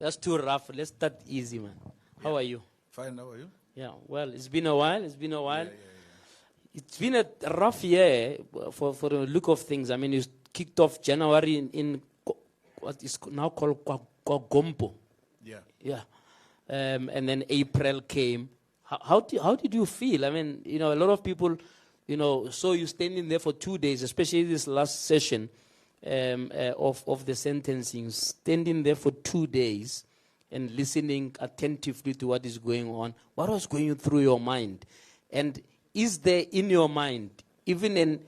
That's too rough. Let's start easy, man. How are you? Fine, how are you? Yeah, well, it's been a while. It's been a while. Yeah. It's been a rough year for the look of things. I mean, you kicked off January in what is now called Kwagompo. Yeah. Yeah. And then April came. How did you feel? I mean, a lot of people, saw you standing there for 2 days, especially this last session of the sentencing, standing there for 2 days and listening attentively to what is going on. What was going through your mind? And is there in your mind even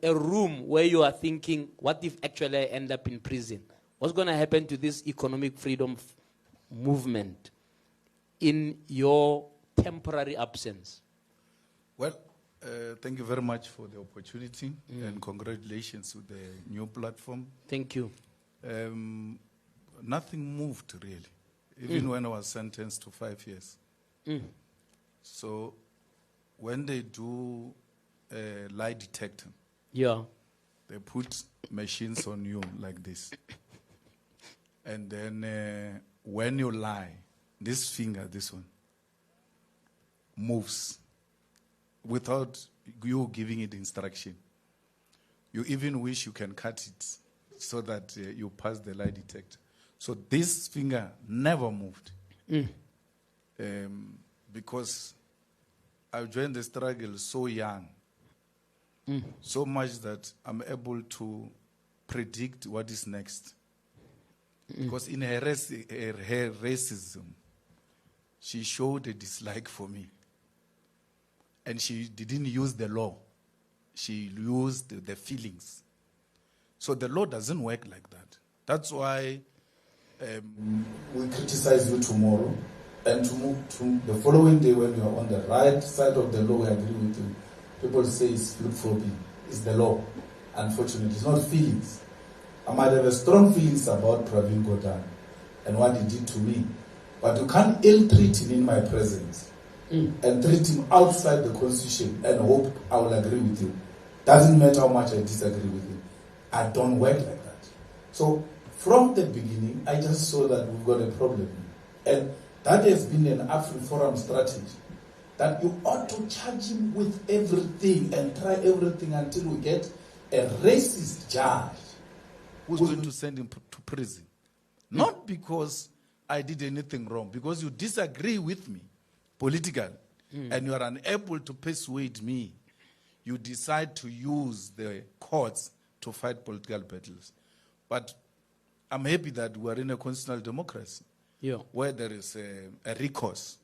a room where you are thinking, what if actually I end up in prison? What's going to happen to this economic freedom movement in your temporary absence? Well, thank you very much for the opportunity and congratulations to the new platform. Thank you. Nothing moved really, even when I was sentenced to 5 years. So when they do a lie detector, yeah, they put machines on you like this. And then when you lie, this finger, this one, moves without you giving it instruction. You even wish you can cut it so that you pass the lie detector. So this finger never moved. Because I joined the struggle so young, so much that I'm able to predict what is next. Because in her racism, she showed a dislike for me. And she didn't use the law. She used the feelings. So the law doesn't work like that. That's why we criticize you tomorrow, and to the following day when you are on the right side of the law, we agree with you. People say it's flip-flopping. It's the law. Unfortunately, it's not feelings. I might have a strong feelings about Pravin Gordhan and what he did to me. But you can't ill-treat him in my presence and treat him outside the constitution and hope I will agree with you. Doesn't matter how much I disagree with you. I don't work like that. So from the beginning, I just saw that we've got a problem. And that has been an AfriForum strategy, that you ought to charge him with everything and try everything until we get a racist judge who's going to send him to prison. Not because I did anything wrong, because you disagree with me politically and you are unable to persuade me. You decide to use the courts to fight political battles. But I'm happy that we are in a constitutional democracy where there is a recourse.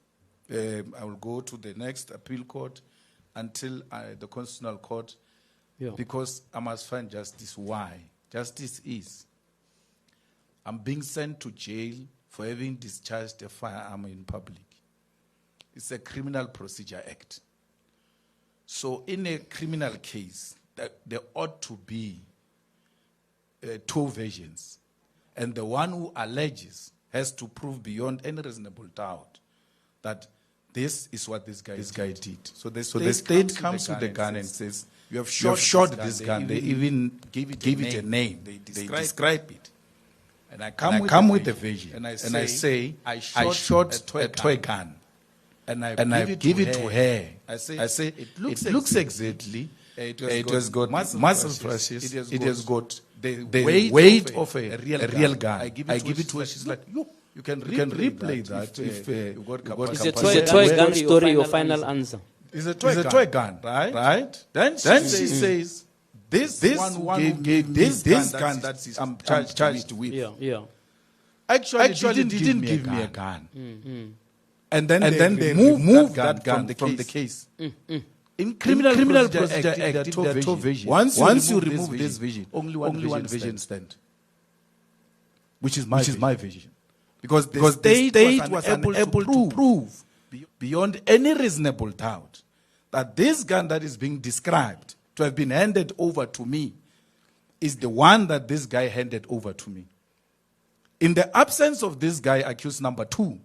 I will go to the next appeal court until the constitutional court, because I must find justice. Why? Justice is, I'm being sent to jail for having discharged a firearm in public. It's a Criminal Procedure Act. So in a criminal case, there ought to be two versions. And the one who alleges has to prove beyond any reasonable doubt that this is what this guy did. So the state comes with the gun and says, you have shot this gun. They even give it a name. They describe it. And I come with the version. And I say, I shot a toy gun. And I give it to her. I say it looks exactly. It has got muzzle flashes. It has got the weight of a real gun. I give it to her. She's like, you can replay that if you got It's a toy gun story, your final answer. It's a toy gun, right? Then she says, this one gave this gun that I'm charged with. Actually didn't give me a gun. And then they remove that gun from the case. In Criminal Procedure Act, there are two versions. Once you remove this vision, only one vision stands. Which is my vision. Because the state was unable to prove beyond any reasonable doubt that this gun that is being described to have been handed over to me is the one that this guy handed over to me. In the absence of this guy, accused number 2,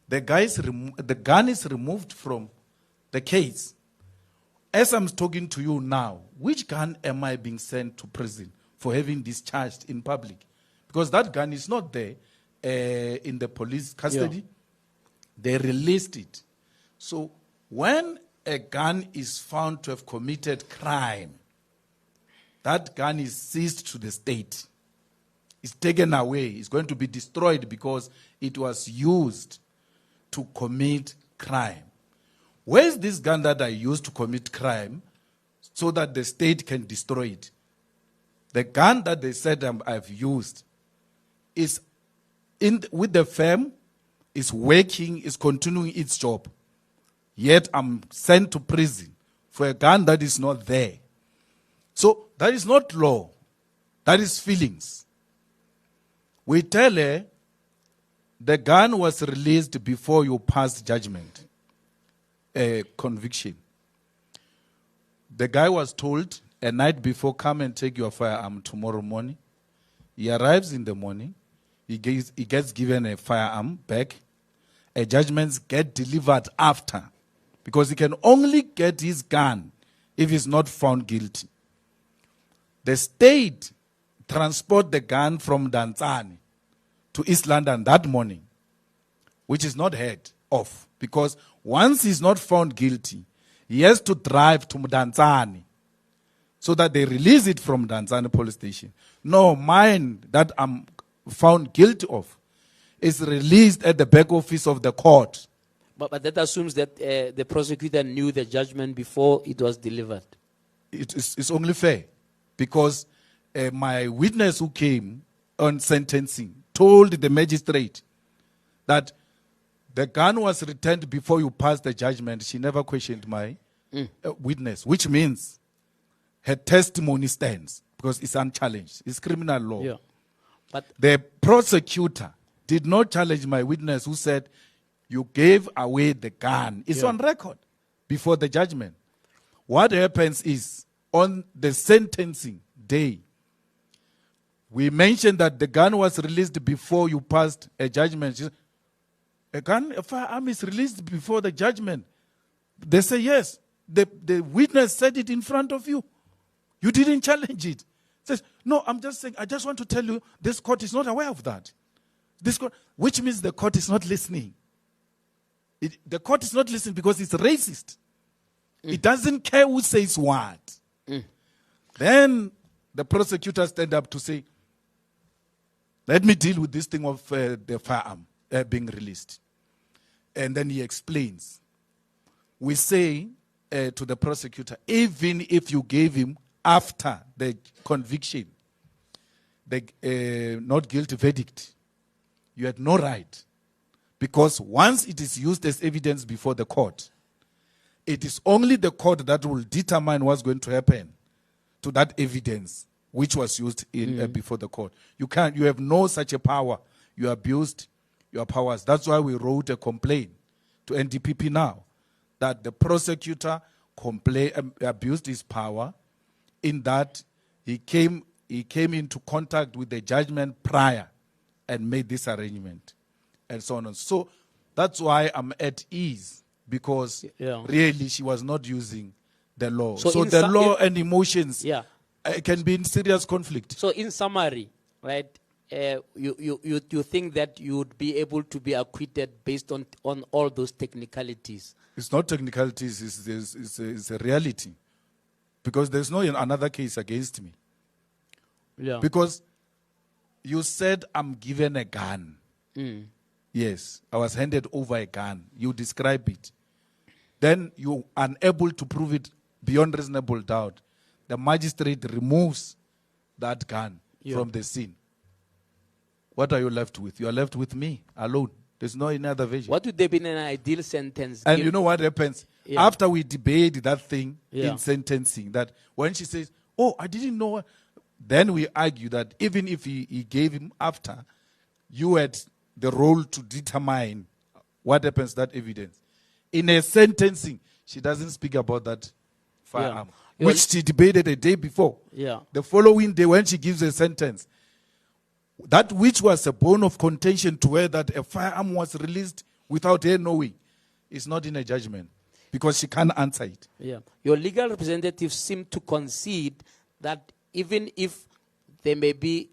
the gun is removed from the case. As I'm talking to you now, which gun am I being sent to prison for having discharged in public? Because that gun is not there. in the police custody. They released it. So when a gun is found to have committed crime, that gun is seized to the state. It's taken away. It's going to be destroyed because it was used to commit crime. Where is this gun that I used to commit crime so that the state can destroy it? The gun that they said I've used is with the firm, is working, is continuing its job. Yet I'm sent to prison for a gun that is not there. So that is not law. That is feelings. We tell her the gun was released before you passed judgment, conviction. The guy was told a night before, come and take your firearm tomorrow morning. He arrives in the morning. He gets given a firearm back. A judgment gets delivered after. Because he can only get his gun if he's not found guilty. The state transport the gun from Danzani to East London that morning, which is not heard of. Because once he's not found guilty, he has to drive to Danzani so that they release it from Danzani police station. No, mine that I'm found guilty of is released at the back office of the court. But that assumes that the prosecutor knew the judgment before it was delivered. It's only fair because my witness who came on sentencing told the magistrate that the gun was returned before you passed the judgment. She never questioned my witness, which means her testimony stands because it's unchallenged. It's criminal law. Yeah. But the prosecutor did not challenge my witness who said, you gave away the gun. It's on record before the judgment. What happens is, on the sentencing day, we mentioned that the gun was released before you passed a judgment. She said, a firearm is released before the judgment. They say, yes. The witness said it in front of you. You didn't challenge it. Says, no, I'm just saying, I just want to tell you, this court is not aware of that. This court, which means the court is not listening. The court is not listening because it's racist. It doesn't care who says what. Then the prosecutor stand up to say, let me deal with this thing of the firearm being released. And then he explains. We say to the prosecutor, even if you gave him after the conviction, the not guilty verdict, you had no right. Because once it is used as evidence before the court, it is only the court that will determine what's going to happen to that evidence which was used before the court. You have no such a power. You abused your powers. That's why we wrote a complaint to NDPP now that the prosecutor abused his power in that he came into contact with the judgment prior and made this arrangement. And so on and so. That's why I'm at ease, because really she was not using the law. So the law and emotions can be in serious conflict. So in summary, right, you think that you would be able to be acquitted based on all those technicalities? It's not technicalities, it's a reality. Because there's no another case against me. Yeah. Because you said I'm given a gun. Yes, I was handed over a gun. You describe it. Then you're unable to prove it beyond reasonable doubt. The magistrate removes that gun from the scene. What are you left with? You are left with me alone. There's no any other version. What would there be an ideal sentence? And you know what happens? After we debate that thing in sentencing, that when she says, oh, I didn't know, then we argue that even if he gave him after, you had the role to determine what happens to that evidence. In a sentencing, she doesn't speak about that firearm, which she debated a day before. The following day, when she gives a sentence, that which was a bone of contention to her, that a firearm was released without her knowing, is not in a judgment because she can't answer it. Your legal representatives seem to concede that even if there may be,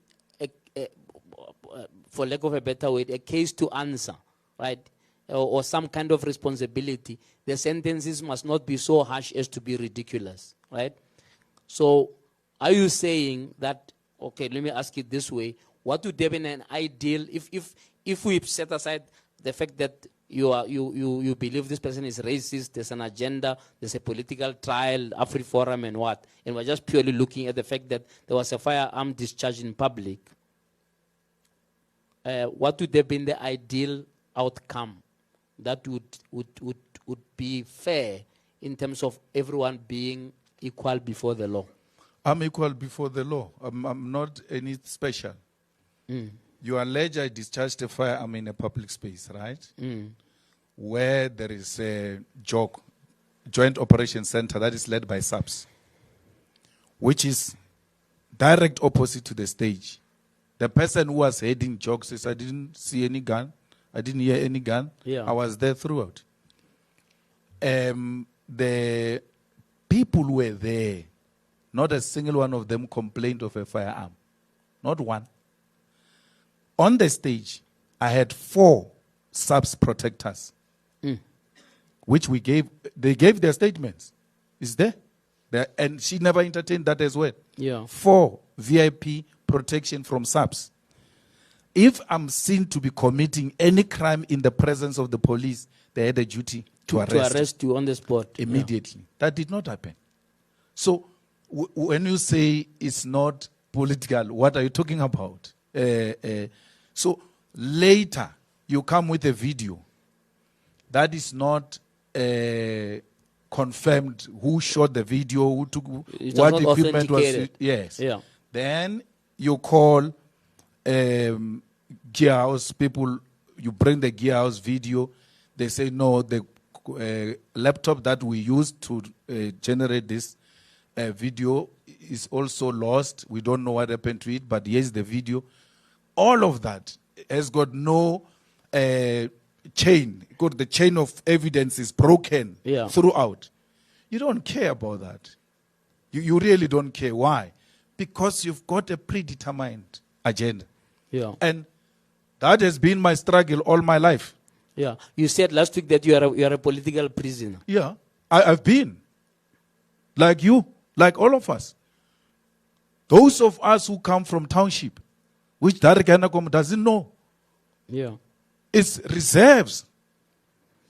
for lack of a better word, a case to answer, right? Or some kind of responsibility, the sentences must not be so harsh as to be ridiculous, right? So are you saying that, okay, let me ask it this way, what would have been an ideal, if we set aside the fact that you believe this person is racist, there's an agenda, there's a political trial, AfriForum and what, and we're just purely looking at the fact that there was a firearm discharge in public, what would have been the ideal outcome that would be fair in terms of everyone being equal before the law? I'm equal before the law. I'm not any special. You allege I discharged a firearm in a public space, right? Where there is a joint operation center that is led by SAPS, which is direct opposite to the stage. The person who was heading JOG says, I didn't see any gun. I didn't hear any gun. Yeah. I was there throughout. The people were there. Not a single one of them complained of a firearm. Not one. On the stage, I had 4 SAPS protectors, which they gave their statements. Is there? And she never entertained that as well. Yeah. 4 VIP protection from SAPS. If I'm seen to be committing any crime in the presence of the police, they had a duty to arrest you on the spot. Immediately. Yeah. That did not happen. So when you say it's not political, what are you talking about? So later, you come with a video that is not confirmed who shot the video, who took what equipment was. Yes. Yeah. Then you call gear house people, you bring the gear house video. They say, no, the laptop that we used to generate this video is also lost. We don't know what happened to it, but here's the video. All of that has got no chain. The chain of evidence is broken throughout. You don't care about that. You really don't care. Why? Because you've got a predetermined agenda. Yeah. And that has been my struggle all my life. Yeah. You said last week that you are a political prisoner. Yeah. I've been. Like you, like all of us. Those of us who come from township, which Dariganakom doesn't know. Yeah. It's reserves.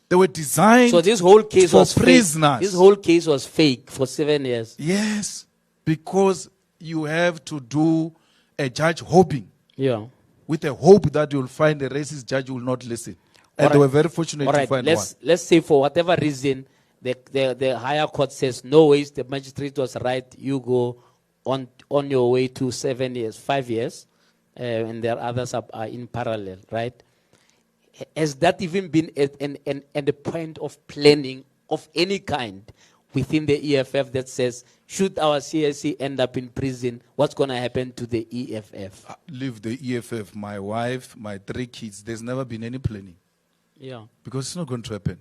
They were designed so this whole case for was prisoners. Fake. This whole case was fake for 7 years. Yes. Because you have to do a judge hoping. Yeah. With a hope that you'll find a racist judge who will not listen. And they were very fortunate to find one. Let's say for whatever reason, the higher court says, no ways, the magistrate was right, you go on your way to 7 years, 5 years, and there are others are in parallel, right? Has that even been at a point of planning of any kind within the EFF that says, should our CSC end up in prison, what's going to happen to the EFF? Leave the EFF, my wife, my 3 kids. There's never been any planning. Yeah. Because it's not going to happen.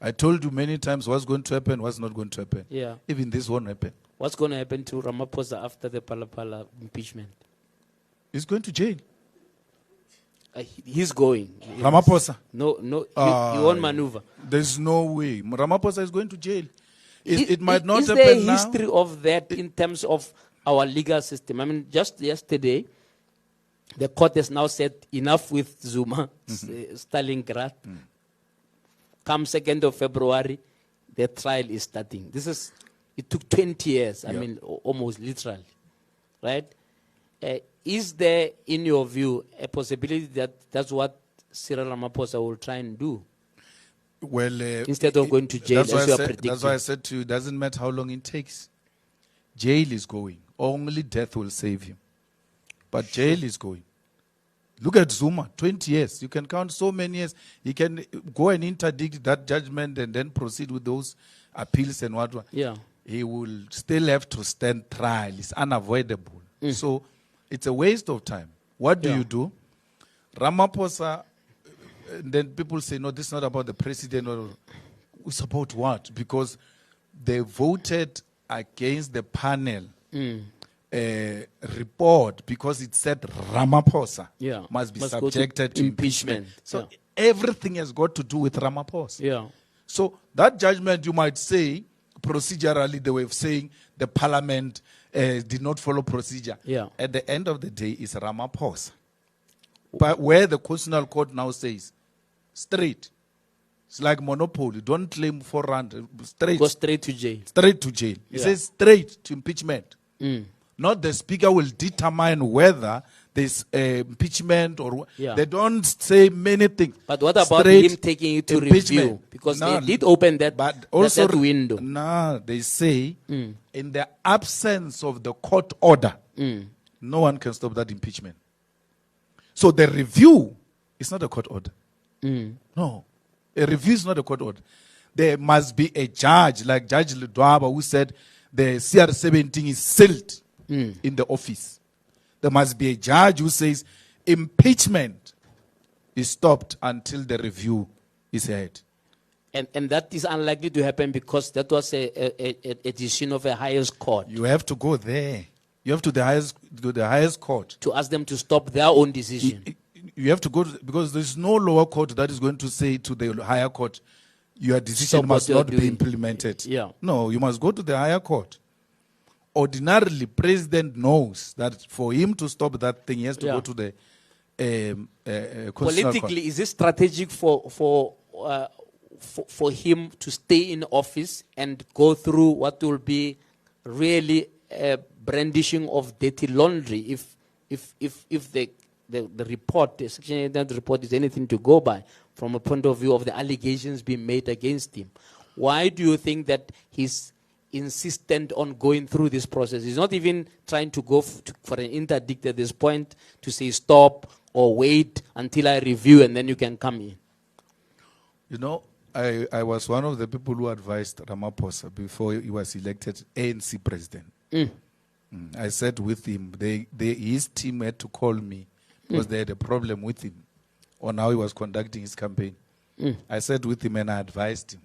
I told you many times what's going to happen, what's not going to happen. Yeah. Even this won't happen. What's going to happen to Ramaphosa after the Palapala impeachment? He's going to jail. He's going. Ramaphosa? No, he won't maneuver. There's no way. Ramaphosa is going to jail. It might not is happen there a now. history of that in terms of our legal system? I mean, just yesterday, the court has now said enough with Zuma, Stalingrad. Come 2nd of February, the trial is starting. It took 20 years, I mean, almost literally, right? Is there, in your view, a possibility that that's what Cyril Ramaphosa will try and do? Well, instead of going to jail, as you are predicting. That's why I said to you, it doesn't matter how long it takes. Jail is going. Only death will save him. But jail is going. Look at Zuma, 20 years. You can count so many years. He can go and interdict that judgment and then proceed with those appeals and what. Yeah. He will still have to stand trial. It's unavoidable. So it's a waste of time. What do you do? Ramaphosa, then people say, no, this is not about the president. Or it's about what? Because they voted against the panel report because it said Ramaphosa Yeah. must be Must go to subjected to impeachment. So Yeah. everything has got to do with Ramaphosa. Yeah. So that judgment, you might say, procedurally, they were saying the parliament did not follow procedure. Yeah. At the end of the day, it's Ramaphosa. But where the Constitutional Court now says, straight, it's like monopoly. Don't claim 4 rand. Straight. Go straight to jail. Straight to jail. It Yeah. says straight to impeachment. Not the speaker will determine whether there's impeachment or Yeah. they don't say many things. But what about Straight him taking it to impeachment. review? Because No, they did open that, but also that window. No, they say in the absence of the court order, no one can stop that impeachment. So the review is not a court order. No, a review is not a court order. There must be a judge, like Judge Ludwaba, who said the CR-17 is sealed in the office. There must be a judge who says impeachment is stopped until the review is heard. And that is unlikely to happen because that was a decision of a highest court You have to go there. You have to go to the highest court. to ask them to stop their own decision. You have to go to, because there's no lower court that is going to say to the higher court, your decision Stop what must you're not be doing. implemented. Yeah. No, you must go to the higher court. Ordinarily, president knows that for him to stop that thing, he has to Yeah. go to the Constitutional Court. Politically, is it strategic for him to stay in office and go through what will be really a brandishing of dirty laundry if the report, the Section 89 report, is anything to go by from a point of view of the allegations being made against him? Why do you think that he's insistent on going through this process? He's not even trying to go for an interdict at this point to say stop or wait until I review and then you can come in. You know, I was one of the people who advised Ramaphosa before he was elected ANC president. I said with him, his team had to call me because they had a problem with him on how he was conducting his campaign. I said with him and I advised him.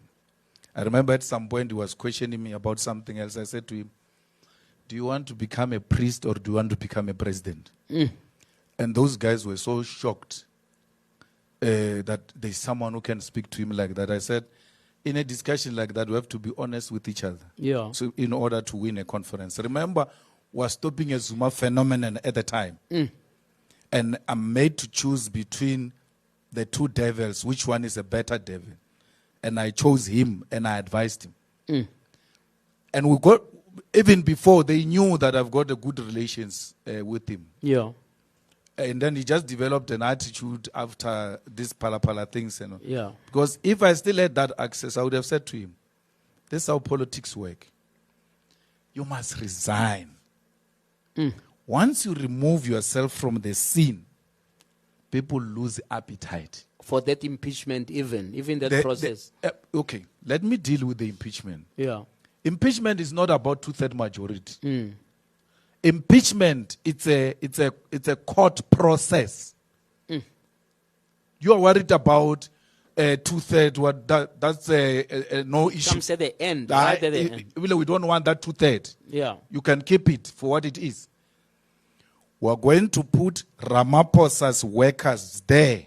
I remember at some point he was questioning me about something else. I said to him, do you want to become a priest or do you want to become a president? And those guys were so shocked that there's someone who can speak to him like that. I said, in a discussion like that, we have to be honest with each other. Yeah. So in order to win a conference. Remember, we're stopping a Zuma phenomenon at the time. And I'm made to choose between the two devils, which one is a better devil. And I chose him and I advised him. And we got, even before they knew that I've got a good relations with him. Yeah. And then he just developed an attitude after these pala things. Yeah. Because if I still had that access, I would have said to him, this is how politics work. You must resign. Once you remove yourself from the scene, people lose appetite. For that impeachment even that process. Okay, let me deal with the impeachment. Yeah. Impeachment is not about 2/3 majority. Impeachment, it's a court process. You are worried about 2/3. That's no issue. Comes at the end. Right at the end. We don't want that 2/3. Yeah. You can keep it for what it is. We're going to put Ramaphosa's workers there.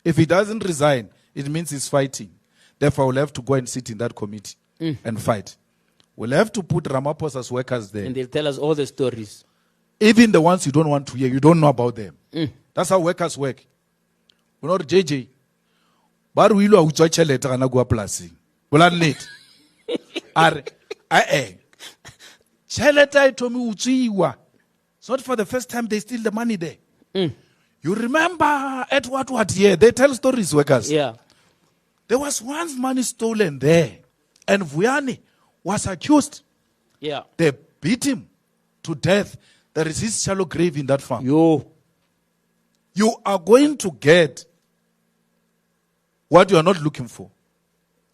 If he doesn't resign, it means he's fighting. Therefore, we'll have to go and sit in that committee and fight. We'll have to put Ramaphosa's workers there. And they'll tell us all the stories. Even the ones you don't want to hear, you don't know about them. That's how workers work. You know, JJ, but we lo utswa tšhelete gana kua polaseng. Bola nnete. Are tšhelete e thomi utswiwa. It's not for the first time they steal the money there. You remember at what year? They tell stories, workers. Yeah. There was once money stolen there. And Vuyani was accused. Yeah. They beat him to death. There is his shallow grave in that farm. You are going to get what you are not looking for.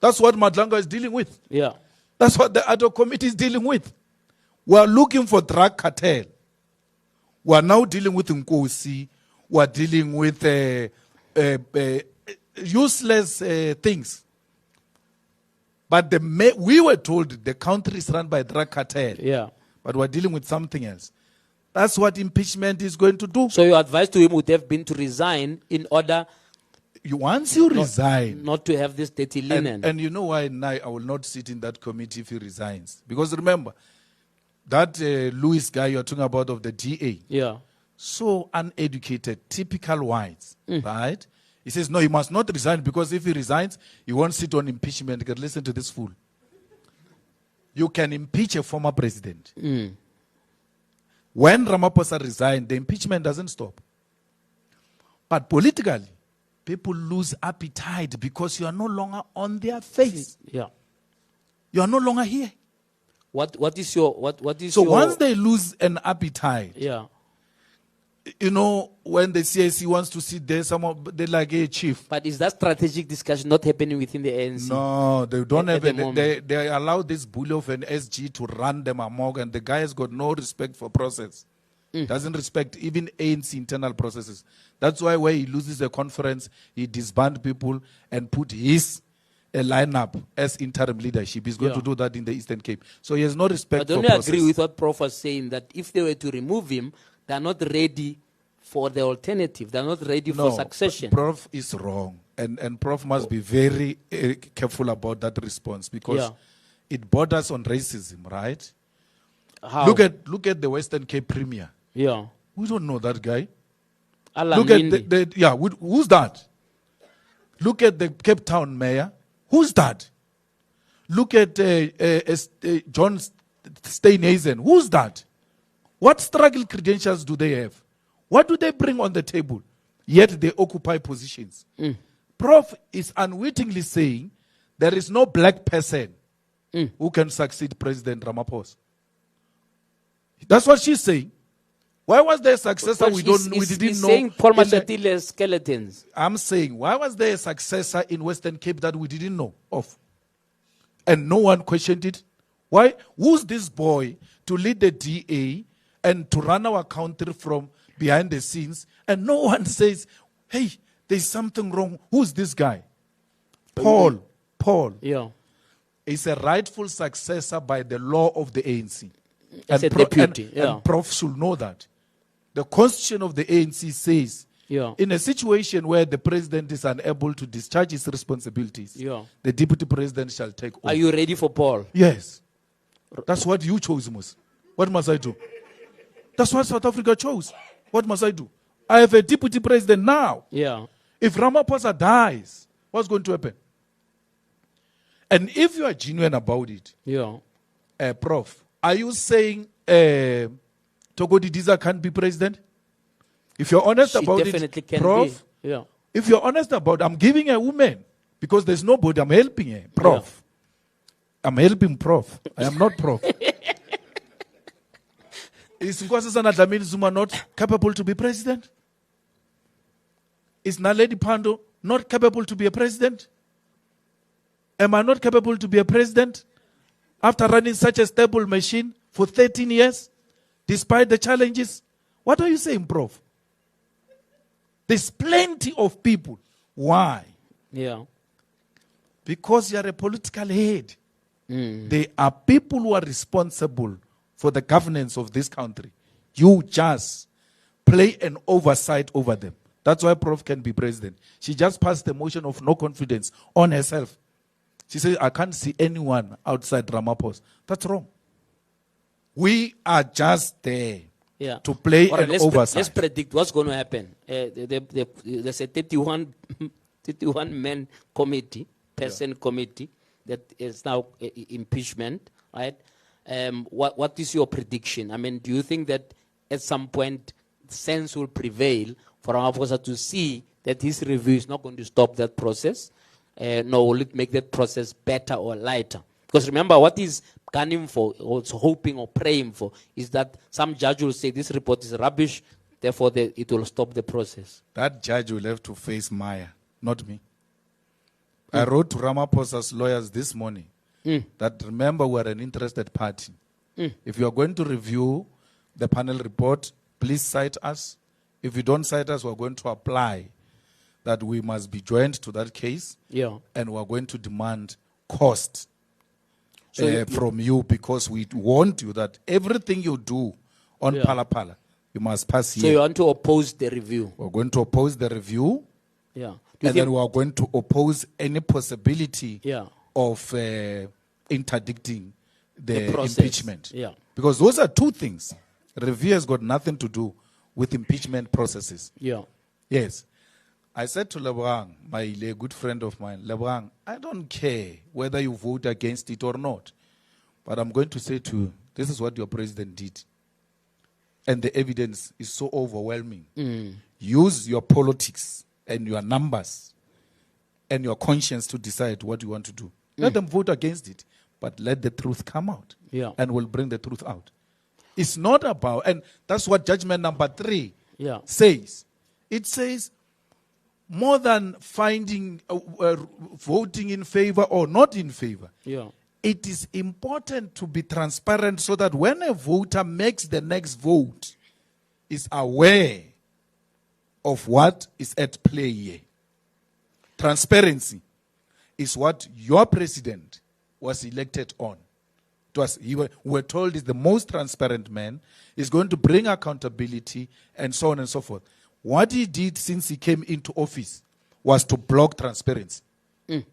That's what Madlanga is dealing with. Yeah. That's what the other committee is dealing with. We are looking for drug cartel. We are now dealing with Nkosi. We are dealing with useless things. But we were told the country is run by drug cartel. Yeah. but we're dealing with something else. That's what impeachment is going to do. So your advice to him would have been to resign in order Once you resign, not to have this dirty linen. and you know why I will not sit in that committee if he resigns. Because remember, that Louis guy you're talking about of the DA, Yeah. so uneducated, typical whites, right? He says, no, he must not resign because if he resigns, he won't sit on impeachment. Because listen to this fool. You can impeach a former president. When Ramaphosa resigned, the impeachment doesn't stop. But politically, people lose appetite because you are no longer on their face. Yeah. You are no longer here. What is your So once they lose an appetite, yeah. you know, when the CIC wants to sit there, they're like, hey, chief. But is that strategic discussion not happening within the ANC? No, they don't At have the it. They allow this bully of an SG to run them amok, and the guy has got no respect for process. Doesn't respect even ANC internal processes. That's why when he loses a conference, he disband people and put his lineup as interim leadership. He's going to do that in the Eastern Cape. So he has no respect But for don't you process. agree with what Prof was saying, that if they were to remove him, they're not ready for the alternative. They're not ready for succession. Prof is wrong. And Prof must be very careful about that response because it borders on racism, right? How? Look at the Western Cape Premier. Yeah. We don't know that guy. Alan Look Winde. at who's that? Look at the Cape Town mayor. Who's that? Look at John Steenhuisen. Who's that? What struggle credentials do they have? What do they bring on the table? Yet they occupy positions. Prof is unwittingly saying there is no black person who can succeed President Ramaphosa. That's what she's saying. Why was there a successor we didn't know? Saying Paul Mashatile skeletons. I'm saying, why was there a successor in Western Cape that we didn't know of? And no one questioned it? Why? Who's this boy to lead the DA and to run our country from behind the scenes? And no one says, hey, there's something wrong. Who's this guy? Paul. Yeah. Is a rightful successor by the law of the ANC. As a deputy. And Prof should know that. The constitution of the ANC says, in a situation where the president is unable to discharge his responsibilities, the deputy president shall take over. Are you ready for Paul? Yes. That's what you chose, Mus. What must I do? That's what South Africa chose. What must I do? I have a deputy president now. Yeah. If Ramaphosa dies, what's going to happen? And if you are genuine about it, Prof, are you saying Togo Didiza can't be president? If you're honest about definitely it, can Prof, be. Yeah. If you're honest about it, I'm giving a woman because there's nobody, I'm helping her. Prof. I'm helping Prof. I am not Prof. Is Nkosazana Dlamini Zuma not capable to be president? Is Naledi Pandor not capable to be a president? Am I not capable to be a president after running such a stable machine for 13 years, despite the challenges? What are you saying, Prof? There's plenty of people. Why? Yeah. Because you are a political head. There are people who are responsible for the governance of this country. You just play an oversight over them. That's why Prof can be president. She just passed the motion of no confidence on herself. She says, I can't see anyone outside Ramaphosa. That's wrong. We are just there to play an oversight. Let's predict what's going to happen. There's a 31-man committee, committee, that is now impeachment, right? What is your prediction? I mean, do you think that at some point sense will prevail for Ramaphosa to see that his review is not going to stop that process? Nor will it make that process better or lighter? Because remember, what he's gunning for, or hoping or praying for, is that some judge will say this report is rubbish, therefore it will stop the process. That judge will have to face Maya, not me. I wrote to Ramaphosa's lawyers this morning that, remember, we're an interested party. If you are going to review the panel report, please cite us. If you don't cite us, we're going to apply that we must be joined to that case, and we're going to demand cost. from you, because we warned you that everything you do on Phala Phala, you must pass So here. you want to oppose the review? We're going to oppose the review, Yeah. and then we are going to oppose any possibility Yeah. of interdicting the process. impeachment. Yeah. Because those are two things. Review has got nothing to do with impeachment processes. Yeah. Yes. I said to Lebrang, my good friend of mine, Lebrang, I don't care whether you vote against it or not, but I'm going to say to you, this is what your president did. And the evidence is so overwhelming. Use your politics and your numbers and your conscience to decide what you want to do. Let them vote against it, but let the truth come out. Yeah. And we'll bring the truth out. It's not about, and that's what judgment number 3 says. It says, more than finding voting in favor or not in favor, it is important to be transparent so that when a voter makes the next vote, is aware of what is at play here. Transparency is what your president was elected on. We were told he's the most transparent man, is going to bring accountability, and so on and so forth. What he did since he came into office was to block transparency.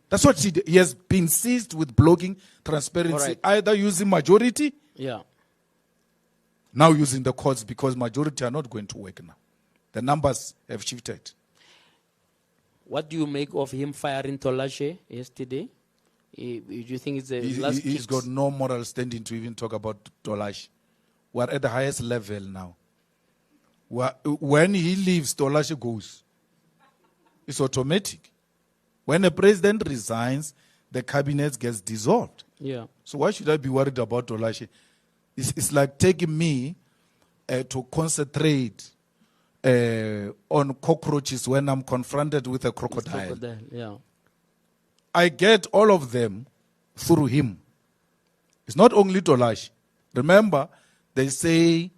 That's what he did. He has been seized with blocking transparency, either using majority, now using the courts, because majority are not going to work now. The numbers have shifted. What do you make of him firing Tolashe yesterday? Do you think it's He's got no moral standing to even talk about Tolashe. We're at the highest level now. When he leaves, Tolashe goes. It's automatic. When the president resigns, the cabinet gets dissolved. Yeah. So why should I be worried about Tolashe? It's like taking me to concentrate on cockroaches when I'm confronted with a crocodile. Yeah. I get all of them through him. It's not only Tolashe. Remember, they say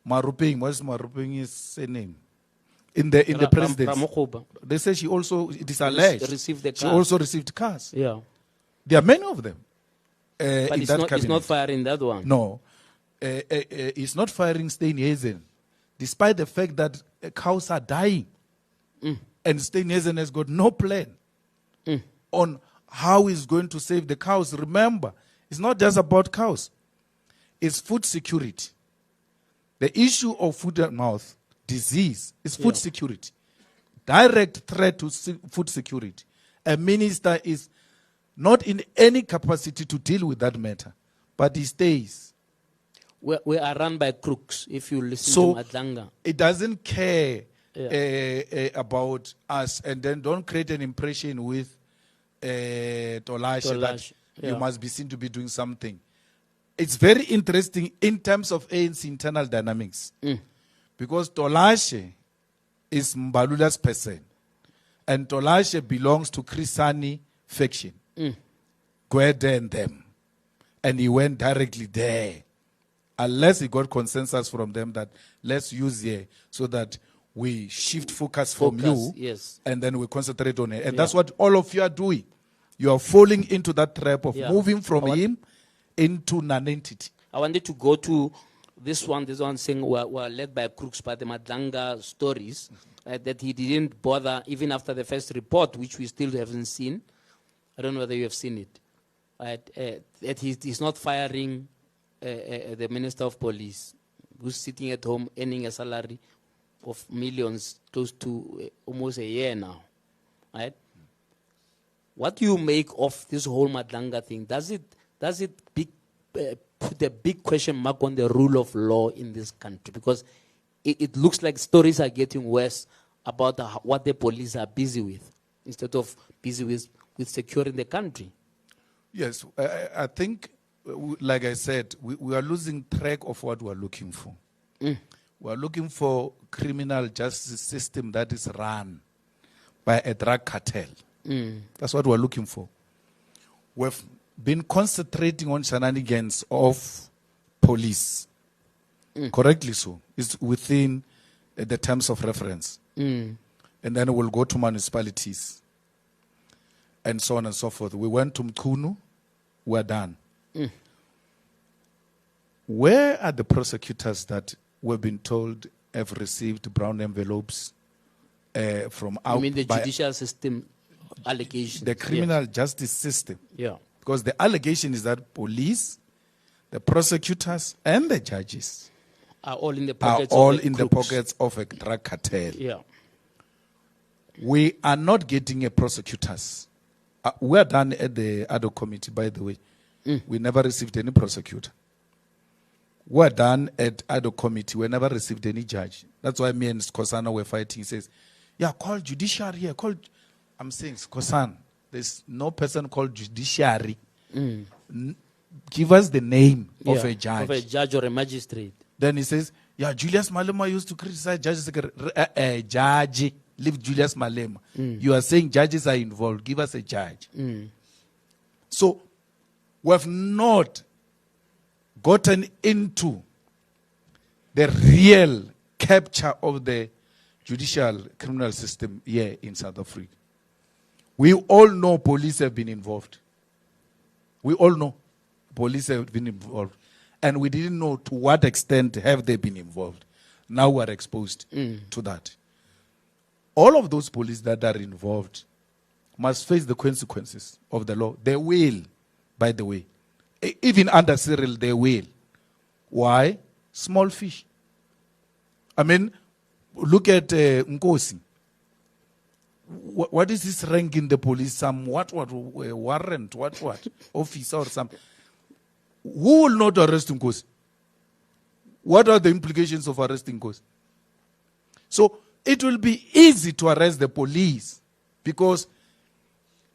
Maruping. What's Maruping's name? In the presidency. They say she also, it is alleged, received the she also received cars. Yeah. There are many of them. But in that cabinet. it's not firing that one. No. It's not firing Steenhuisen, despite the fact that cows are dying. And Steenhuisen has got no plan on how he's going to save the cows. Remember, it's not just about cows. It's food security. The issue of foot and mouth disease is food security. Direct threat to food security. A minister is not in any capacity to deal with that matter, but he stays. We are run by crooks, if you listen to Madlanga. It doesn't care about us, and then don't create an impression with Tolashe that you must be seen to be doing something. It's very interesting in terms of ANC internal dynamics. Because Tolashe is Mbalula's person. And Tolashe belongs to Krisani faction. Gwede and them. And he went directly there. Unless he got consensus from them that let's use here so that we shift focus from you. Yes. And then we concentrate on it. And that's what all of you are doing. You are falling into that trap of moving from him into non-entity. I wanted to go to this one saying we're led by crooks, by the Madlanga stories, that he didn't bother even after the first report, which we still haven't seen. I don't know whether you have seen it. That he's not firing the Minister of Police, who's sitting at home earning a salary of millions, close to almost a year now. Right? What do you make of this whole Madlanga thing? Does it put a big question mark on the rule of law in this country? Because it looks like stories are getting worse about what the police are busy with instead of busy with securing the country. Yes, I think, like I said, we are losing track of what we are looking for. We are looking for criminal justice system that is run by a drug cartel. That's what we're looking for. We've been concentrating on shenanigans of police. Correctly so. It's within the terms of reference. And then we'll go to municipalities and so on and so forth. We went to Mkunu, we're done. Where are the prosecutors that we've been told have received brown envelopes from out? You mean the judicial system allegations? The criminal justice system. Yeah. Because the allegation is that police, the prosecutors, and the judges Are all in the are pockets all of the in the crooks. pockets of a drug cartel. Yeah. We are not getting a prosecutors. We are done at the ad hoc committee, by the way. We never received any prosecutor. We are done at ad hoc committee. We never received any judge. That's why me and Skosana were fighting. He says, yeah, call judiciary here. I'm saying, Skosan, there's no person called judiciary. Give us the name of a judge. Of a judge or a magistrate. Then he says, yeah, Julius Malema used to criticize judges. Judge, leave Julius Malema. You are saying judges are involved. Give us a judge. So we have not gotten into the real capture of the judicial criminal system here in South Africa. We all know police have been involved. We all know police have been involved. And we didn't know to what extent have they been involved. Now we are exposed to that. All of those police that are involved must face the consequences of the law. They will, by the way. Even under Cyril, they will. Why? Small fish. I mean, look at Nkosi. What is his rank in the police? Some what warrant, what officer or something. Who will not arrest Nkosi? What are the implications of arresting Nkosi? So it will be easy to arrest the police because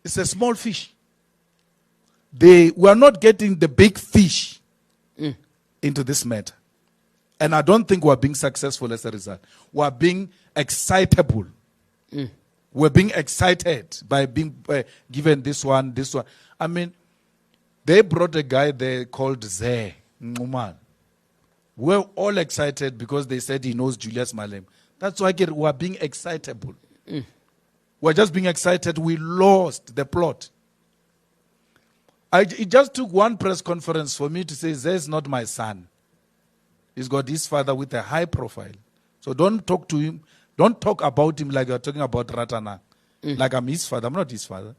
it's a small fish. We are not getting the big fish into this matter. And I don't think we're being successful as a result. We're being excitable. We're being excited by being given this one. I mean, they brought a guy there called Zeh Nguman. We're all excited because they said he knows Julius Malema. That's why we're being excitable. We're just being excited. We lost the plot. It just took one press conference for me to say, Zeh is not my son. He's got his father with a high profile. So don't talk to him. Don't talk about him like you're talking about Ratana. Like I'm his father. I'm not his father.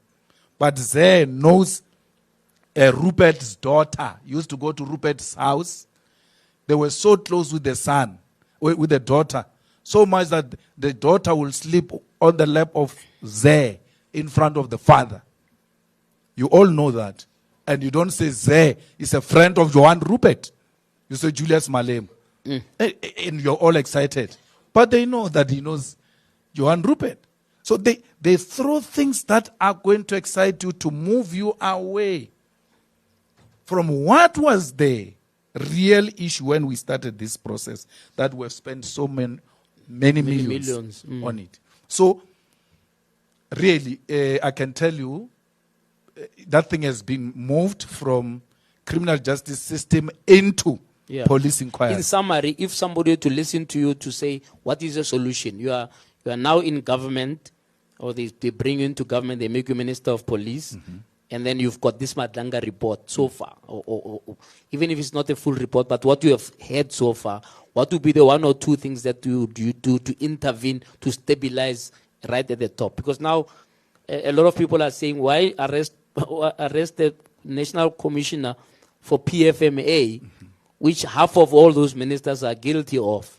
But Zeh knows Rupert's daughter. He used to go to Rupert's house. They were so close with the son, with the daughter. So much that the daughter will sleep on the lap of Zeh in front of the father. You all know that. And you don't say Zeh is a friend of Johan Rupert. You say Julius Malema. And you're all excited. But they know that he knows Johan Rupert. So they throw things that are going to excite you to move you away from what was the real issue when we started this process that we've spent so many millions on it. So really, I can tell you that thing has been moved from criminal justice system into police inquiry. In summary, if somebody were to listen to you to say, what is the solution? You are now in government, or they bring you into government, they make you minister of police, and then you've got this Madanga report so far, or even if it's not a full report, but what you have heard so far, what would be the one or two things that you do to intervene, to stabilize right at the top? Because now a lot of people are saying, why arrest the National Commissioner for PFMA, which half of all those ministers are guilty of?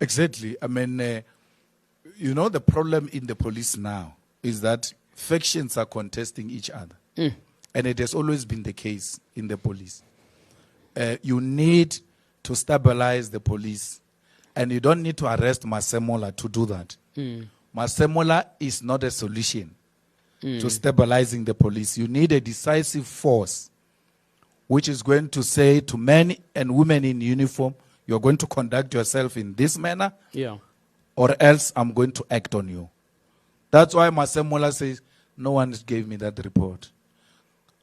Exactly. I mean, the problem in the police now is that factions are contesting each other. And it has always been the case in the police. You need to stabilize the police. And you don't need to arrest Masemola to do that. Masemola is not a solution to stabilizing the police. You need a decisive force which is going to say to men and women in uniform, you're going to conduct yourself in this manner, or else I'm going to act on you. That's why Masemola says, no one gave me that report.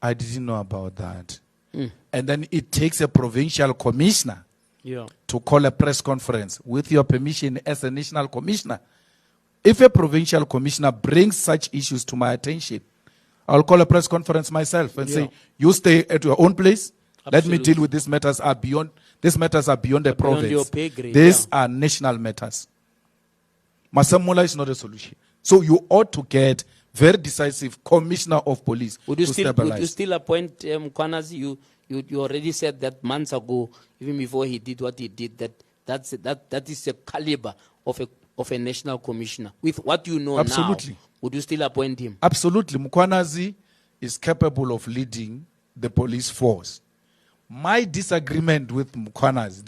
I didn't know about that. And then it takes a provincial commissioner to call a press conference with your permission as a national commissioner. If a provincial commissioner brings such issues to my attention, I'll call a press conference myself and say, you stay at your own place. Let me deal with these matters. These matters are beyond the province. Your pay grade, These are national matters. Masamula is not a solution. So you ought to get very decisive commissioner of police Would you to still stabilize. would you still appoint Mkhwanazi? You already said that months ago, even before he did what he did, that is a caliber of a national commissioner. With what you know Absolutely. now, would you still appoint him? Absolutely. Mkhwanazi is capable of leading the police force. My disagreement with Mkhwanazi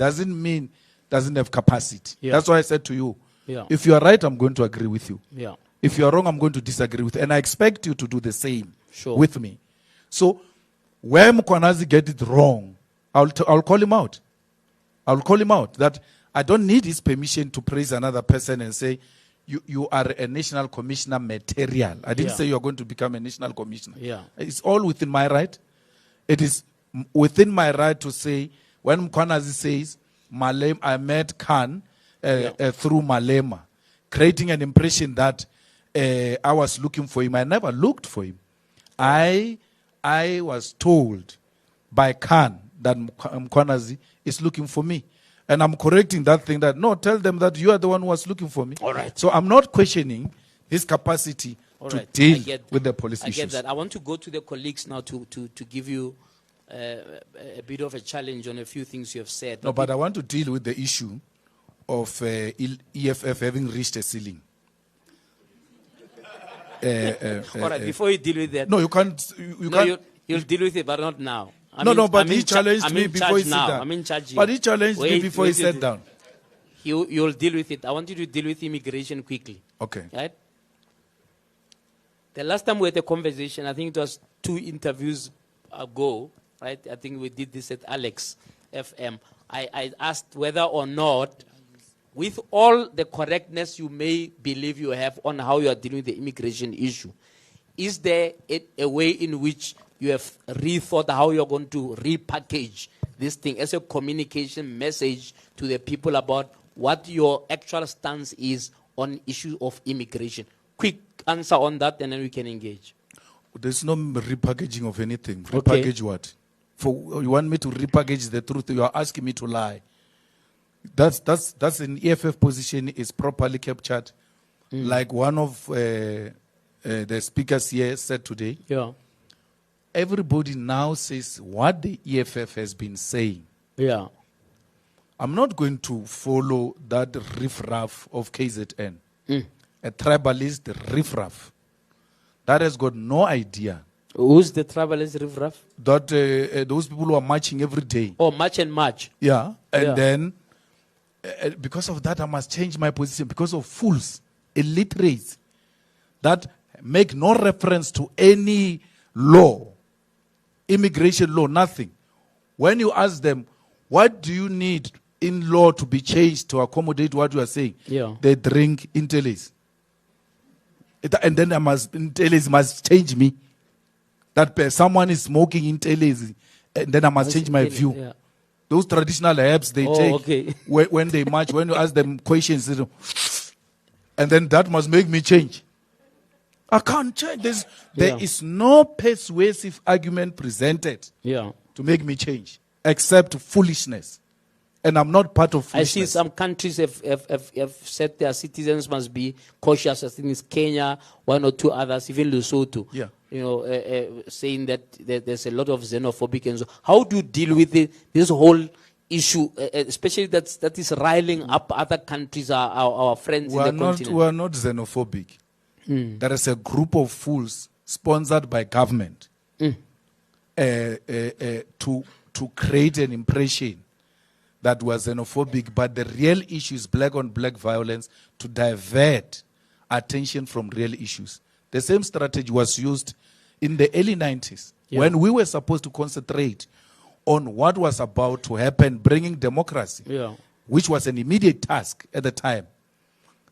doesn't have capacity. Yeah. That's why I said to you, Yeah. if you are right, I'm going to agree with you. Yeah. If you are wrong, I'm going to disagree with you. And I expect you to do the same Sure. with me. So where Mkhwanazi get it wrong, I'll call him out. I'll call him out that I don't need his permission to praise another person and say, you are a national commissioner material. I didn't Yeah. say you are going to become a national commissioner. Yeah. It's all within my right. It is within my right to say, when Mkhwanazi says, I met Khan through Malema, creating an impression that I was looking for him. I never looked for him. I was told by Khan that Mkhwanazi is looking for me. And I'm correcting that thing that, no, tell them that you are the one who was looking for me. All right. So I'm not questioning his capacity All to right. deal with the police I issues. get that. I want to go to the colleagues now to give you a bit of a challenge on a few things you have said. No, but I want to deal with the issue of EFF having reached a ceiling. All right, before you deal with that. No, you can't. You can't. You'll deal with it, but not now. But he challenged me before he sat down. I'm in charge. But he challenged me before he sat down. You'll deal with it. I want you to deal with immigration quickly. Okay. Right? The last time we had a conversation, I think it was 2 interviews ago, right? I think we did this at Alex FM. I asked whether or not, with all the correctness you may believe you have on how you are dealing with the immigration issue, is there a way in which you have rethought how you're going to repackage this thing as a communication message to the people about what your actual stance is on issue of immigration? Quick answer on that, and then we can engage. There's no repackaging of anything. Okay. Repackage what? You want me to repackage the truth? You are asking me to lie. That's an EFF position is properly captured. Like one of the speakers here said today. Yeah. Everybody now says what the EFF has been saying. Yeah. I'm not going to follow that riffraff of KZN. A tribalist riffraff that has got no idea. Who's the tribalist riffraff? That those people who are marching every day. Oh, march and march. Yeah. And Yeah. then, because of that, I must change my position because of fools, illiterates, that make no reference to any law, immigration law, nothing. When you ask them, what do you need in law to be changed to accommodate what you are saying? Yeah. They drink Intellis. And then Intellis must change me. That someone is smoking Intellis, and then I must change my view. Yeah. Those traditional herbs they take okay. when they march, when you ask them questions, and then that must make me change. I can't change. There is no persuasive argument presented Yeah. to make me change, except foolishness. And I'm not part of I see foolishness. some countries have said their citizens must be cautious. I think it's Kenya, 1 or 2 others, even Lesotho. Yeah. You know, saying that there's a lot of xenophobic and so. How do you deal with this whole issue, especially that is riling up other countries, our friends in the continent? We are not xenophobic. There is a group of fools sponsored by government to create an impression that was xenophobic, but the real issue is black on black violence, to divert attention from real issues. The same strategy was used in the early 90s when we were supposed to concentrate on what was about to happen, bringing democracy, which was an immediate task at the time.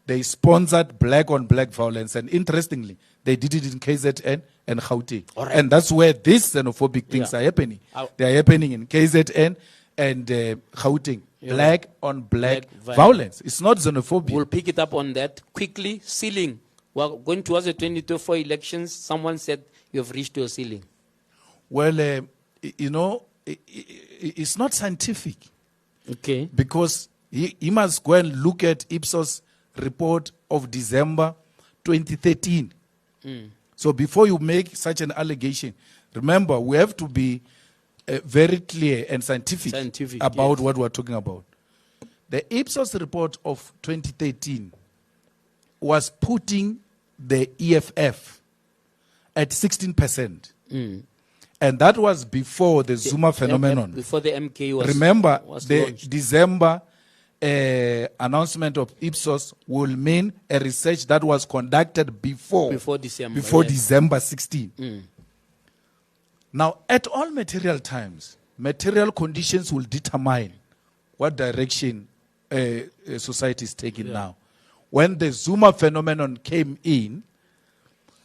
They sponsored black on black violence, and interestingly, they did it in KZN and Gauteng. Right. And that's where these xenophobic things are happening. They are happening in KZN and Gauteng. Black on black violence. It's not xenophobia. We'll pick it up on that quickly. Sealing. We're going towards the 2024 elections. Someone said you've reached your ceiling? Well, you know, it's not scientific. Okay. Because he must go and look at Ipsos report of December 2013. So before you make such an allegation, remember, we have to be very clear and scientific about what we're talking about. The Ipsos report of 2013 was putting the EFF at 16%. And that was before the Zuma phenomenon. Before the MK was. Remember, the launched. December announcement of Ipsos will mean a research that was conducted before December. December 16. Now, at all material times, material conditions will determine what direction society is taking now. When the Zuma phenomenon came in,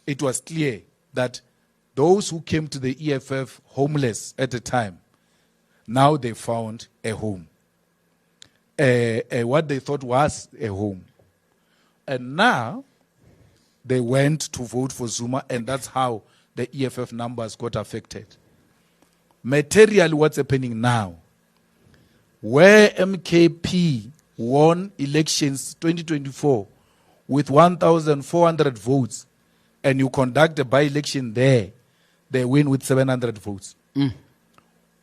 it was clear that those who came to the EFF homeless at the time, now they found a home. What they thought was a home. And now they went to vote for Zuma, and that's how the EFF numbers got affected. Materially, what's happening now? Where MKP won elections 2024 with 1,400 votes, and you conduct a by-election there, they win with 700 votes.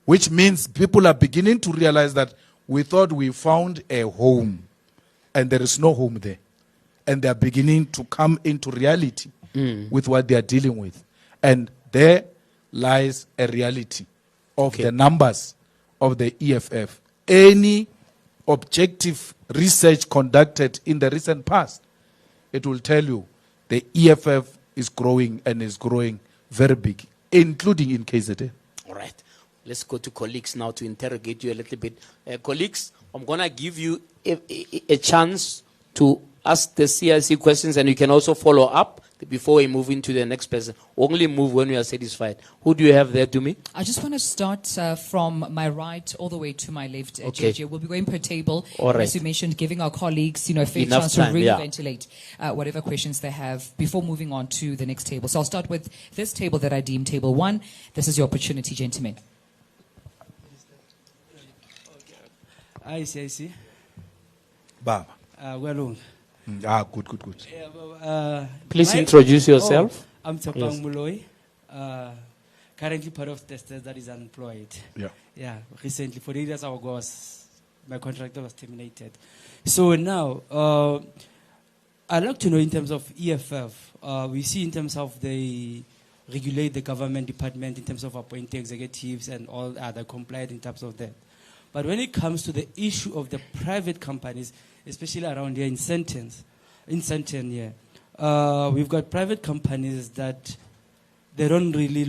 Which means people are beginning to realize that we thought we found a home, and there is no home there. And they are beginning to come into reality with what they are dealing with. And there lies a reality of the numbers of the EFF. Any objective research conducted in the recent past, it will tell you the EFF is growing and is growing very big, including in KZN. All right. Let's go to colleagues now to interrogate you a little bit. Colleagues, I'm going to give you a chance to ask the CIC questions, and you can also follow up before we move into the next person. Only move when we are satisfied. Who do you have there to me? I just want to start from my right all the way to my left. Okay. JJ, we'll be going per table. All right. As you mentioned, giving our colleagues, a fair Enough chance time, to really yeah. ventilate whatever questions they have before moving on to the next table. So I'll start with this table that I deem table 1. This is your opportunity, gentlemen. I see. Baba. Well, Good. Please introduce yourself. I'm Tsopang Muloi, currently part of testers that is unemployed. Yeah, recently, 4 years ago, my contract was terminated. So now, I'd like to know in terms of EFF, we see in terms of they regulate the government department in terms of appointing executives and all other compliant in terms of that. But when it comes to the issue of the private companies, especially around here in Sandton, we've got private companies that they don't really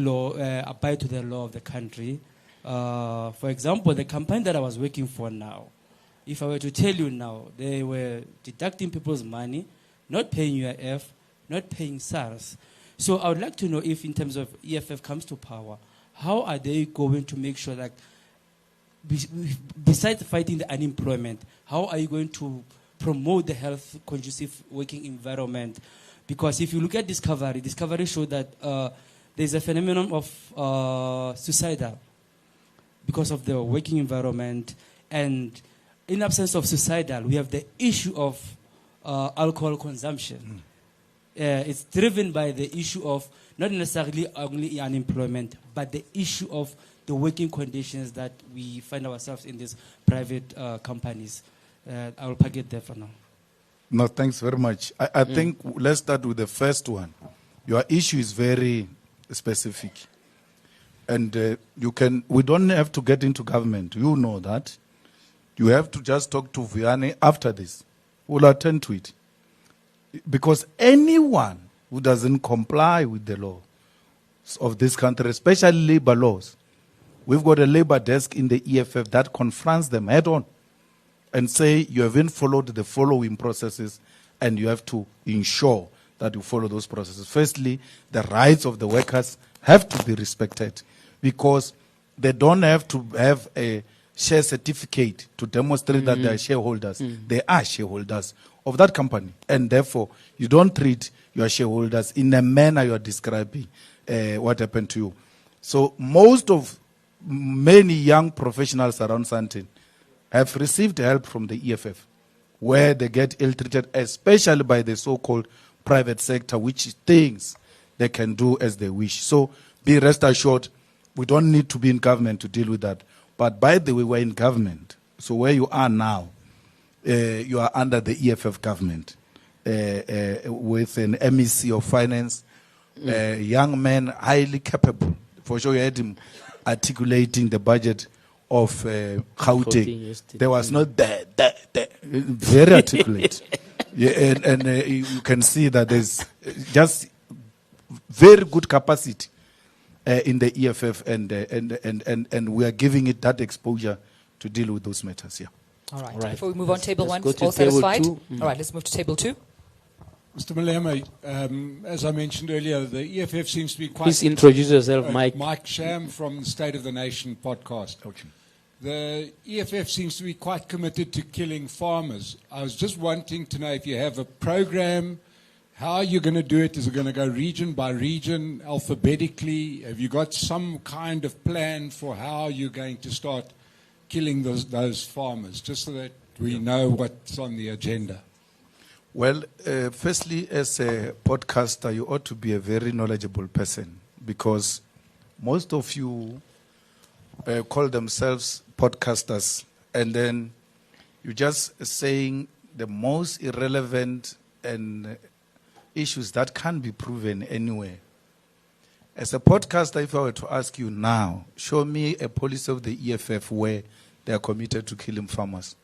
abide to the law of the country. For example, the company that I was working for now, if I were to tell you now, they were deducting people's money, not paying UIF, not paying SARS. So I would like to know if in terms of EFF comes to power, how are they going to make sure that besides fighting the unemployment, how are you going to promote the health conducive working environment? Because if you look at Discovery showed that there's a phenomenon of suicidal because of the working environment. And in absence of suicidal, we have the issue of alcohol consumption. It's driven by the issue of not necessarily only unemployment, but the issue of the working conditions that we find ourselves in these private companies. I will park it there for now. No, thanks very much. I think let's start with the first one. Your issue is very specific. And we don't have to get into government. You know that. You have to just talk to Vianney after this. We'll attend to it. Because anyone who doesn't comply with the law of this country, especially labor laws, we've got a labor desk in the EFF that confronts them head on and say you haven't followed the following processes and you have to ensure that you follow those processes. Firstly, the rights of the workers have to be respected because they don't have to have a share certificate to demonstrate that they are shareholders. They are shareholders of that company. And therefore, you don't treat your shareholders in the manner you are describing what happened to you. So many young professionals around Sandton have received help from the EFF, where they get ill-treated, especially by the so-called private sector, which thinks they can do as they wish. So be rest assured, we don't need to be in government to deal with that. But by the way, we're in government. So where you are now, you are under the EFF government with an MEC of finance, young man, highly capable. For sure, you had him articulating the budget of Gauteng. There was not very articulate. Yeah, and you can see that there's just very good capacity in the EFF, and we are giving it that exposure to deal with those matters. Yeah. All right. Right. Before we move on, table Let's one, go to all table satisfied? two. All right, let's move to table two. Mr. Malema, as I mentioned earlier, the EFF seems to be quite... Please introduce yourself, Mike. Mike Sham from the State of the Nation podcast. The EFF seems to be quite committed to killing farmers. I was just wanting to know if you have a program, how you're going to do it. Is it going to go region by region, alphabetically? Have you got some kind of plan for how you're going to start killing those farmers, just so that we know what's on the agenda? Well, firstly, as a podcaster, you ought to be a very knowledgeable person, because most of you call themselves podcasters, and then you're just saying the most irrelevant and issues that can't be proven anywhere. As a podcaster, if I were to ask you now, show me a policy of the EFF where they are committed to killing farmers.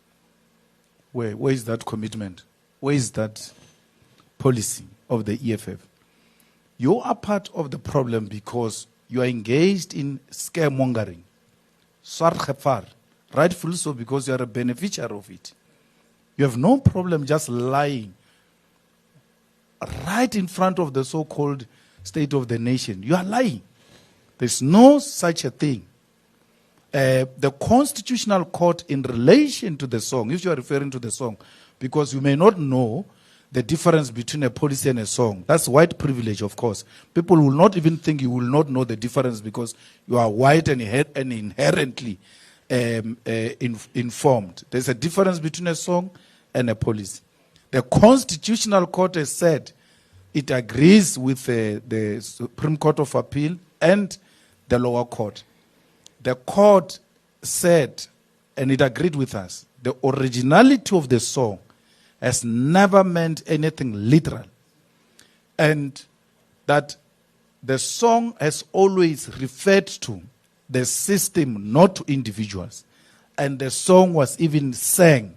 Where is that commitment? Where is that policy of the EFF? You are part of the problem because you are engaged in scaremongering. Rightfully so, because you are a beneficiary of it. You have no problem just lying right in front of the so-called state of the nation. You are lying. There's no such a thing. The Constitutional Court, in relation to the song, if you are referring to the song, because you may not know the difference between a policy and a song. That's white privilege, of course. People will not even think you will not know the difference because you are white and inherently informed. There's a difference between a song and a policy. The Constitutional Court has said it agrees with the Supreme Court of Appeal and the lower court. The court said, and it agreed with us, the originality of the song has never meant anything literal, and that the song has always referred to the system, not to individuals. And the song was even sang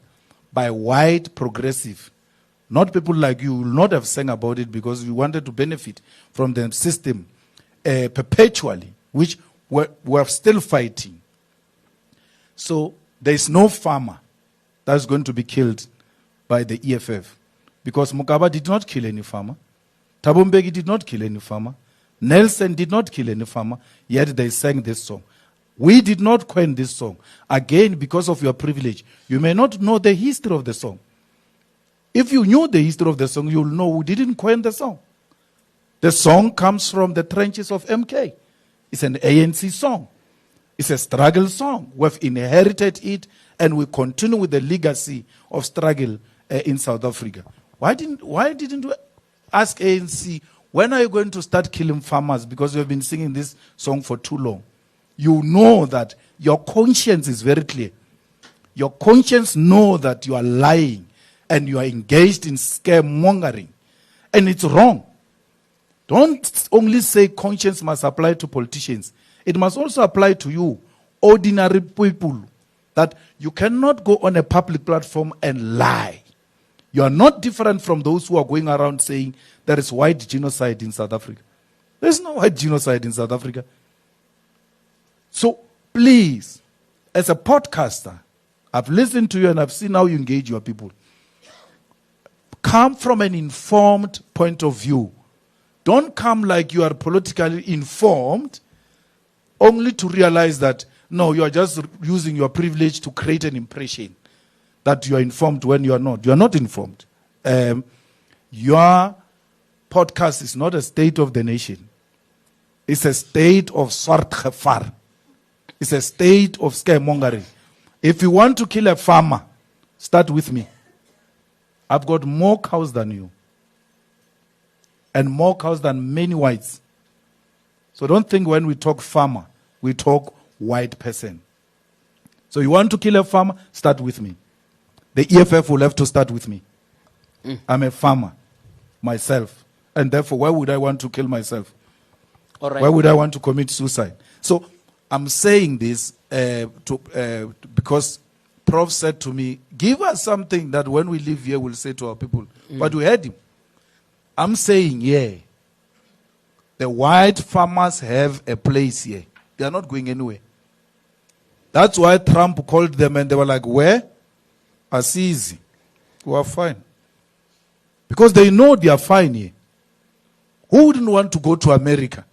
by white progressive. Not people like you will not have sang about it because we wanted to benefit from the system perpetually, which we're still fighting. So there is no farmer that's going to be killed by the EFF, because Mugabe did not kill any farmer. Thabo Mbeki did not kill any farmer. Nelson did not kill any farmer, yet they sang this song. We did not coin this song. Again, because of your privilege, you may not know the history of the song. If you knew the history of the song, you'll know who didn't coin the song. The song comes from the trenches of MK. It's an ANC song. It's a struggle song. We've inherited it, and we continue with the legacy of struggle in South Africa. Why didn't you ask ANC, when are you going to start killing farmers? Because you have been singing this song for too long. You know that your conscience is very clear. Your conscience knows that you are lying and you are engaged in scaremongering. And it's wrong. Don't only say conscience must apply to politicians. It must also apply to you, ordinary people, that you cannot go on a public platform and lie. You are not different from those who are going around saying there is white genocide in South Africa. There is no white genocide in South Africa. So please, as a podcaster, I've listened to you and I've seen how you engage your people. Come from an informed point of view. Don't come like you are politically informed only to realize that, no, you are just using your privilege to create an impression that you are informed when you are not. You are not informed. Your podcast is not a state of the nation. It's a state of swart gevaar. It's a state of scaremongering. If you want to kill a farmer, start with me. I've got more cows than you. And more cows than many whites. So don't think when we talk farmer, we talk white person. So you want to kill a farmer, start with me. The EFF will have to start with me. I'm a farmer myself. And therefore, why would I want to kill myself? All right. Why would I want to commit suicide? So I'm saying this because Prof said to me, give us something that when we leave here we'll say to our people. But we heard him. I'm saying, yeah, the white farmers have a place here. They are not going anywhere. That's why Trump called them and they were like, where? Assisi. We are fine. Because they know they are fine here. Who wouldn't want to go to America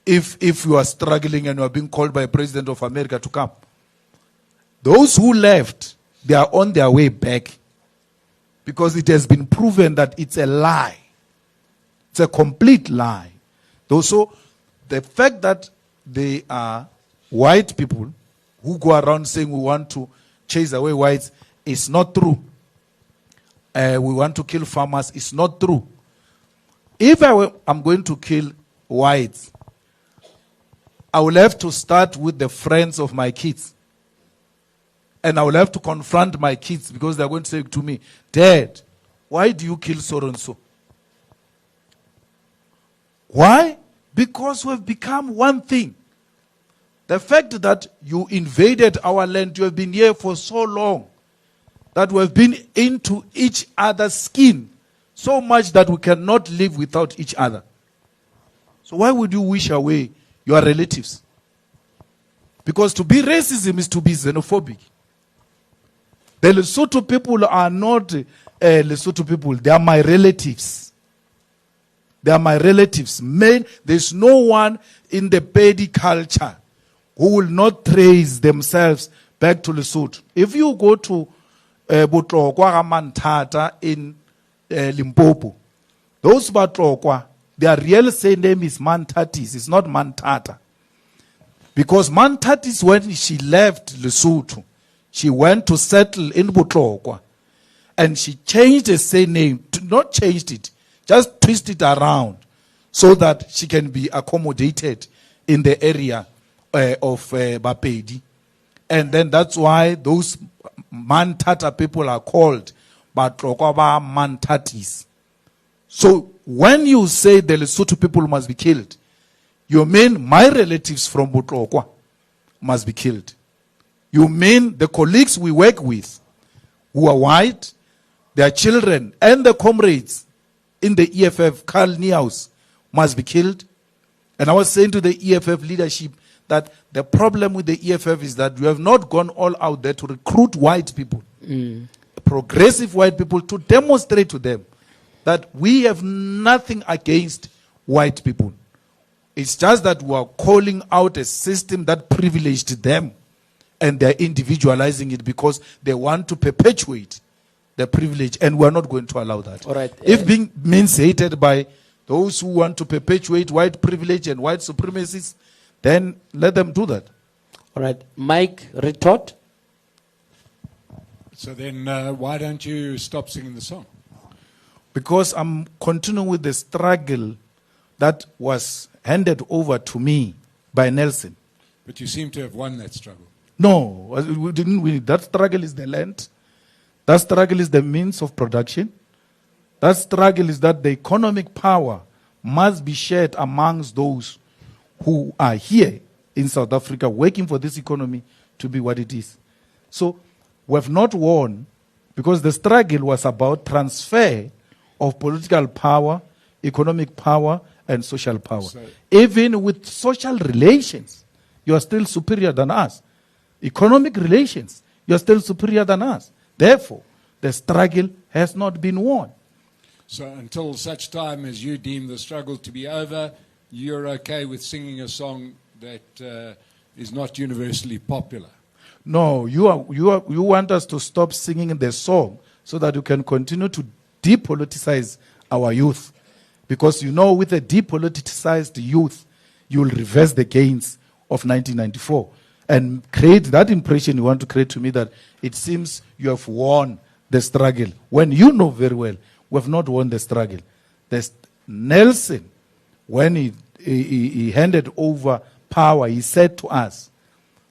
if you are struggling and you are being called by a president of America to come? Those who left, they are on their way back. Because it has been proven that it's a lie. It's a complete lie. Also, the fact that they are white people who go around saying we want to chase away whites is not true. We want to kill farmers is not true. If I'm going to kill whites, I will have to start with the friends of my kids. And I will have to confront my kids because they're going to say to me, Dad, why do you kill so and so? Why? Because we've become one thing. The fact that you invaded our land, you have been here for so long, that we have been into each other's skin so much that we cannot live without each other. So why would you wish away your relatives? Because to be racism is to be xenophobic. The Lesotho people are not Lesotho people. They are my relatives. They are my relatives. There's no one in the Pedi culture who will not trace themselves back to Lesotho. If you go to Botlokwa Mantata in Limpopo, those Botlokwa, their real surname is Mantatis. It's not Mantata. Because Mantatis, when she left Lesotho, she went to settle in Botlokwa. And she changed the surname, not changed it, just twist it around so that she can be accommodated in the area of Bapedi. And then that's why those Mantata people are called Batlokwa Mantatis. So when you say the Lesotho people must be killed, you mean my relatives from Botlokwa must be killed. You mean the colleagues we work with who are white, their children, and the comrades in the EFF, Carl Niehaus, must be killed. And I was saying to the EFF leadership that the problem with the EFF is that you have not gone all out there to recruit white people, progressive white people, to demonstrate to them that we have nothing against white people. It's just that we are calling out a system that privileged them. And they're individualizing it because they want to perpetuate the privilege. And we're not going to allow that. All right. If being means hated by those who want to perpetuate white privilege and white supremacists, then let them do that. All right. Mike, retort. So then why don't you stop singing the song? Because I'm continuing with the struggle that was handed over to me by Nelson. But you seem to have won that struggle. No, we didn't win. That struggle is the land. That struggle is the means of production. That struggle is that the economic power must be shared amongst those who are here in South Africa working for this economy to be what it is. So we have not won because the struggle was about transfer of political power, economic power, and social power. So, even with social relations, you are still superior than us. Economic relations, you are still superior than us. Therefore, the struggle has not been won. So until such time as you deem the struggle to be over, you're okay with singing a song that is not universally popular? No, you want us to stop singing the song so that you can continue to depoliticize our youth. Because you know, with a depoliticized youth, you will reverse the gains of 1994 and create that impression you want to create to me that it seems you have won the struggle, when you know very well we have not won the struggle. Nelson, when he handed over power, he said to us,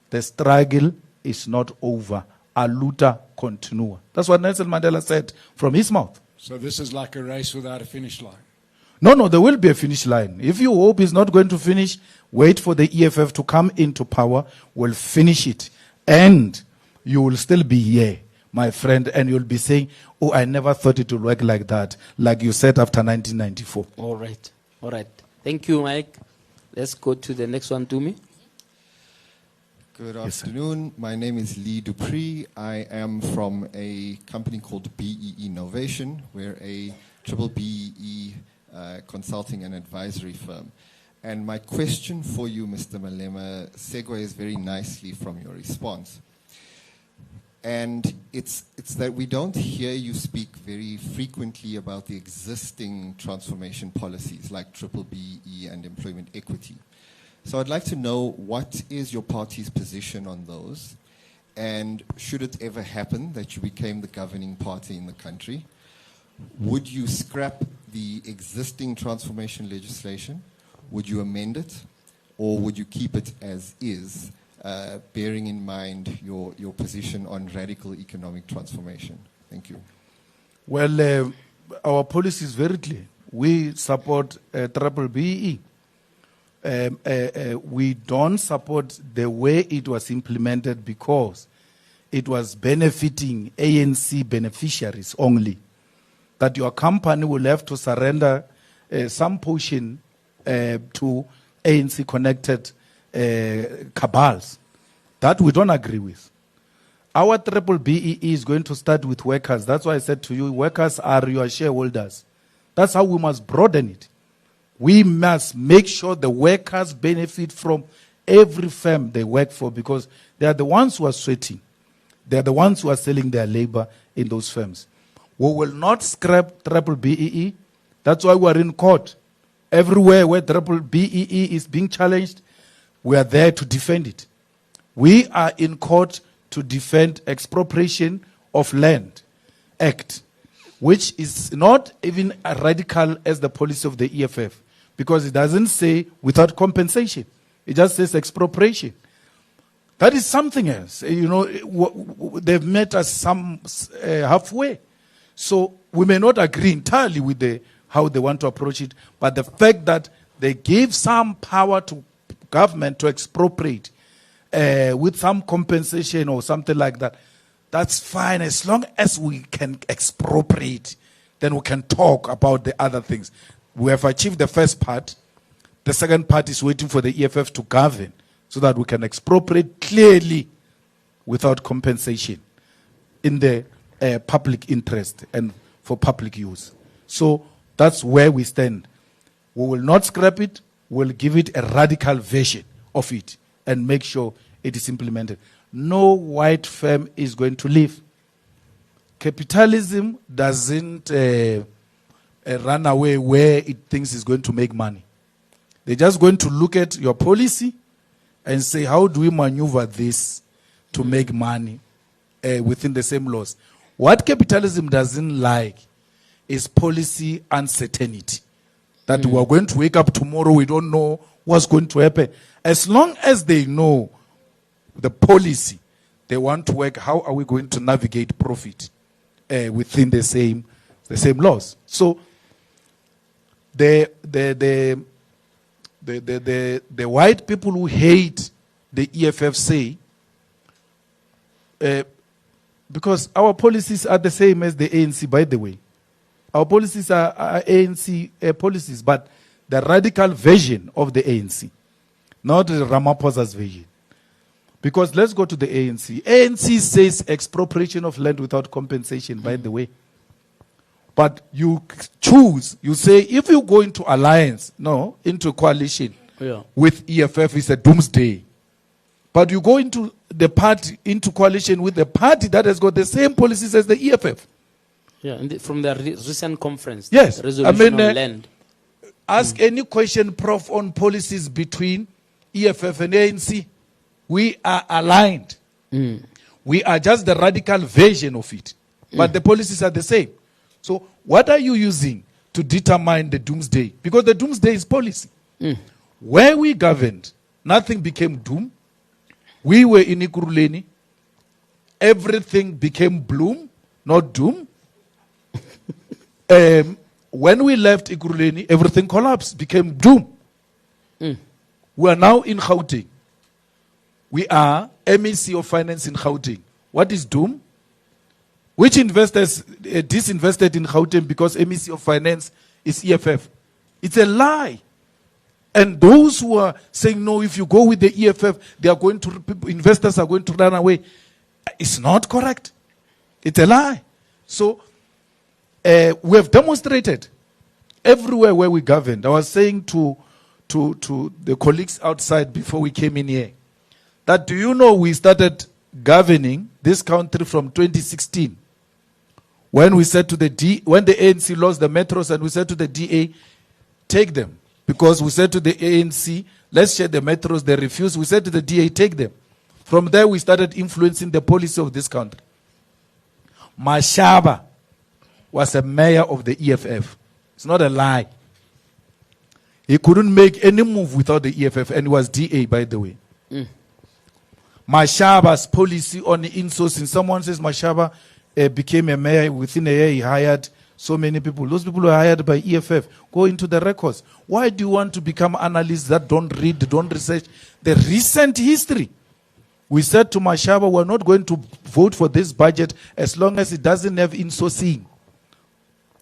the struggle is not over. A luta continua. That's what Nelson Mandela said from his mouth. So this is like a race without a finish line. No, there will be a finish line. If you hope he's not going to finish, wait for the EFF to come into power. We'll finish it. And you will still be here, my friend, and you'll be saying, oh, I never thought it would work like that, like you said after 1994. All right. Thank you, Mike. Let's go to the next one, Tumi. Good afternoon. My name is Lee Dupree. I am from a company called BEE Innovation. We're a triple BEE consulting and advisory firm. And my question for you, Mr. Malema, segues very nicely from your response. And it's that we don't hear you speak very frequently about the existing transformation policies like triple BEE and employment equity. So I'd like to know, what is your party's position on those? And should it ever happen that you became the governing party in the country, would you scrap the existing transformation legislation? Would you amend it? Or would you keep it as is, bearing in mind your position on radical economic transformation? Thank you. Well, our policy is very clear. We support triple BEE. We don't support the way it was implemented because it was benefiting ANC beneficiaries only. That your company will have to surrender some portion to ANC-connected cabals. That we don't agree with. Our triple BEE is going to start with workers. That's why I said to you, workers are your shareholders. That's how we must broaden it. We must make sure the workers benefit from every firm they work for, because they are the ones who are sweating. They are the ones who are selling their labor in those firms. We will not scrap triple BEE. That's why we are in court. Everywhere where triple BEE is being challenged, we are there to defend it. We are in court to defend Expropriation of Land Act, which is not even as radical as the policy of the EFF. Because it doesn't say without compensation. It just says expropriation. That is something else. You know, they've met us some halfway. So we may not agree entirely with how they want to approach it, but the fact that they give some power to government to expropriate with some compensation or something like that, that's fine. As long as we can expropriate, then we can talk about the other things. We have achieved the first part. The second part is waiting for the EFF to govern so that we can expropriate clearly without compensation in the public interest and for public use. So that's where we stand. We will not scrap it. We'll give it a radical version of it and make sure it is implemented. No white firm is going to leave. Capitalism doesn't run away where it thinks it's going to make money. They're just going to look at your policy and say, how do we maneuver this to make money within the same laws? What capitalism doesn't like is policy uncertainty. That we are going to wake up tomorrow, we don't know what's going to happen. As long as they know the policy, they want to work, how are we going to navigate profit within the same laws? So the white people who hate the EFF say, because our policies are the same as the ANC, by the way. Our policies are ANC policies, but the radical version of the ANC, not the Ramaphosa's version. Because let's go to the ANC. ANC says expropriation of land without compensation, by the way. But you choose, you say, if you go into alliance, into coalition with EFF, it's a doomsday. But you go into the party, into coalition with the party that has got the same policies as the EFF. Yeah, and from the recent conference. Yes. The resolution on land. Ask any question, Prof, on policies between EFF and ANC. We are aligned. We are just the radical version of it. But the policies are the same. So what are you using to determine the doomsday? Because the doomsday is policy. Where we governed, nothing became doom. We were in Ikuruleni. Everything became bloom, not doom. When we left Ikuruleni, everything collapsed, became doom. We are now in Gauteng. We are MEC of Finance in Gauteng. What is doom? Which investors disinvested in Gauteng because MEC of Finance is EFF? It's a lie. And those who are saying, no, if you go with the EFF, investors are going to run away. It's not correct. It's a lie. So, we have demonstrated everywhere where we governed. I was saying to the colleagues outside before we came in here, that do you know we started governing this country from 2016? When we said to when the ANC lost the metros and we said to the DA, take them. Because we said to the ANC, let's share the metros, they refused. We said to the DA, take them. From there, we started influencing the policy of this country. Mashaba was a mayor of the EFF. It's not a lie. He couldn't make any move without the EFF, and he was DA, by the way. Mashaba's policy on the insourcing. Someone says Mashaba became a mayor. Within a year, he hired so many people. Those people were hired by EFF. Go into the records. Why do you want to become analysts that don't read, don't research the recent history? We said to Mashaba, we're not going to vote for this budget as long as it doesn't have insourcing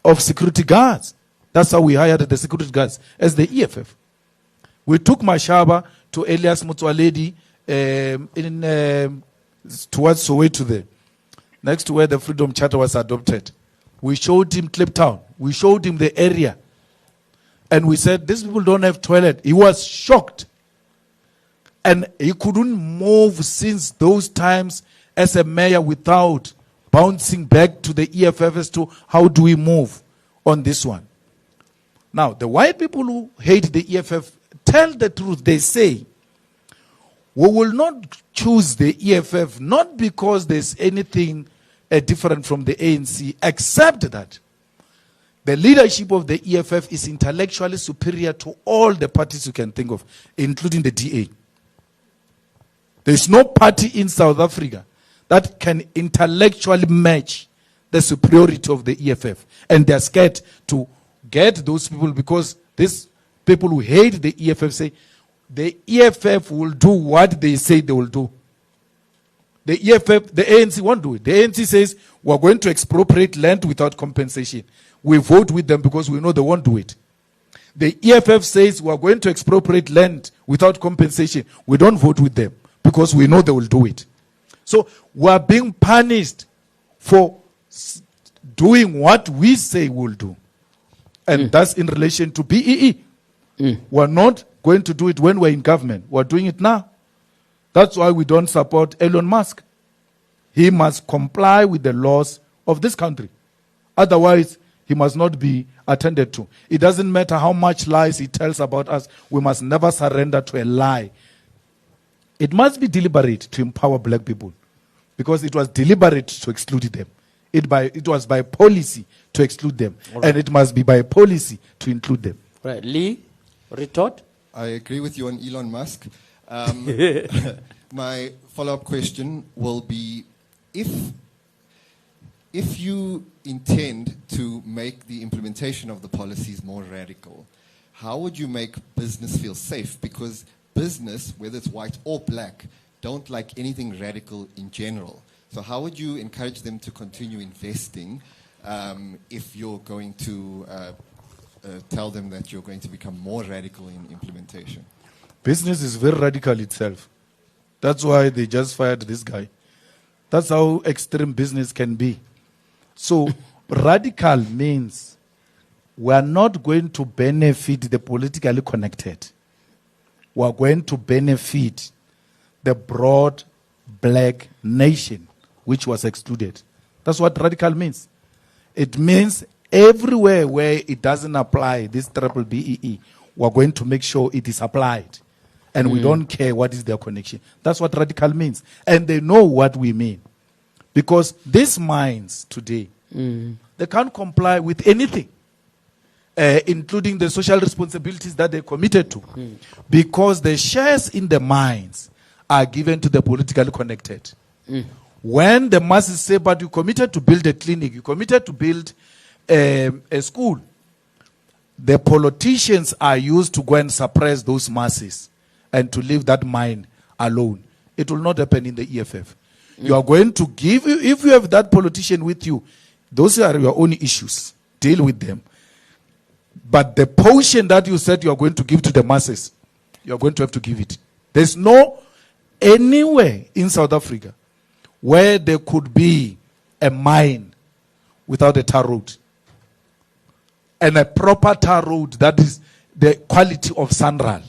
of security guards. That's how we hired the security guards as the EFF. We took Mashaba to Elias Mutwaledi towards Soweto there, next to where the Freedom Charter was adopted. We showed him Cape Town. We showed him the area. And we said, these people don't have toilet. He was shocked. And he couldn't move since those times as a mayor without bouncing back to the EFF as to how do we move on this one. Now, the white people who hate the EFF tell the truth. They say, we will not choose the EFF not because there's anything different from the ANC, except that the leadership of the EFF is intellectually superior to all the parties you can think of, including the DA. There's no party in South Africa that can intellectually match the superiority of the EFF. And they're scared to get those people because these people who hate the EFF say the EFF will do what they say they will do. The EFF, the ANC won't do it. The ANC says we're going to expropriate land without compensation. We vote with them because we know they won't do it. The EFF says we're going to expropriate land without compensation. We don't vote with them because we know they will do it. So we're being punished for doing what we say we'll do. And that's in relation to BEE. We're not going to do it when we're in government. We're doing it now. That's why we don't support Elon Musk. He must comply with the laws of this country. Otherwise, he must not be attended to. It doesn't matter how much lies he tells about us. We must never surrender to a lie. It must be deliberate to empower black people because it was deliberate to exclude them. It was by policy to exclude them. Right. And it must be by policy to include them. Right. Lee, retort? I agree with you on Elon Musk. My follow-up question will be, if you intend to make the implementation of the policies more radical, how would you make business feel safe? Because business, whether it's white or black, don't like anything radical in general. So how would you encourage them to continue investing if you're going to tell them that you're going to become more radical in implementation? Business is very radical itself. That's why they just fired this guy. That's how extreme business can be. So radical means we are not going to benefit the politically connected. We are going to benefit the broad black nation, which was excluded. That's what radical means. It means everywhere where it doesn't apply, this triple BEE, we're going to make sure it is applied. And we don't care what is their connection. That's what radical means. And they know what we mean. Because these mines today, they can't comply with anything, including the social responsibilities that they committed to. Because the shares in the mines are given to the politically connected. When the masses say, but you committed to build a clinic, you committed to build a school, the politicians are used to go and suppress those masses and to leave that mine alone. It will not happen in the EFF. You are going to give, if you have that politician with you, those are your own issues. Deal with them. But the portion that you said you are going to give to the masses, you are going to have to give it. There's no anywhere in South Africa where there could be a mine without a tar road. And a proper tar road that is the quality of Sanral.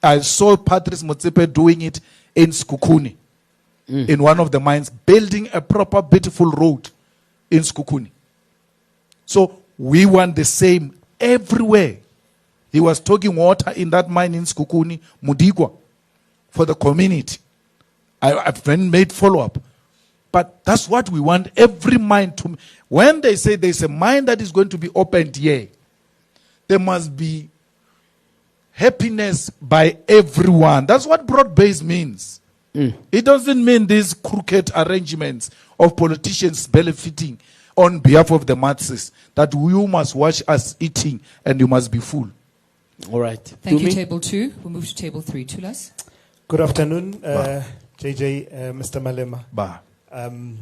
I saw Patrice Motsepe doing it in Skukuni, in one of the mines, building a proper, beautiful road in Skukuni. So we want the same everywhere. He was talking water in that mine in Skukuni, Mudigwa, for the community. I've then made follow-up. But that's what we want every mine to. When they say there's a mine that is going to be opened here, there must be happiness by everyone. That's what broad-based means. It doesn't mean these crooked arrangements of politicians benefiting on behalf of the masses, that you must watch us eating and you must be full. All right. Thank you, table 2. We'll move to table 3. Tulas. Good afternoon, JJ, Mr. Malema. Ba. I'm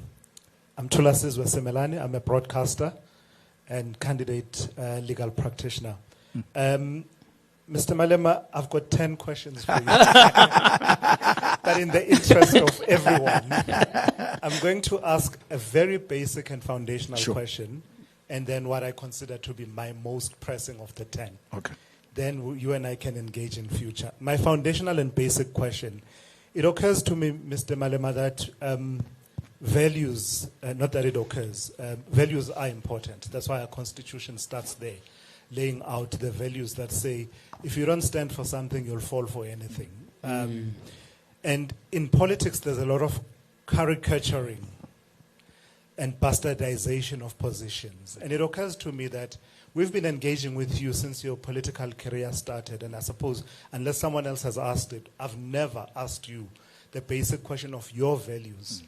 Tulas Wesemelani. I'm a broadcaster and candidate legal practitioner. Mr. Malema, I've got 10 questions for you. But in the interest of everyone, I'm going to ask a very basic and foundational question, and then what I consider to be my most pressing of the 10. Okay. Then you and I can engage in future. My foundational and basic question, it occurs to me, Mr. Malema, that values, not that it occurs, values are important. That's why our constitution starts there, laying out the values that say, if you don't stand for something, you'll fall for anything. And in politics, there's a lot of caricaturing and bastardization of positions. And it occurs to me that we've been engaging with you since your political career started. And I suppose, unless someone else has asked it, I've never asked you the basic question of your values.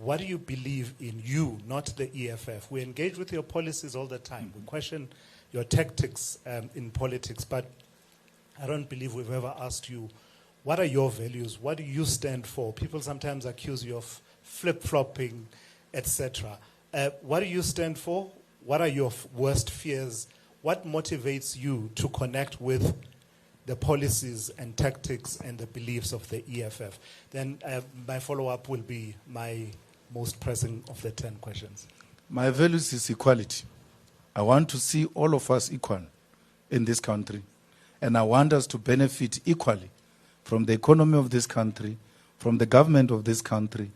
What do you believe in, you, not the EFF? We engage with your policies all the time. We question your tactics in politics, but I don't believe we've ever asked you, what are your values? What do you stand for? People sometimes accuse you of flip-flopping, etc. What do you stand for? What are your worst fears? What motivates you to connect with the policies and tactics and the beliefs of the EFF? Then my follow-up will be my most pressing of the 10 questions. My values is equality. I want to see all of us equal in this country. And I want us to benefit equally from the economy of this country, from the government of this country,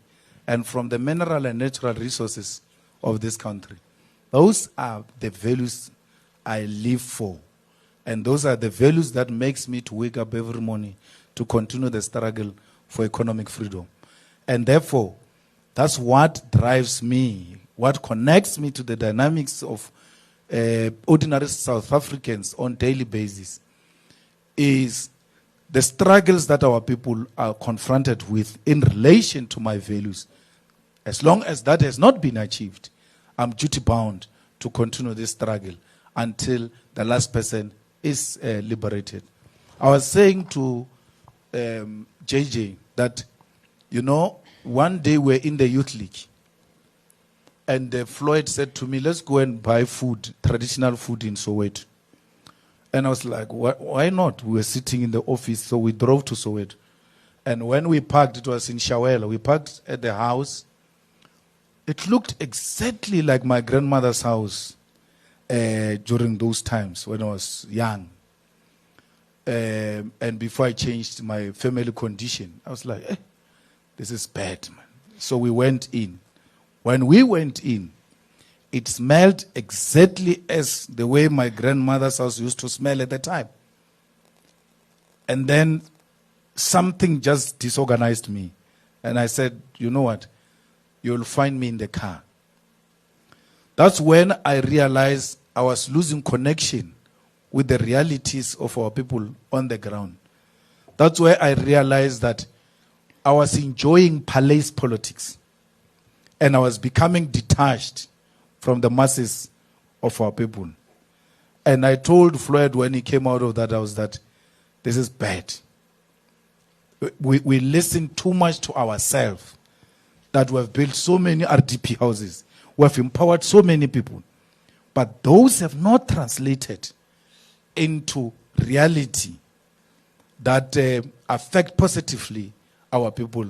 and from the mineral and natural resources of this country. Those are the values I live for. And those are the values that makes me to wake up every morning to continue the struggle for economic freedom. And therefore, that's what drives me, what connects me to the dynamics of ordinary South Africans on a daily basis, is the struggles that our people are confronted with in relation to my values. As long as that has not been achieved, I'm duty-bound to continue this struggle until the last person is liberated. I was saying to JJ that, you know, one day we're in the Youth League, and Floyd said to me, let's go and buy food, traditional food in Soweto. And I was like, why not? We were sitting in the office, so we drove to Soweto. And when we parked, it was in Shawela. We parked at the house. It looked exactly like my grandmother's house during those times when I was young. And before I changed my family condition, I was like, this is bad, man. So we went in. When we went in, It smelled exactly as the way my grandmother's house used to smell at the time. And then something just disorganized me. And I said, you know what? You'll find me in the car. That's when I realized I was losing connection with the realities of our people on the ground. That's where I realized that I was enjoying palace politics. And I was becoming detached from the masses of our people. And I told Floyd when he came out of that house that this is bad. We listen too much to ourselves, that we have built so many RDP houses. We have empowered so many people. But those have not translated into reality that affect positively our people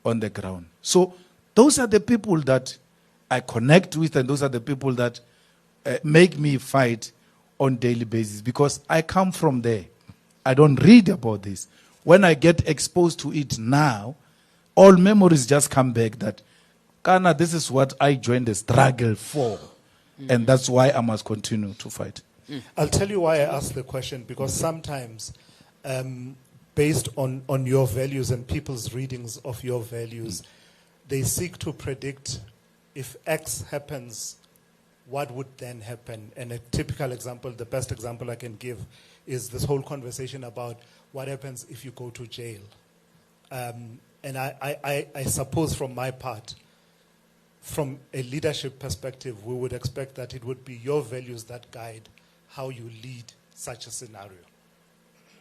on the ground. So those are the people that I connect with, and those are the people that make me fight on a daily basis, because I come from there. I don't read about this. When I get exposed to it now, all memories just come back that, Kana, this is what I joined the struggle for. And that's why I must continue to fight. I'll tell you why I asked the question, because sometimes, based on your values and people's readings of your values, they seek to predict if X happens, what would then happen? And a typical example, the best example I can give, is this whole conversation about what happens if you go to jail. And I suppose from my part, from a leadership perspective, we would expect that it would be your values that guide how you lead such a scenario.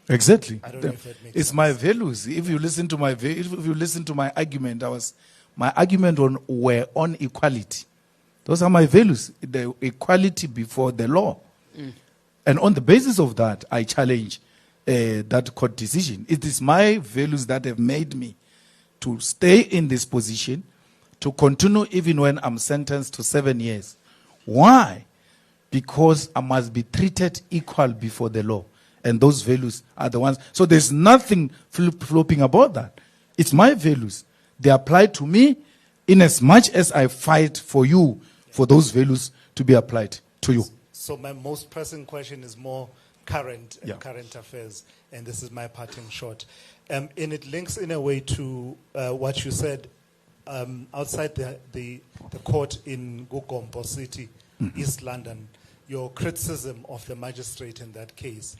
Exactly. I don't know if that makes it's sense. my values. If you listen to my argument, my argument were on equality. Those are my values. The equality before the law. And on the basis of that, I challenge that court decision. It is my values that have made me to stay in this position, to continue even when I'm sentenced to 7 years. Why? Because I must be treated equal before the law. And those values are the ones. So there's nothing flip-flopping about that. It's my values. They apply to me in as much as I fight for you, for those values to be applied to you. So my most pressing question is more current and Yeah. current affairs, and this is my parting shot. And it links in a way to what you said outside the court in Gugombo City, East London, your criticism of the magistrate in that case.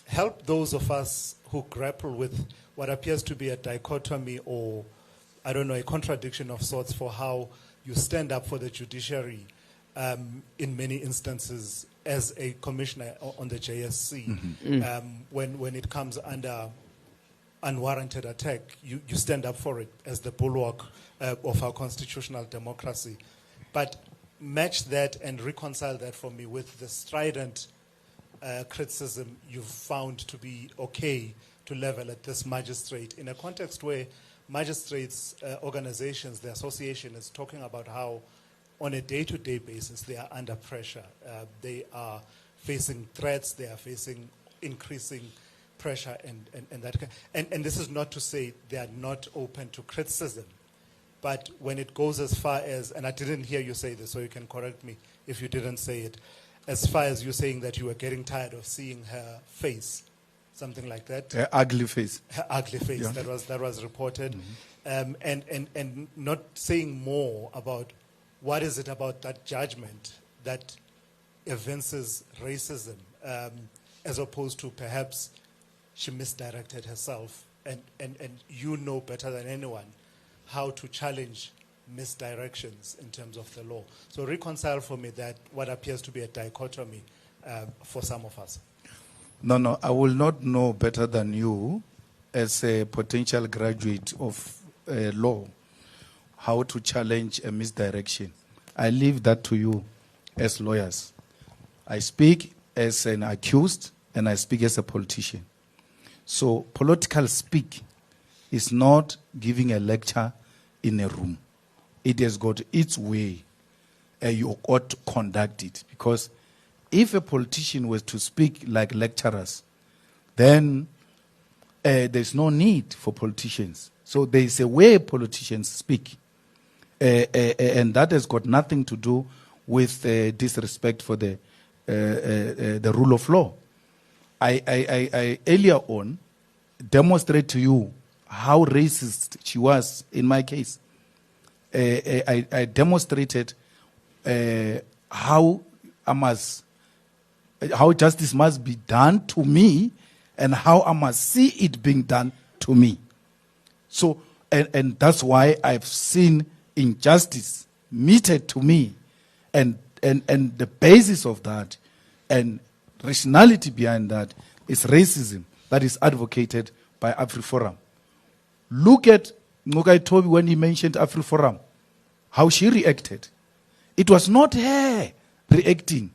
Help those of us who grapple with what appears to be a dichotomy or, I don't know, a contradiction of sorts for how you stand up for the judiciary in many instances as a commissioner on the JSC. When it comes under unwarranted attack, you stand up for it as the bulwark of our constitutional democracy. But match that and reconcile that for me with the strident criticism you've found to be okay to level at this magistrate in a context where magistrates organizations, the association is talking about how on a day-to-day basis they are under pressure. They are facing threats, they are facing increasing pressure and that and this is not to say they are not open to criticism, but when it goes as far as, and I didn't hear you say this, so you can correct me if you didn't say it, as far as you saying that you were getting tired of seeing her face, something like that. Her ugly face. Her ugly face, Yeah. that was reported. And not saying more about what is it about that judgment that evinces racism, as opposed to perhaps she misdirected herself, and you know better than anyone how to challenge misdirections in terms of the law. So reconcile for me that what appears to be a dichotomy for some of us. No, I will not know better than you as a potential graduate of law how to challenge a misdirection. I leave that to you as lawyers. I speak as an accused and I speak as a politician. So political speak is not giving a lecture in a room. It has got its way. You ought to conduct it. Because if a politician was to speak like lecturers, then there's no need for politicians. So there is a way politicians speak. And that has got nothing to do with disrespect for the rule of law. I earlier on demonstrate to you how racist she was in my case. I demonstrated how justice must be done to me and how I must see it being done to me. So, and that's why I've seen injustice meted to me, and the basis of that and rationality behind that is racism that is advocated by AfriForum. Look at Ngogai Tobi when he mentioned AfriForum, how she reacted. It was not her reacting.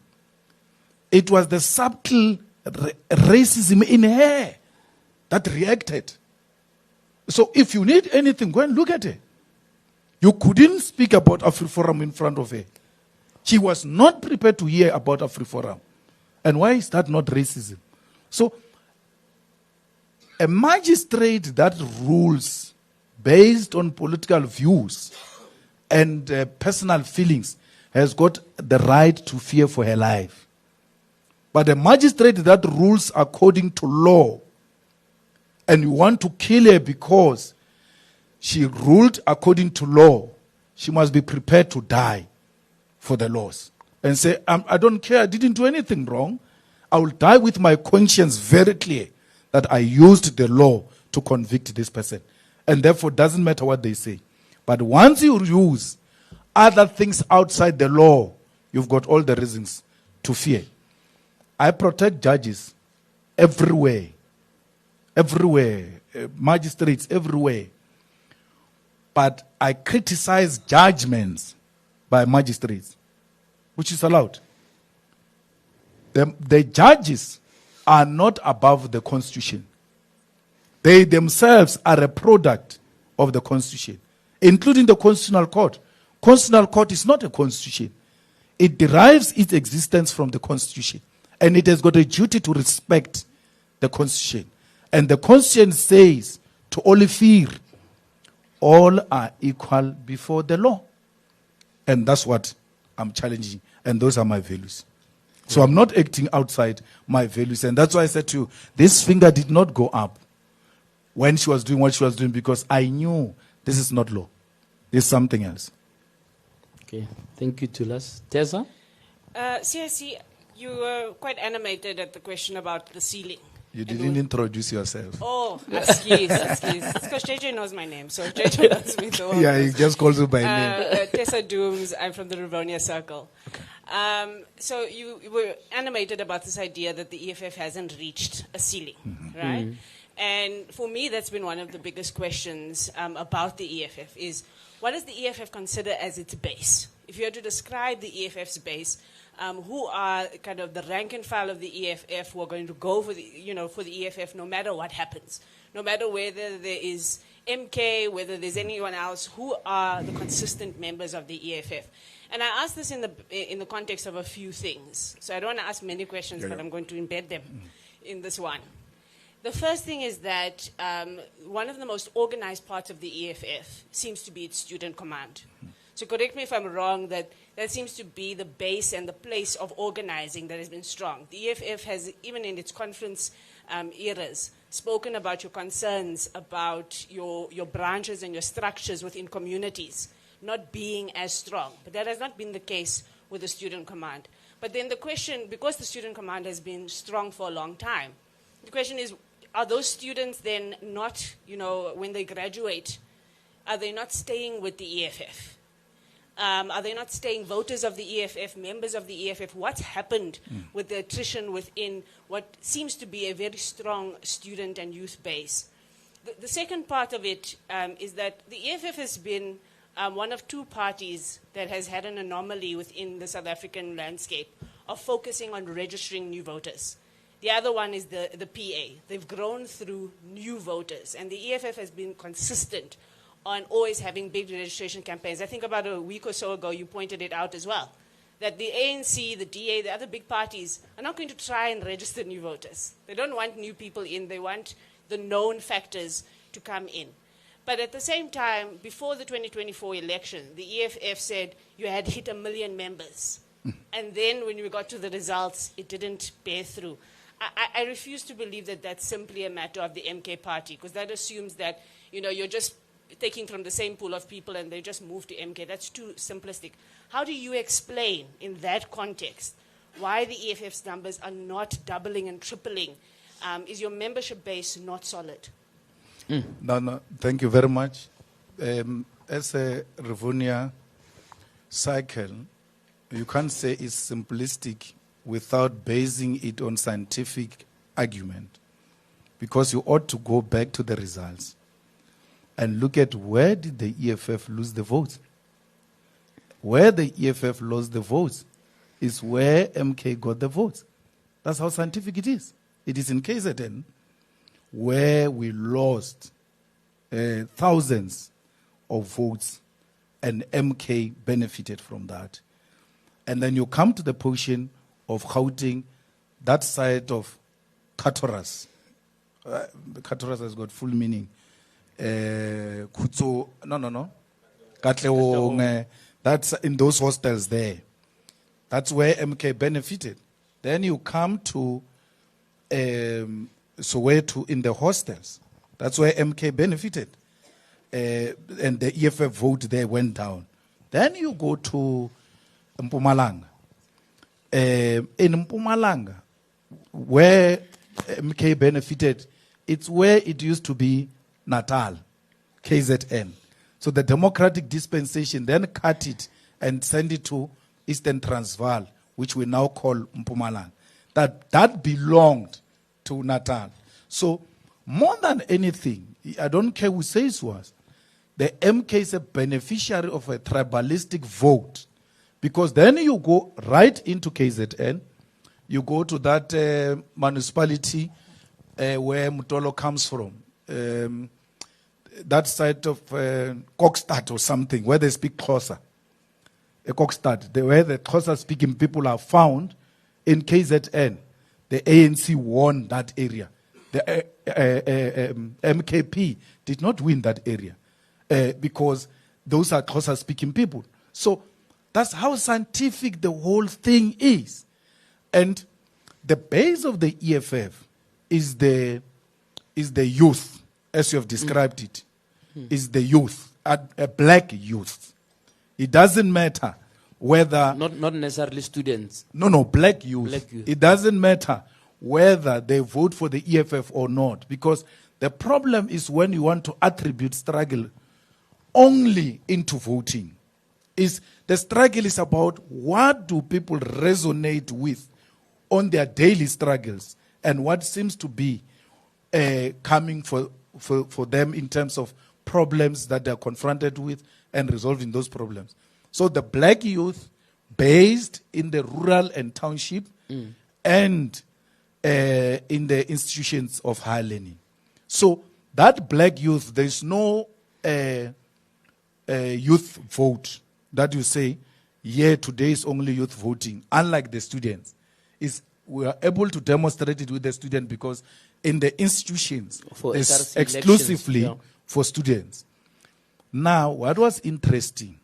It was the subtle racism in her that reacted. So if you need anything, go and look at her. You couldn't speak about AfriForum in front of her. She was not prepared to hear about AfriForum. And why is that not racism? So a magistrate that rules based on political views and personal feelings has got the right to fear for her life. But a magistrate that rules according to law, and you want to kill her because she ruled according to law, she must be prepared to die for the laws. And say, I don't care, I didn't do anything wrong. I will die with my conscience very clear that I used the law to convict this person. And therefore, it doesn't matter what they say. But once you use other things outside the law, you've got all the reasons to fear. I protect judges everywhere, magistrates everywhere. But I criticize judgments by magistrates, which is allowed. The judges are not above the Constitution. They themselves are a product of the Constitution, including the Constitutional Court. Constitutional Court is not a constitution. It derives its existence from the Constitution. And it has got a duty to respect the Constitution. And the Constitution says to all fear, all are equal before the law. And that's what I'm challenging. And those are my values. So I'm not acting outside my values. And that's why I said to you, this finger did not go up when she was doing what she was doing, because I knew this is not law. There's something else. Okay. Thank you, Julius. Tessa? CIC, you were quite animated at the question about the ceiling. You didn't introduce yourself. Oh, excuse. It's because JJ knows my name, so JJ knows me the Yeah, he just calls you by name. Tessa Dooms, I'm from the Rivonia Circle. Okay. So you were animated about this idea that the EFF hasn't reached a ceiling, right? Mm-hmm. And for me, that's been one of the biggest questions about the EFF is, what does the EFF consider as its base? If you had to describe the EFF's base, who are kind of the rank and file of the EFF who are going to go for the EFF no matter what happens, no matter whether there is MK, whether there's anyone else, who are the consistent members of the EFF? And I ask this in the context of a few things. So I don't want to ask many questions, but I'm going to embed them in this one. The first thing is that one of the most organized parts of the EFF seems to be its student command. So correct me if I'm wrong, that seems to be the base and the place of organizing that has been strong. The EFF has, even in its conference eras, spoken about your concerns about your branches and your structures within communities not being as strong. But that has not been the case with the student command. But then the question, because the student command has been strong for a long time, the question is, are those students then not, when they graduate, are they not staying with the EFF? Are they not staying voters of the EFF, members of the EFF? What's happened with the attrition within what seems to be a very strong student and youth base? The second part of it is that the EFF has been one of two parties that has had an anomaly within the South African landscape of focusing on registering new voters. The other one is the PA. They've grown through new voters, and the EFF has been consistent on always having big registration campaigns. I think about a week or so ago, you pointed it out as well, that the ANC, the DA, the other big parties are not going to try and register new voters. They don't want new people in. They want the known factors to come in. But at the same time, before the 2024 election, the EFF said you had hit 1 million members. And then when we got to the results, it didn't bear through. I refuse to believe that that's simply a matter of the MK party, because that assumes that, you're just taking from the same pool of people and they just move to MK. That's too simplistic. How do you explain, in that context, why the EFF's numbers are not doubling and tripling? Is your membership base not solid? No, thank you very much. As a Rivonia cycle, you can't say it's simplistic without basing it on scientific argument, because you ought to go back to the results and look at where did the EFF lose the votes. Where the EFF lost the votes is where MK got the votes. That's how scientific it is. It is in KZN where we lost thousands of votes, and MK benefited from that. And then you come to the portion of Gauteng, that side of Katoras. Katoras has got full meaning. Kutso, no. Katleong, that's in those hostels there. That's where MK benefited. Then you come to Soweto in the hostels. That's where MK benefited. And the EFF vote there went down. Then you go to Mpumalanga. In Mpumalanga, where MK benefited, it's where it used to be Natal, KZN. So the democratic dispensation then cut it and sent it to Eastern Transvaal, which we now call Mpumalanga. That belonged to Natal. So more than anything, I don't care who says was, the MK is a beneficiary of a tribalistic vote, because then you go right into KZN, you go to that municipality where Mutolo comes from, that side of Kokstad or something, where they speak Xhosa. Kokstad, where the Xhosa-speaking people are found in KZN. The ANC won that area. The MKP did not win that area because those are Xhosa-speaking people. So that's how scientific the whole thing is. And the base of the EFF is the youth, as you have described it, is the youth, a black youth. It doesn't matter whether... Not necessarily students. No, black youth. Black youth. It doesn't matter whether they vote for the EFF or not, because the problem is when you want to attribute struggle only into voting. The struggle is about what do people resonate with on their daily struggles and what seems to be coming for them in terms of problems that they're confronted with and resolving those problems. So the black youth based in the rural and township and in the institutions of higher learning. So that black youth, there's no youth vote that you say, yeah, today is only youth voting, unlike the students. We are able to demonstrate it with the student because in the institutions, it's exclusively for students. Now, what was interesting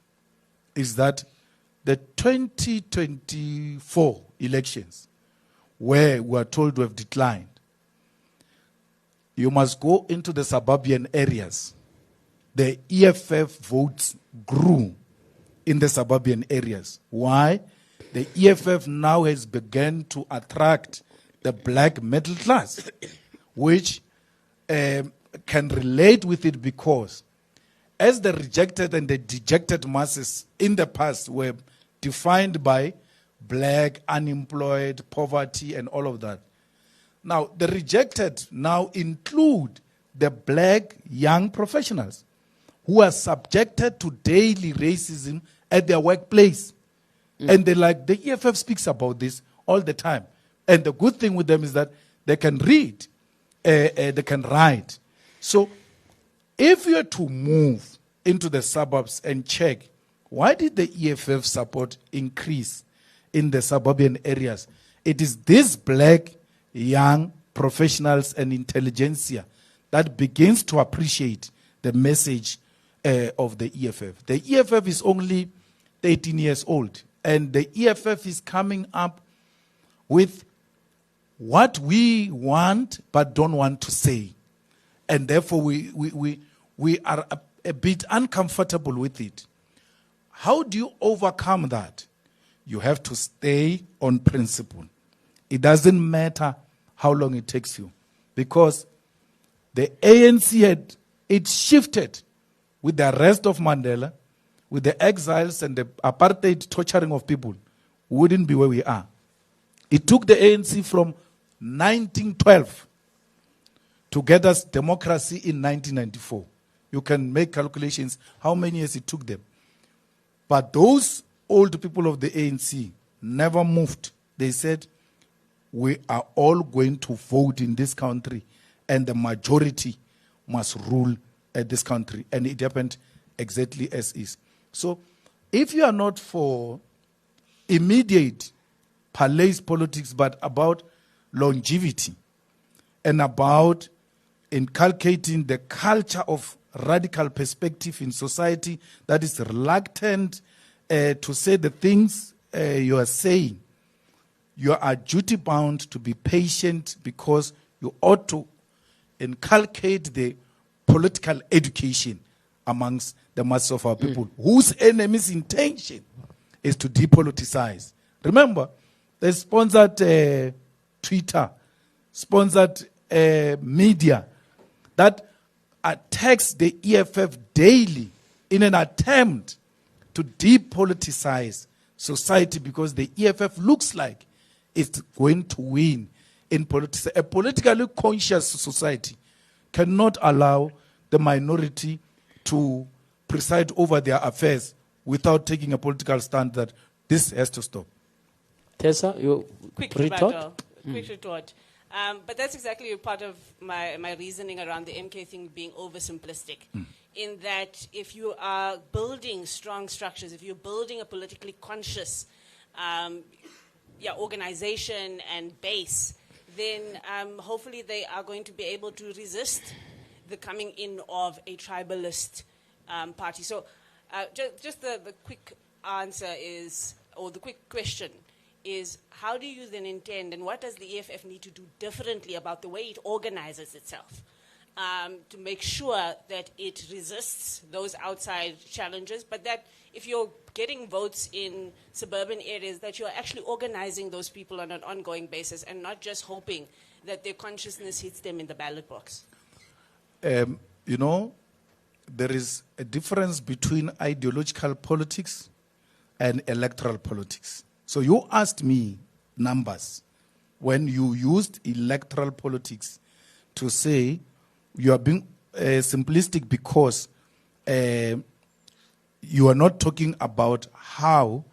is that the 2024 elections, where we are told to have declined, you must go into the suburban areas. The EFF votes grew in the suburban areas. Why? The EFF now has begun to attract the black middle class, which can relate with it because as the rejected and the dejected masses in the past were defined by black, unemployed, poverty, and all of that. Now, the rejected now include the black young professionals who are subjected to daily racism at their workplace. And they the EFF speaks about this all the time. And the good thing with them is that they can read, they can write. So if you are to move into the suburbs and check, why did the EFF support increase in the suburban areas? It is these black, young professionals and intelligentsia that begins to appreciate the message of the EFF. The EFF is only 13 years old, and the EFF is coming up with what we want but don't want to say. And therefore, we are a bit uncomfortable with it. How do you overcome that? You have to stay on principle. It doesn't matter how long it takes you, because the ANC it shifted with the arrest of Mandela, with the exiles and the apartheid torturing of people. We wouldn't be where we are. It took the ANC from 1912 to get us democracy in 1994. You can make calculations how many years it took them. But those old people of the ANC never moved. They said, we are all going to vote in this country, and the majority must rule this country. And it happened exactly as is. So if you are not for immediate palace politics, but about longevity and about inculcating the culture of radical perspective in society that is reluctant to say the things you are saying, you are duty bound to be patient, because you ought to inculcate the political education amongst the masses of our people, whose enemy's intention is to depoliticize. Remember, they sponsored Twitter, sponsored media that attacks the EFF daily in an attempt to depoliticize society, because the EFF looks like it's going to win in politics. A politically conscious society cannot allow the minority to preside over their affairs without taking a political stand that this has to stop. Tessa, you Quick retort? rebuttal. Quick retort. But that's exactly part of my reasoning around the MK thing being oversimplistic. In that if you are building strong structures, if you're building a politically conscious organization and base, then hopefully they are going to be able to resist the coming in of a tribalist party. So just the quick answer is, or the quick question is, how do you then intend, and what does the EFF need to do differently about the way it organizes itself to make sure that it resists those outside challenges, but that if you're getting votes in suburban areas, that you're actually organizing those people on an ongoing basis and not just hoping that their consciousness hits them in the ballot box? You know, there is a difference between ideological politics and electoral politics. So you asked me numbers when you used electoral politics to say you are being simplistic, because you are not talking about how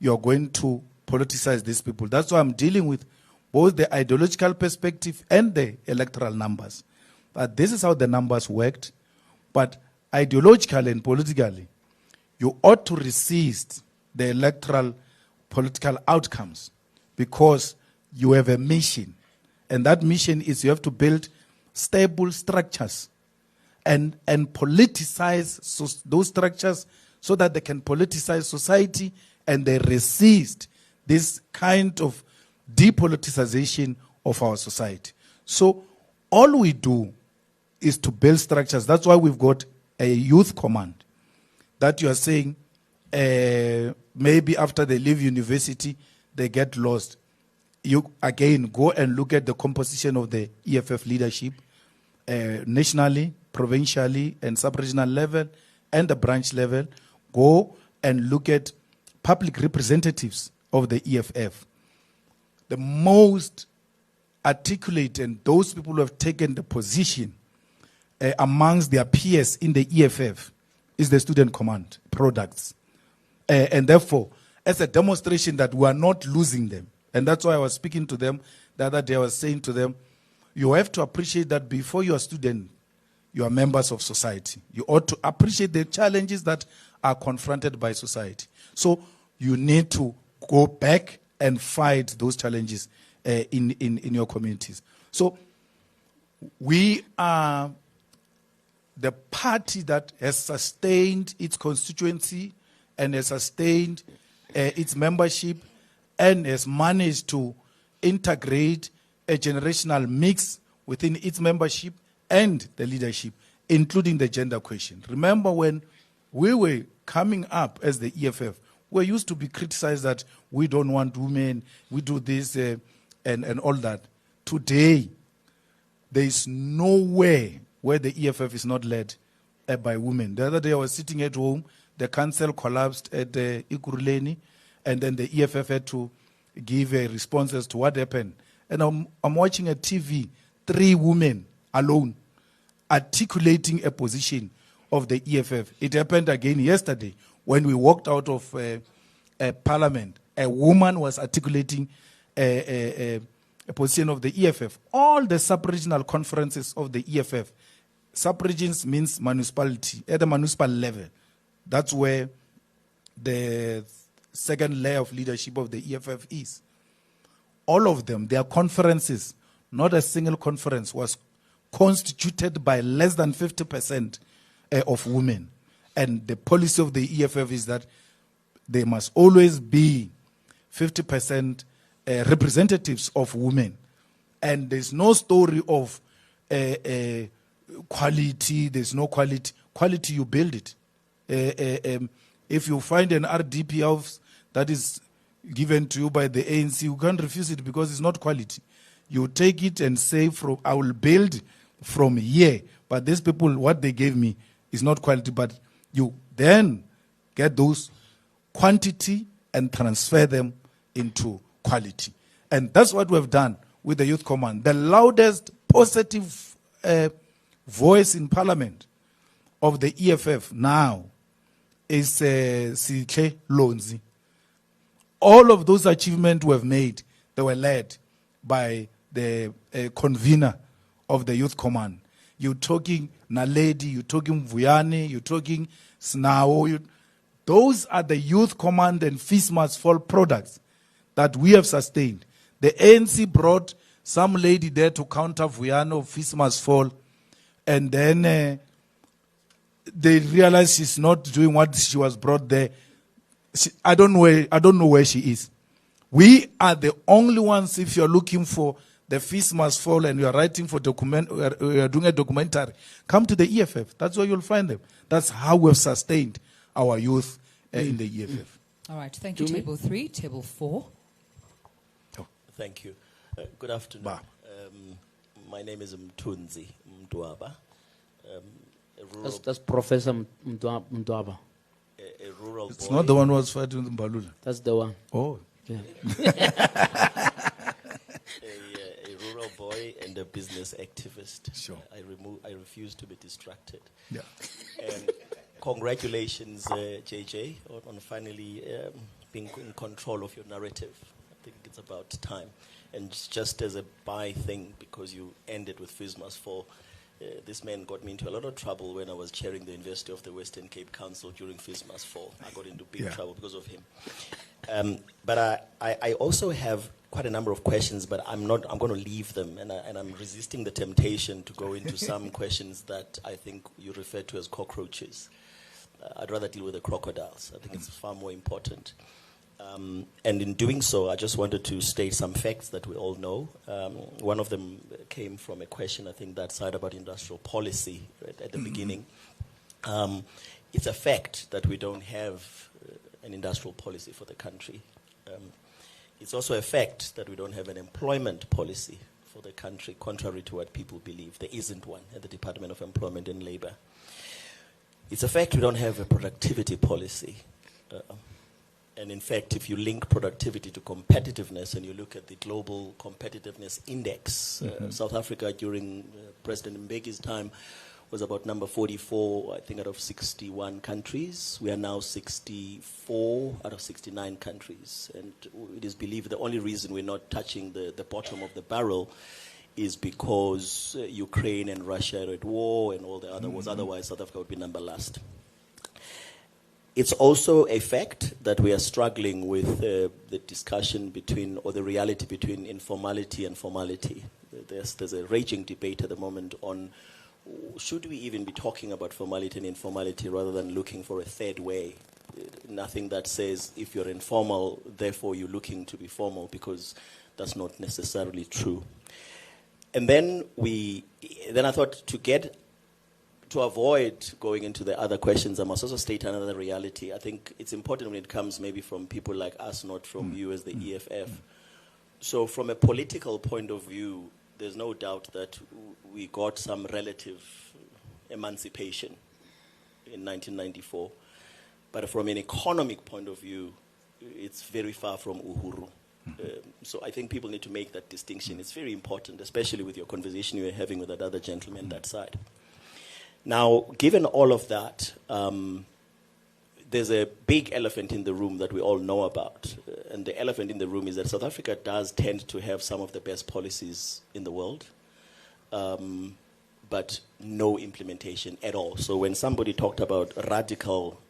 you are going to politicize these people. That's why I'm dealing with both the ideological perspective and the electoral numbers. But this is how the numbers worked. But ideologically and politically, you ought to resist the electoral political outcomes, because you have a mission. And that mission is you have to build stable structures and politicize those structures so that they can politicize society, and they resist this kind of depoliticization of our society. So all we do is to build structures. That's why we've got a youth command that you are saying maybe after they leave university, they get lost. You, again, go and look at the composition of the EFF leadership, nationally, provincially, and sub-regional level, and the branch level. Go and look at public representatives of the EFF. The most articulate and those people who have taken the position amongst their peers in the EFF is the student command products. And therefore, as a demonstration that we are not losing them, and that's why I was speaking to them the other day, I was saying to them, you have to appreciate that before you're a student, you are members of society. You ought to appreciate the challenges that are confronted by society. So you need to go back and fight those challenges in your communities. So we are the party that has sustained its constituency and has sustained its membership and has managed to integrate a generational mix within its membership and the leadership, including the gender question. Remember when we were coming up as the EFF, we used to be criticized that we don't want women, we do this and all that. Today, there is nowhere where the EFF is not led by women. The other day I was sitting at home, the council collapsed at Ikuruleni, and then the EFF had to give responses to what happened. And I'm watching a TV, 3 women alone articulating a position of the EFF. It happened again yesterday when we walked out of Parliament. A woman was articulating a position of the EFF. All the sub-regional conferences of the EFF, sub-regions means municipality, at the municipal level. That's where the second layer of leadership of the EFF is. All of them, their conferences, not a single conference was constituted by less than 50% of women. And the policy of the EFF is that there must always be 50% representatives of women. And there's no story of quality, there's no quality. Quality, you build it. If you find an RDP house that is given to you by the ANC, you can't refuse it because it's not quality. You take it and say, I will build from here, but these people, what they gave me is not quality, but you then get those quantity and transfer them into quality. And that's what we've done with the Youth Command. The loudest positive voice in Parliament of the EFF now is Sikhe Lonzi. All of those achievements we have made, they were led by the convener of the Youth Command. You're talking Naledi, you're talking Vuyani, you're talking Snao. Those are the Youth Command and Feast Must Fall products that we have sustained. The ANC brought some lady there to counter Vuyani of Feast Must Fall, and then they realized she's not doing what she was brought there. I don't know where she is. We are the only ones, if you're looking for the Feast Must Fall and you are writing for we are doing a documentary, come to the EFF. That's where you'll find them. That's how we've sustained our youth in the EFF. All right. Thank you, Table 3. Table 4. Oh. Thank you. Good afternoon. My name is Mtunzi Mdwaba. That's Professor Mdwaba. A rural It's boy. not the one who was fighting in Mbalula. That's the one. Oh. Yeah. A rural boy and a business activist. Sure. I refuse to be distracted. Yeah. And congratulations, JJ, on finally being in control of your narrative. I think it's about time. And just as a by thing, because you ended with Feast Must Fall, this man got me into a lot of trouble when I was chairing the University of the Western Cape Council during Feast Must Fall. I got into big trouble because of him. But I also have quite a number of questions, but I'm going to leave them, and I'm resisting the temptation to go into some questions that I think you refer to as cockroaches. I'd rather deal with the crocodiles. I think it's far more important. And in doing so, I just wanted to state some facts that we all know. One of them came from a question, I think, that side about industrial policy at the beginning. It's a fact that we don't have an industrial policy for the country. It's also a fact that we don't have an employment policy for the country, contrary to what people believe. There isn't one at the Department of Employment and Labor. It's a fact we don't have a productivity policy. And in fact, if you link productivity to competitiveness and you look at the global competitiveness index, South Africa during President Mbeki's time was about number 44, I think, out of 61 countries. We are now 64 out of 69 countries. And it is believed the only reason we're not touching the bottom of the barrel is because Ukraine and Russia are at war and all the other wars. Otherwise, South Africa would be number last. It's also a fact that we are struggling with the discussion between, or the reality between informality and formality. There's a raging debate at the moment on should we even be talking about formality and informality rather than looking for a third way? Nothing that says if you're informal, therefore you're looking to be formal, because that's not necessarily true. And then I thought to avoid going into the other questions, I must also state another reality. I think it's important when it comes maybe from people like us, not from you as the EFF. So from a political point of view, there's no doubt that we got some relative emancipation in 1994. But from an economic point of view, it's very far from Uhuru. So I think people need to make that distinction. It's very important, especially with your conversation you were having with that other gentleman that side. Now, given all of that, there's a big elephant in the room that we all know about. And the elephant in the room is that South Africa does tend to have some of the best policies in the world, but no implementation at all. So when somebody talked about radical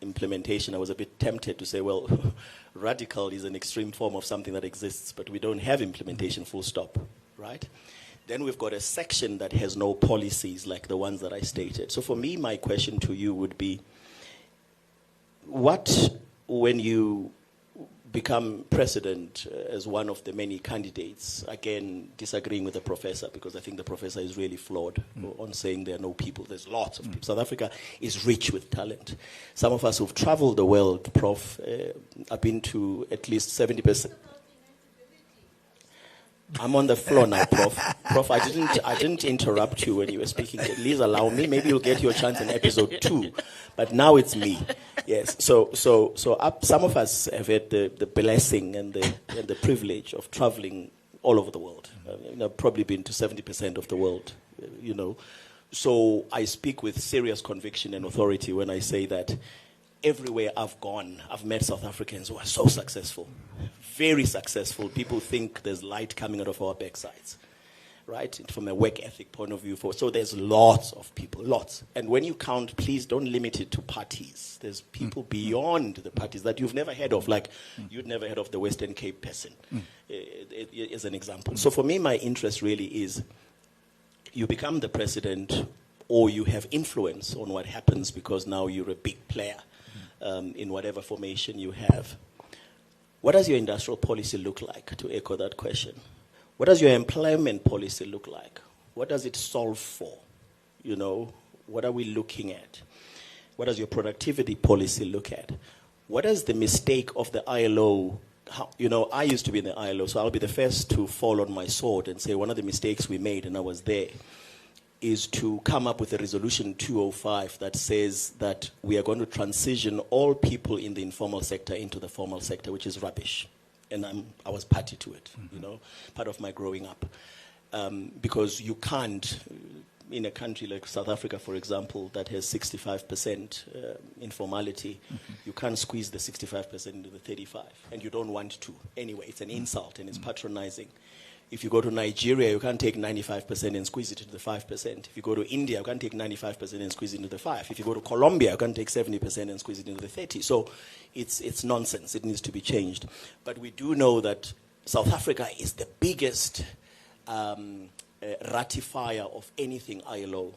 implementation, I was a bit tempted to say, well, radical is an extreme form of something that exists, but we don't have implementation, full stop, right? Then we've got a section that has no policies like the ones that I stated. So for me, my question to you would be, when you become president as one of the many candidates, again, disagreeing with the professor, because I think the professor is really flawed on saying there are no people. There's lots of people. South Africa is rich with talent. Some of us who've traveled the world, Prof, have been to at least 70%. I'm on the floor now, Prof. Prof, I didn't interrupt you when you were speaking. Please allow me. Maybe you'll get your chance in episode 2. But now it's me. Yes. So some of us have had the blessing and the privilege of traveling all over the world. I've probably been to 70% of the world, So I speak with serious conviction and authority when I say that everywhere I've gone, I've met South Africans who are so successful, very successful. People think there's light coming out of our backsides, right? From a work ethic point of view. So there's lots of people, lots. And when you count, please don't limit it to parties. There's people beyond the parties that you've never heard of, like you'd never heard of the Western Cape person, as an example. So for me, my interest really is you become the president or you have influence on what happens because now you're a big player. In whatever formation you have. What does your industrial policy look like, to echo that question? What does your employment policy look like? What does it solve for? What are we looking at? What does your productivity policy look at? What is the mistake of the ILO? I used to be in the ILO, so I'll be the first to fall on my sword and say one of the mistakes we made, and I was there, is to come up with a resolution 205 that says that we are going to transition all people in the informal sector into the formal sector, which is rubbish. And I was party to it, part of my growing up. Because you can't, in a country like South Africa, for example, that has 65% informality, you can't squeeze the 65% into the 35. And you don't want to. Anyway, it's an insult and it's patronizing. If you go to Nigeria, you can't take 95% and squeeze it into the 5%. If you go to India, you can't take 95% and squeeze it into the 5%. If you go to Colombia, you can't take 70% and squeeze it into the 30%. So it's nonsense. It needs to be changed. But we do know that South Africa is the biggest ratifier of anything ILO.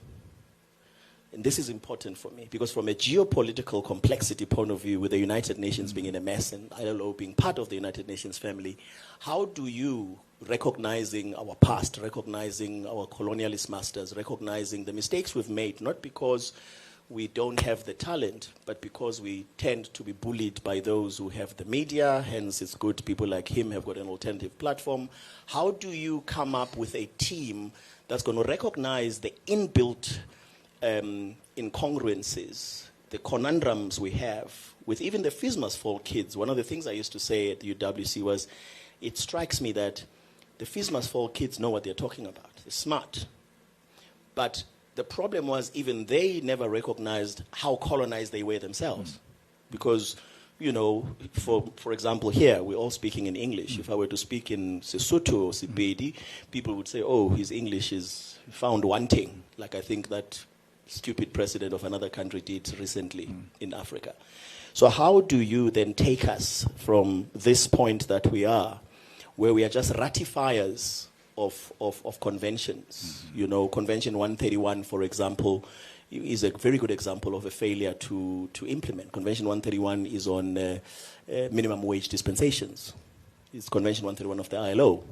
And this is important for me because from a geopolitical complexity point of view, with the United Nations being in a mess and ILO being part of the United Nations family, how do you, recognizing our past, recognizing our colonialist masters, recognizing the mistakes we've made, not because we don't have the talent, but because we tend to be bullied by those who have the media, hence it's good people like him have got an alternative platform. How do you come up with a team that's going to recognize the inbuilt incongruences, the conundrums we have with even the FIS must fall kids? One of the things I used to say at the UWC was, it strikes me that the FIS must fall kids know what they're talking about. They're smart. But the problem was even they never recognized how colonized they were themselves. Because, for example, here, we're all speaking in English. If I were to speak in Sesotho or Sepedi, people would say, oh, his English is found wanting, like I think that stupid president of another country did recently in Africa. So how do you then take us from this point that we are, where we are just ratifiers of conventions. You know, Convention 131, for example, is a very good example of a failure to implement. Convention 131 is on minimum wage dispensations. It's Convention 131 of the ILO.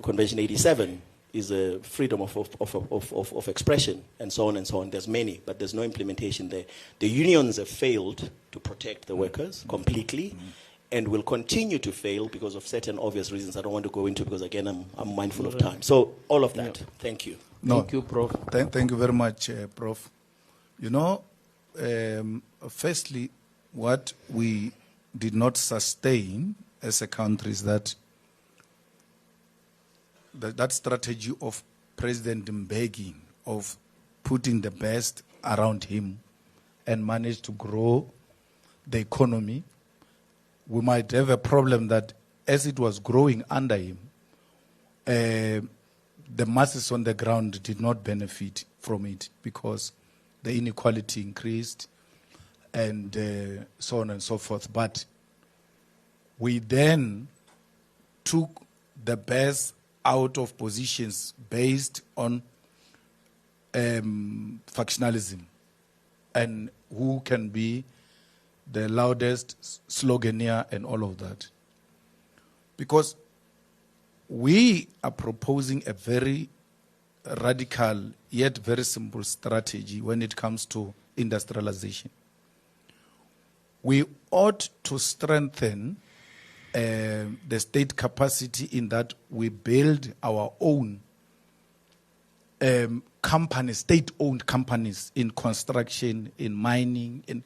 Convention 87 is a freedom of expression, and so on and so on. There's many, but there's no implementation there. The unions have failed to protect the workers completely, and will continue to fail because of certain obvious reasons I don't want to go into, because again, I'm mindful of time. So all of that. Thank you. Thank you, Prof. Thank you very much, Prof. You know, firstly, what we did not sustain as a country is that strategy of President Mbeki of putting the best around him and manage to grow the economy. We might have a problem that as it was growing under him, the masses on the ground did not benefit from it because the inequality increased and so on and so forth. But we then took the best out of positions based on factionalism and who can be the loudest sloganeer and all of that. Because we are proposing a very radical yet very simple strategy when it comes to industrialization. We ought to strengthen the state capacity in that we build our own companies, state-owned companies in construction, in mining,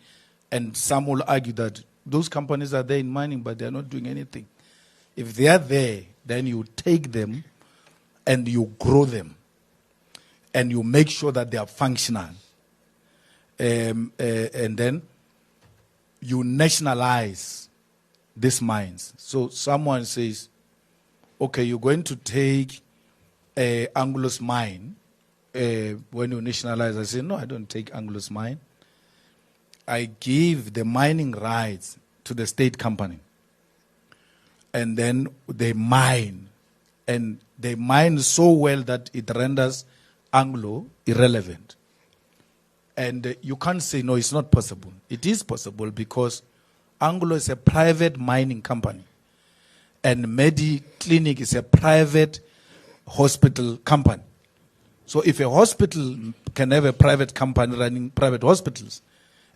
and some will argue that those companies are there in mining, but they are not doing anything. If they are there, then you take them and you grow them, and you make sure that they are functional, and then you nationalize these mines. So someone says, okay, you're going to take Anglo's mine when you nationalize. I say, no, I don't take Anglo's mine. I give the mining rights to the state company. And then they mine. And they mine so well that it renders Anglo irrelevant. And you can't say, no, it's not possible. It is possible because Anglo is a private mining company. And Mediclinic is a private hospital company. So if a hospital can have a private company running private hospitals,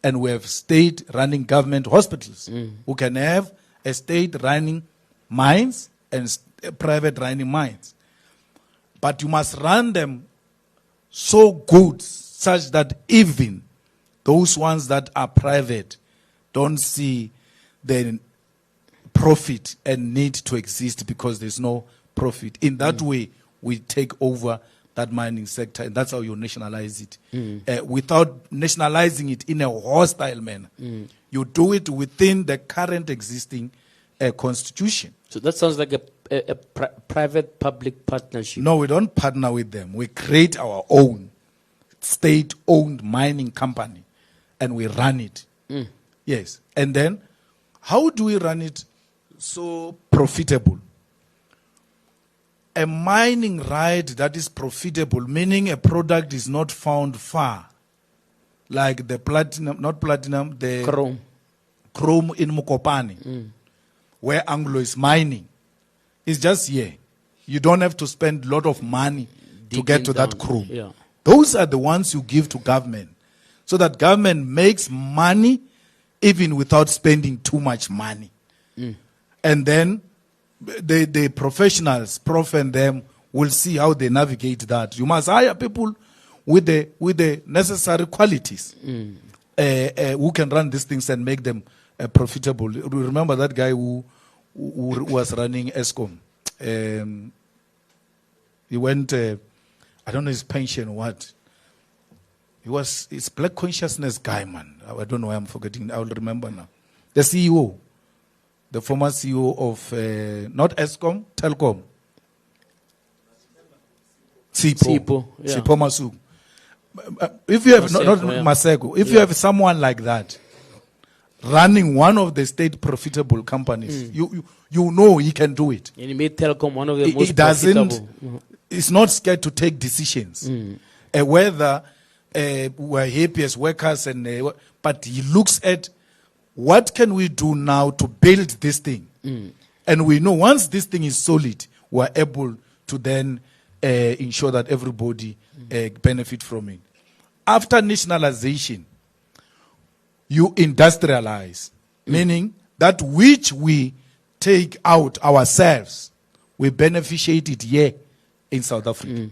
and we have state running government hospitals, who can have a state running mines and private running mines. But you must run them so good such that even those ones that are private don't see the profit and need to exist because there's no profit. In that way, we take over that mining sector, and that's how you nationalize it. Without nationalizing it in a hostile manner. You do it within the current existing constitution. So that sounds like a private-public partnership. No, we don't partner with them. We create our own state-owned mining company, and we run it. Yes. And then, how do we run it so profitable? A mining right that is profitable, meaning a product is not found far, like the platinum, not platinum, the chrome in Mukopane, where Anglo is mining. It's just here. You don't have to spend a lot of money to get to that chrome. Yeah. Those are the ones you give to government, so that government makes money even without spending too much money. And then the professionals, prof and them, will see how they navigate that. You must hire people with the necessary qualities who can run these things and make them profitable. Remember that guy who was running ESCOM? He went, I don't know his pension or what. He's black consciousness guy, man. I don't know why I'm forgetting. I will remember now. The CEO. The former CEO of, not ESCOM, Telcom. Sipo. Yeah. Sipo Masu. If you have, not Maseko, if you have someone like that, running one of the state profitable companies. You know he can do it. And he made Telkom one of the most He doesn't. profitable. He's not scared to take decisions, whether we're happy as workers, but he looks at what can we do now to build this thing, and we know once this thing is solid, we're able to then ensure that everybody benefit from it. After nationalization, you industrialize, meaning that which we take out ourselves, we beneficiate it here in South Africa.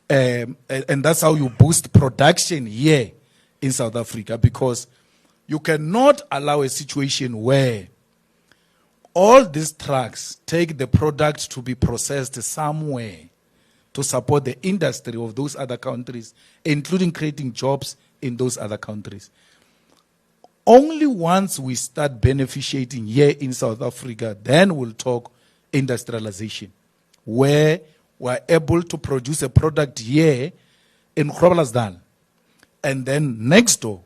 And that's how you boost production here in South Africa, because you cannot allow a situation where all these trucks take the product to be processed somewhere to support the industry of those other countries, including creating jobs in those other countries. Only once we start beneficiating here in South Africa, then we'll talk industrialization, where we're able to produce a product here in Groblersdal, and then next door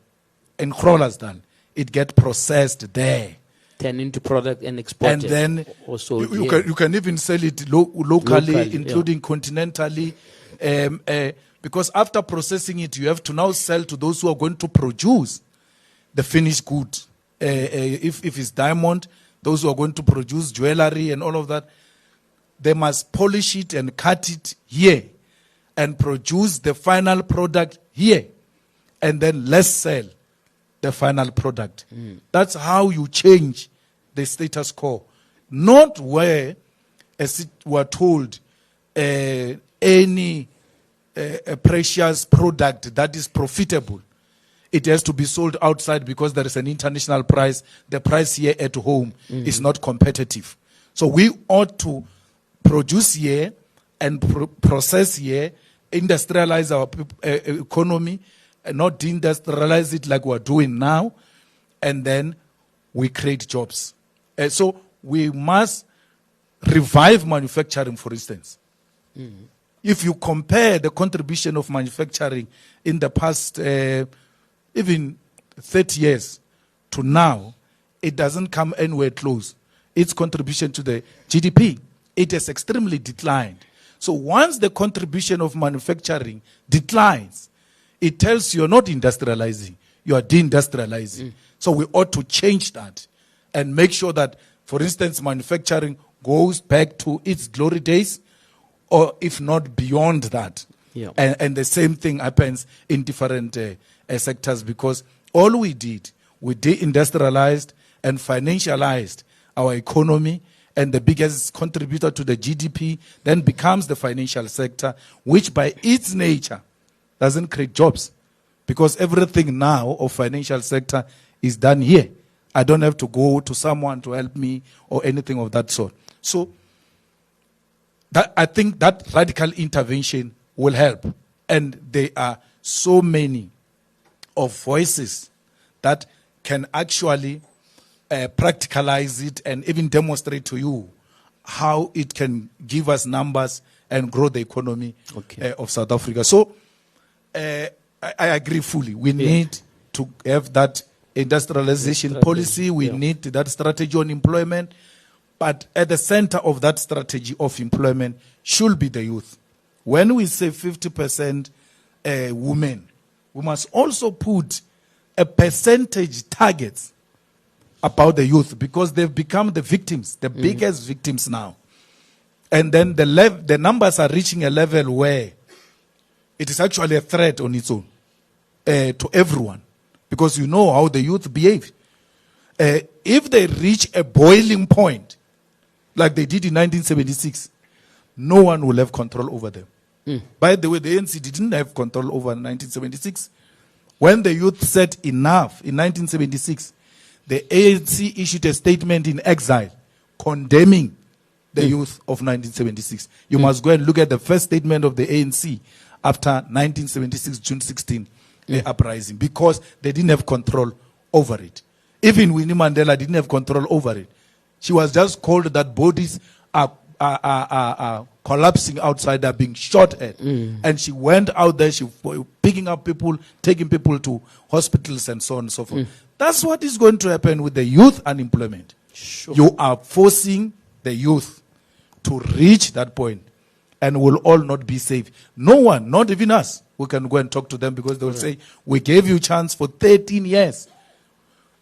in Groblersdal, it gets processed there. Turn into product and export And then also you can even sell it locally, including continentally, because after processing it, you have to now sell to those who are going to produce the finished good. If it's diamond, those who are going to produce jewelry and all of that, they must polish it and cut it here and produce the final product here, and then let's sell the final product. That's how you change the status quo. Not where, as we're told, any precious product that is profitable, it has to be sold outside because there is an international price. The price here at home is not competitive. So we ought to produce here and process here, industrialize our economy, and not deindustrialize it like we're doing now, and then we create jobs. So we must revive manufacturing, for instance. If you compare the contribution of manufacturing in the past even 30 years to now, it doesn't come anywhere close. Its contribution to the GDP, it has extremely declined. So once the contribution of manufacturing declines, it tells you're not industrializing, you are deindustrializing. So we ought to change that and make sure that, for instance, manufacturing goes back to its glory days, or if not beyond that. Yeah. And the same thing happens in different sectors, because all we did, we deindustrialized and financialized our economy, and the biggest contributor to the GDP then becomes the financial sector, which by its nature doesn't create jobs, because everything now of financial sector is done here. I don't have to go to someone to help me or anything of that sort. So that, I think that radical intervention will help. And there are so many of voices that can actually practicalize it and even demonstrate to you how it can give us numbers and grow the economy of South Africa. So I agree fully. We need to have that industrialization policy. We need that strategy on employment. But at the center of that strategy of employment should be the youth. When we say 50% women, we must also put a percentage target about the youth, because they've become the victims, the biggest victims now. And then the numbers are reaching a level where it is actually a threat on its own to everyone, because you know how the youth behave. If they reach a boiling point, like they did in 1976, no one will have control over them. By the way, the ANC didn't have control over 1976. When the youth said enough in 1976, the ANC issued a statement in exile condemning the youth of 1976. You must go and look at the first statement of the ANC after 1976, June 16, uprising, because they didn't have control over it. Even Winnie Mandela didn't have control over it. She was just called that bodies are are collapsing outside, are being shot at. And she went out there, she picking up people, taking people to hospitals and so on and so forth. That's what is going to happen with the youth unemployment. Sure. You are forcing the youth to reach that point and will all not be safe. No one, not even us, we can go and talk to them because they will say, we gave you a chance for 13 years.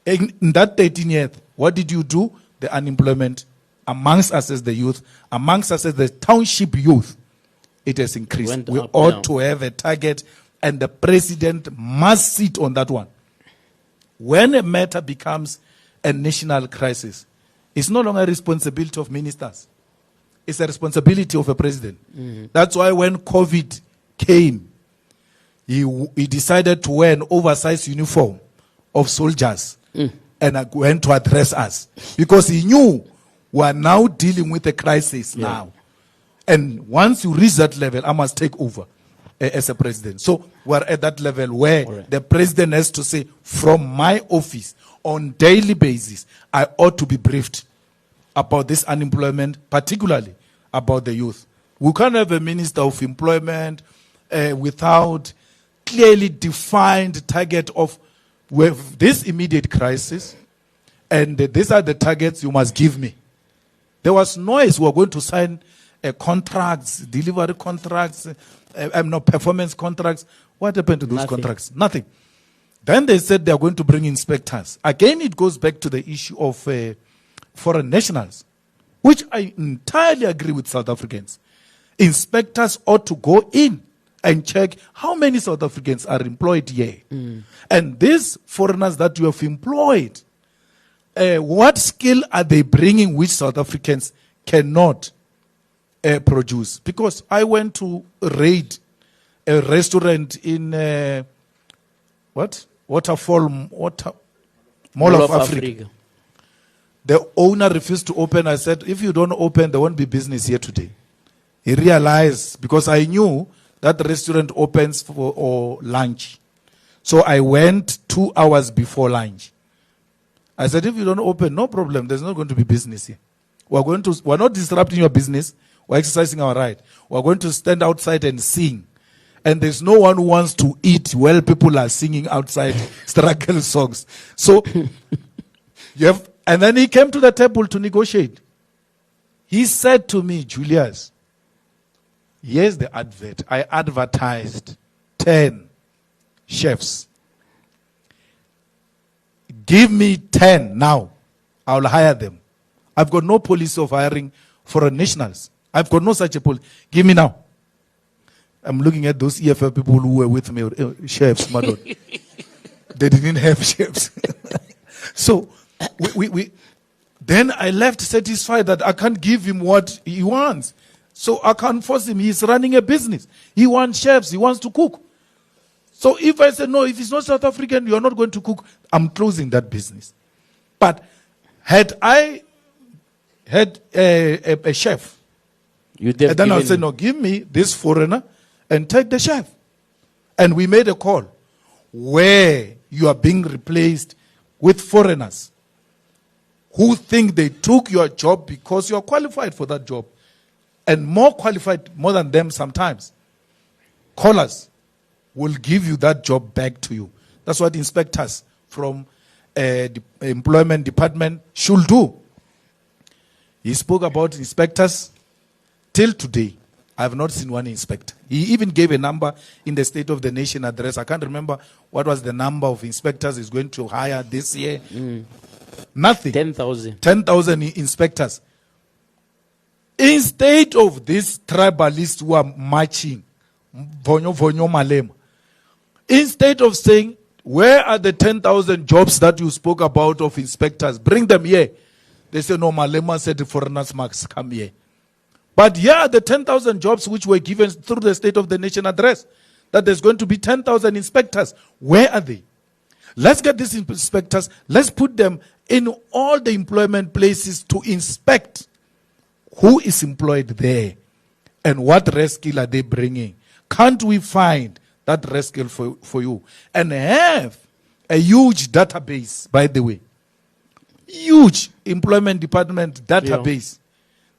In that 13 years, what did you do? The unemployment amongst us as the youth, amongst us as the township youth, it has increased. We ought to have a target, and the president must sit on that one. When a matter becomes a national crisis, it's no longer a responsibility of ministers. It's a responsibility of a president. That's why when COVID came, he decided to wear an oversized uniform of soldiers and went to address us. Because he knew we are now dealing with a crisis now. And once you reach that level, I must take over as a president. So we're at that level where the president has to say, from my office, on daily basis, I ought to be briefed about this unemployment, particularly about the youth. We can't have a minister of employment without clearly defined target of this immediate crisis, and these are the targets you must give me. There was noise. We were going to sign contracts, delivery contracts, performance contracts. What happened to those contracts? Nothing. Then they said they are going to bring inspectors. Again, it goes back to the issue of foreign nationals, which I entirely agree with South Africans. Inspectors ought to go in and check how many South Africans are employed here. And these foreigners that you have employed, what skill are they bringing which South Africans cannot produce? Because I went to raid a restaurant in Mall of Africa. The owner refused to open. I said, if you don't open, there won't be business here today. He realized, because I knew that restaurant opens for lunch. So I went 2 hours before lunch. I said, if you don't open, no problem. There's not going to be business here. We're not disrupting your business. We're exercising our right. We're going to stand outside and sing. And there's no one who wants to eat while people are singing outside struggle songs. So, and then he came to the table to negotiate. He said to me, Julius, here's the advert. I advertised 10 chefs. Give me 10 now. I'll hire them. I've got no policy of hiring foreign nationals. I've got no such a policy. Give me now. I'm looking at those EFF people who were with me, chefs, my lord. They didn't have chefs. So, then I left satisfied that I can't give him what he wants. So I can't force him. He's running a business. He wants chefs. He wants to cook. So if I say, no, if he's not South African, you're not going to cook, I'm closing that business. But had I had a chef, and then I'll say, no, give me this foreigner and take the chef. And we made a call where you are being replaced with foreigners who think they took your job because you're qualified for that job. And more qualified, more than them sometimes. Callers will give you that job back to you. That's what inspectors from the employment department should do. He spoke about inspectors. Till today, I have not seen one inspector. He even gave a number in the State of the Nation address. I can't remember what was the number of inspectors he's going to hire this year. Nothing. 10,000. 10,000 inspectors. Instead of these tribalists who are marching, Malema, instead of saying, where are the 10,000 jobs that you spoke about of inspectors? Bring them here. They say, no, Malema said the foreigners must come here. But here are the 10,000 jobs which were given through the State of the Nation address. That there's going to be 10,000 inspectors. Where are they? Let's get these inspectors. Let's put them in all the employment places to inspect who is employed there and what rest skill are they bringing. Can't we find that rest skill for you? And have a huge database, by the way. Huge employment department database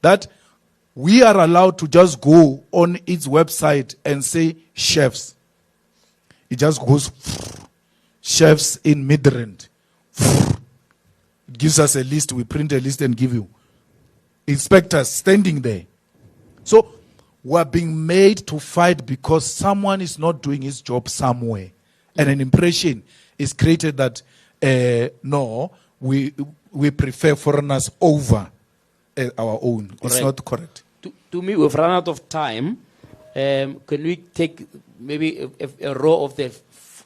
that we are allowed to just go on its website and say chefs. It just goes chefs in Midrand. It gives us a list. We print a list and give you. Inspectors standing there. So we're being made to fight because someone is not doing his job somewhere. And an impression is created that, no, we prefer foreigners over our own. It's Correct. not correct. To me, we've run out of time. Can we take maybe a row of the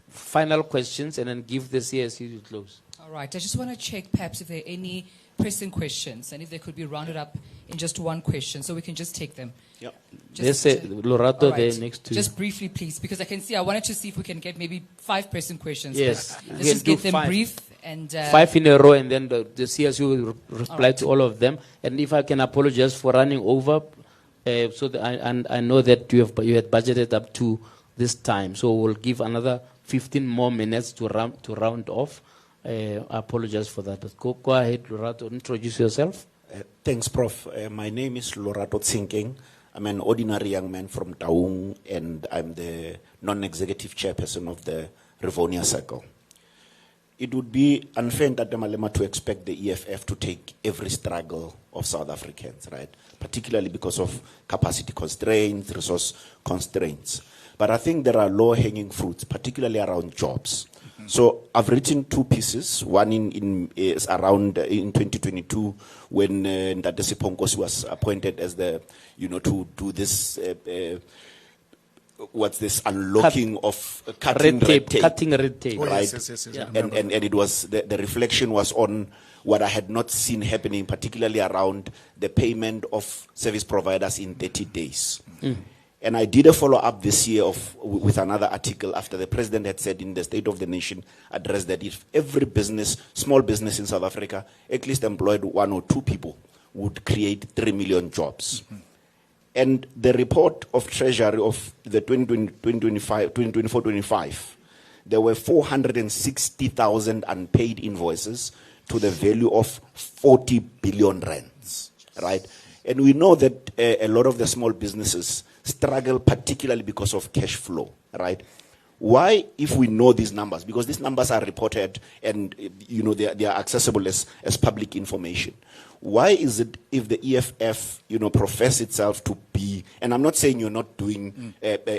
final questions and then give the CSU to close? All right. I just want to check perhaps if there are any pressing questions and if they could be rounded up in just one question so we can just take them. Yeah. Let's say Lorato All right. there next to you. Just briefly, please, because I wanted to see if we can get maybe 5 pressing questions. Yes, But we let's just can get do them 5. brief and 5 in a row, and then the CSU will reply right. to all of them. And if I can apologize for running over, so that I know that you had budgeted up to this time, so we'll give another 15 more minutes to round off. I apologize for that. But go ahead, Lorato, introduce yourself. Thanks, Prof. My name is Lorato Tsinkeng. I'm an ordinary young man from Taung, and I'm the non-executive chairperson of the Rivonia Circle. It would be unfair at the Malema to expect the EFF to take every struggle of South Africans, right? Particularly because of capacity constraints, resource constraints. But I think there are low-hanging fruits, particularly around jobs. So I've written 2 pieces. One is around in 2022 when Ndate Siponkosi was appointed as the, to do this, what's this, unlocking of cutting red tape. Cutting red tape. Oh, Right. yes. Yeah. And it was, the reflection was on what I had not seen happening, particularly around the payment of service providers in 30 days. And I did a follow-up this year with another article after the president had said in the State of the Nation address that if every business, small business in South Africa, at least employed 1 or 2 people, would create 3 million jobs. And the report of Treasury of the 2024-25, there were 460,000 unpaid invoices to the value of 40 billion rands, right? And we know that a lot of the small businesses struggle particularly because of cash flow, right? Why, if we know these numbers, because these numbers are reported and they are accessible as public information, why is it if the EFF profess itself to be, and I'm not saying you're not doing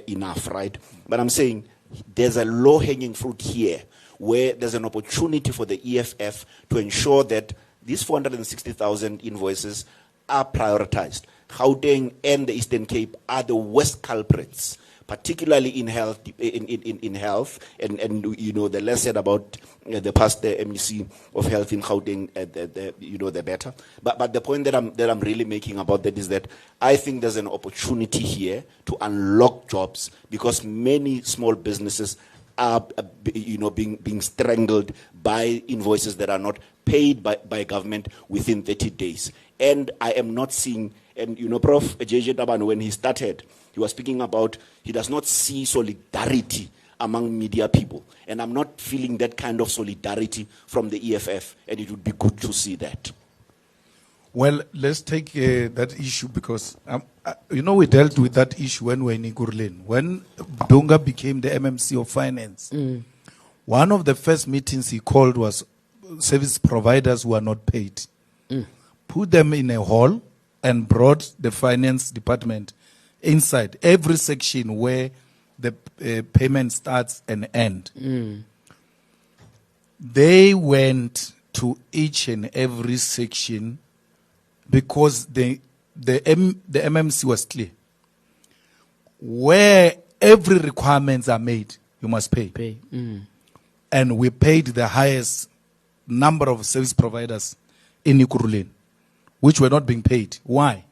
enough, right? But I'm saying there's a low-hanging fruit here where there's an opportunity for the EFF to ensure that these 460,000 invoices are prioritized. Gauteng and the Eastern Cape are the worst culprits, particularly in health, in health, and the less said about the past MEC of health in Gauteng, the better. But the point that I'm really making about that is that I think there's an opportunity here to unlock jobs because many small businesses are being strangled by invoices that are not paid by government within 30 days. And I am not seeing, and Prof. JJ Taban, when he started, he was speaking about he does not see solidarity among media people. And I'm not feeling that kind of solidarity from the EFF, and it would be good to see that. Well, let's take that issue because, we dealt with that issue when we were in Igurlin. When Dunga became the MMC of Finance, one of the first meetings he called was service providers who are not paid. Put them in a hall and brought the finance department inside every section where the payment starts and ends. They went to each and every section because the MMC was clear. Where every requirements are made, you must pay. And we paid the highest number of service providers in Ikurulin, which were not being paid. Why?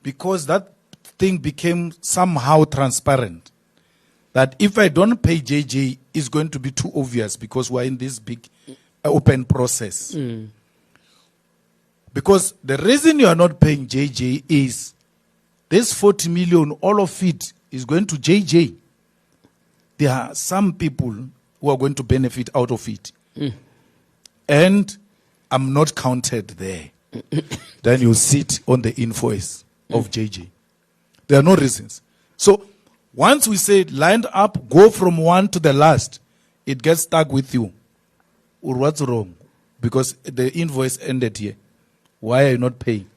Because that thing became somehow transparent. That if I don't pay JJ, it's going to be too obvious because we're in this big open process. Because the reason you are not paying JJ is this 40 million, all of it is going to JJ. There are some people who are going to benefit out of it. And I'm not counted there. Then you sit on the invoice. of JJ. There are no reasons. So once we say lined up, go from one to the last, it gets stuck with you. Or what's wrong? Because the invoice ended here. Why are you not paying?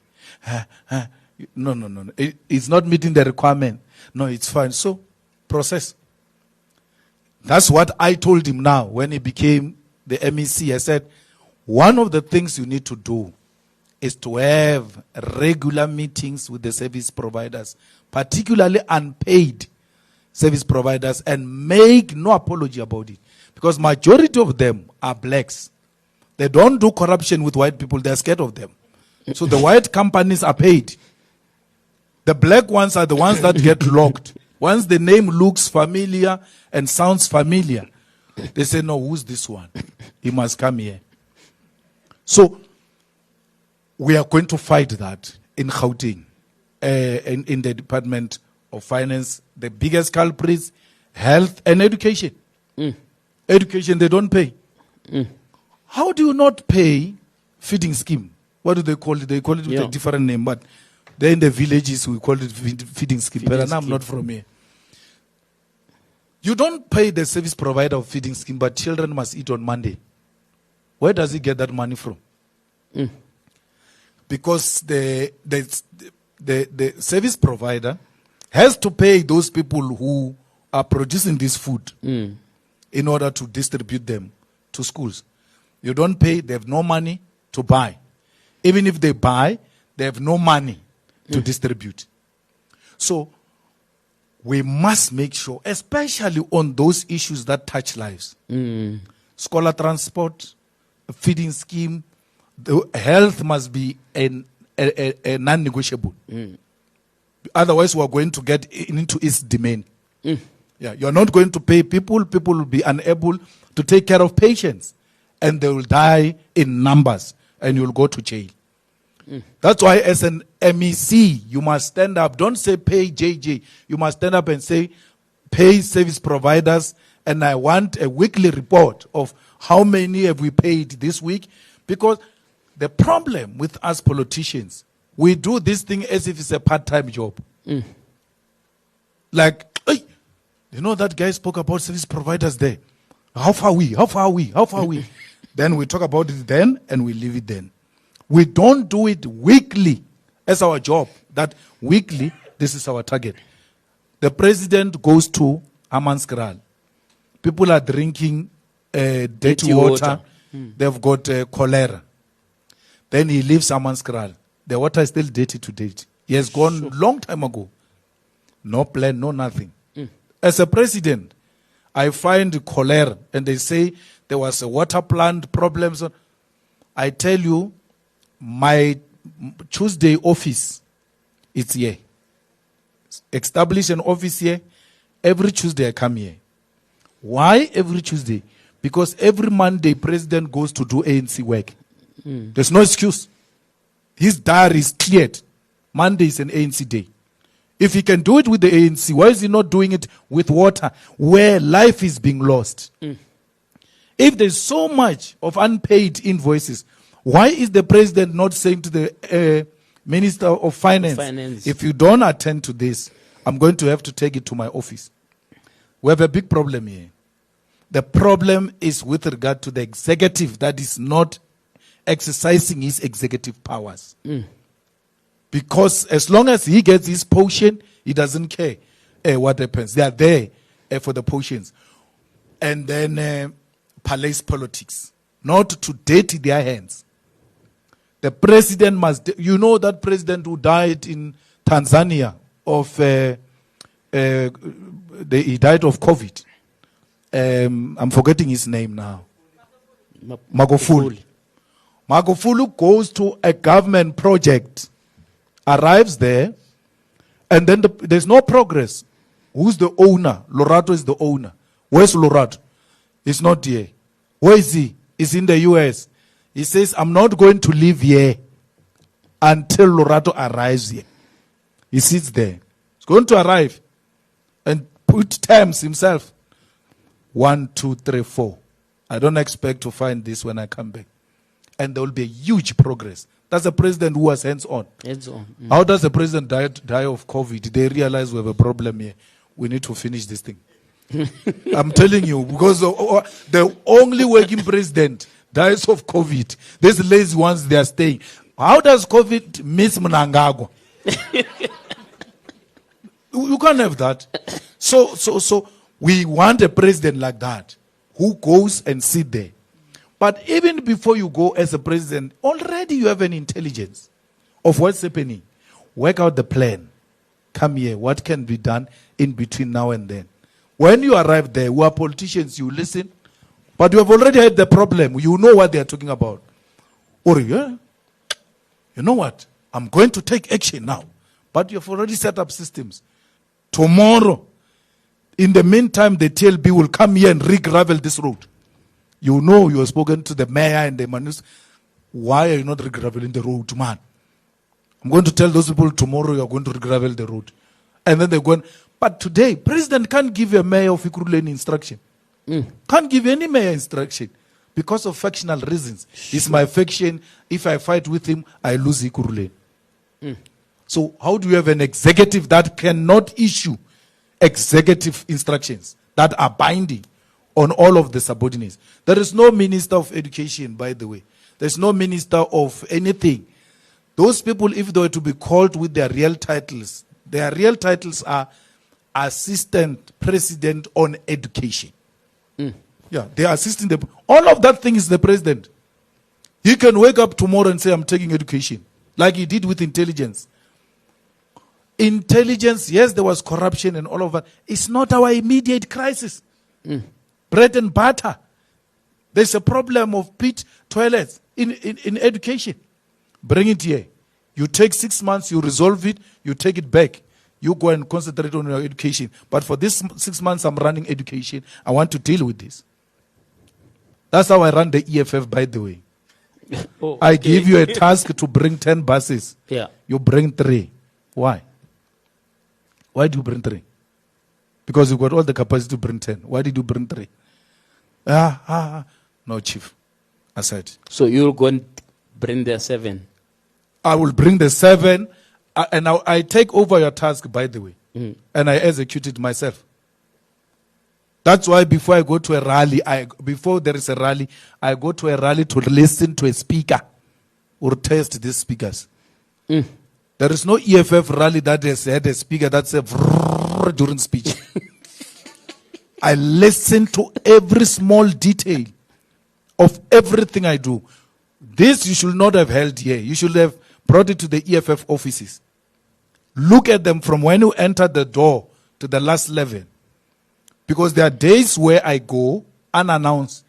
No. It's not meeting the requirement. No, it's fine. So, process. That's what I told him now when he became the MEC. I said, one of the things you need to do is to have regular meetings with the service providers, particularly unpaid service providers, and make no apology about it. Because majority of them are blacks. They don't do corruption with white people. They're scared of them. So the white companies are paid. The black ones are the ones that get locked. Once the name looks familiar and sounds familiar, they say, no, who's this one? He must come here. So we are going to fight that in Gauteng, in the Department of Finance. The biggest culprits, health and education. Education, they don't pay. How do you not pay feeding scheme? What do they call it? They call it with a different name, but they're in the villages, we call it feeding scheme. But I'm not from here. You don't pay the service provider of feeding scheme, but children must eat on Monday. Where does he get that money from? Because the service provider has to pay those people who are producing this food in order to distribute them to schools. You don't pay, they have no money to buy. Even if they buy, they have no money to distribute. So we must make sure, especially on those issues that touch lives, scholar transport, feeding scheme, the health must be a non-negotiable. Otherwise, we are going to get into its domain. Yeah, you are not going to pay people. People will be unable to take care of patients, and they will die in numbers, and you will go to jail. That's why, as an MEC, you must stand up. Don't say pay JJ. You must stand up and say pay service providers, and I want a weekly report of how many have we paid this week. Because the problem with us politicians, we do this thing as if it's a part-time job. Like, hey, you know that guy spoke about service providers there. How far are we? How far are we? How far are we? Then we talk about it then, and we leave it then. We don't do it weekly as our job. That weekly, this is our target. The president goes to Hammanskraal. People are drinking dirty water. They've got cholera. Then he leaves Hammanskraal. The water is still dirty to date. He has gone long time ago. No plan, no nothing. As a president, I find cholera, and they say there was a water plant problem. So I tell you, my Tuesday office, it's here. Establish an office here. Every Tuesday I come here. Why every Tuesday? Because every Monday president goes to do ANC work. There's no excuse. His diary is cleared. Monday is an ANC day. If he can do it with the ANC, why is he not doing it with water where life is being lost? If there's so much of unpaid invoices, why is the president not saying to the Minister of Finance, if you don't attend to this, I'm going to have to take it to my office? We have a big problem here. The problem is with regard to the executive that is not exercising his executive powers. Because as long as he gets his potion, he doesn't care what happens. They are there for the potions. And then palace politics, not to dirty their hands. The president must, you know that president who died in Tanzania he died of COVID. I'm forgetting his name now. Magufuli. Magufuli goes to a government project, arrives there, and then there's no progress. Who's the owner? Lorato is the owner. Where's Lorato? He's not here. Where is he? He's in the US. He says, I'm not going to leave here until Lorato arrives here. He sits there. He's going to arrive and put terms himself. 1, 2, 3, 4. I don't expect to find this when I come back. And there will be a huge progress. That's a president who was hands-on. Hands-on. How does the president die of COVID? They realize we have a problem here. We need to finish this thing. I'm telling you, because the only working president dies of COVID. These lazy ones, they are staying. How does COVID miss Mnangagwa? You can't have that. So we want a president like that who goes and sit there. But even before you go as a president, already you have an intelligence of what's happening. Work out the plan. Come here. What can be done in between now and then? When you arrive there, we are politicians, you listen. But you have already had the problem. You know what they are talking about. Or, yeah, you know what? I'm going to take action now. But you have already set up systems. Tomorrow, in the meantime, the TLB will come here and re-gravel this road. You know you have spoken to the mayor and the manus. Why are you not re-graveling the road, man? I'm going to tell those people tomorrow you are going to re-gravel the road. And then they're going, but today, president can't give a mayor of Ikuruleni instruction. Can't give any mayor instruction because of factional reasons. It's my faction. If I fight with him, I lose Ikuruleni. So how do you have an executive that cannot issue executive instructions that are binding on all of the subordinates? There is no minister of education, by the way. There's no minister of anything. Those people, if they were to be called with their real titles are assistant president on education. Yeah, they are assisting them. All of that thing is the president. He can wake up tomorrow and say, I'm taking education, like he did with intelligence. Intelligence, yes, there was corruption and all of that. It's not our immediate crisis. Bread and butter. There's a problem of pit toilets in education. Bring it here. You take 6 months, you resolve it, you take it back. You go and concentrate on your education. But for this 6 months I'm running education, I want to deal with this. That's how I run the EFF, by the way. Oh, I give you a task to bring 10 buses. Yeah. You bring 3. Why? Why do you bring 3? Because you've got all the capacity to bring 10. Why did you bring 3? No, Chief. I said. So you're going to bring the 7? I will bring the 7, and I take over your task, by the way. And I execute it myself. That's why before I go to a rally, before there is a rally, I go to a rally to listen to a speaker or test these speakers. There is no EFF rally that has had a speaker that said during speech. I listen to every small detail of everything I do. This you should not have held here. You should have brought it to the EFF offices. Look at them from when you enter the door to the last level. Because there are days where I go unannounced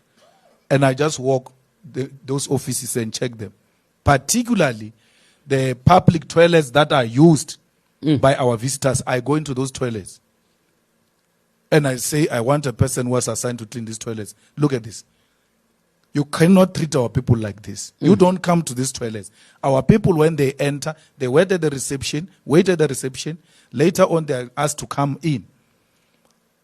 and I just walk those offices and check them. Particularly the public toilets that are used by our visitors. I go into those toilets and I say, I want a person who was assigned to clean these toilets. Look at this. You cannot treat our people like this. You don't come to these toilets. Our people, when they enter, they wait at the reception. Later on, they are asked to come in.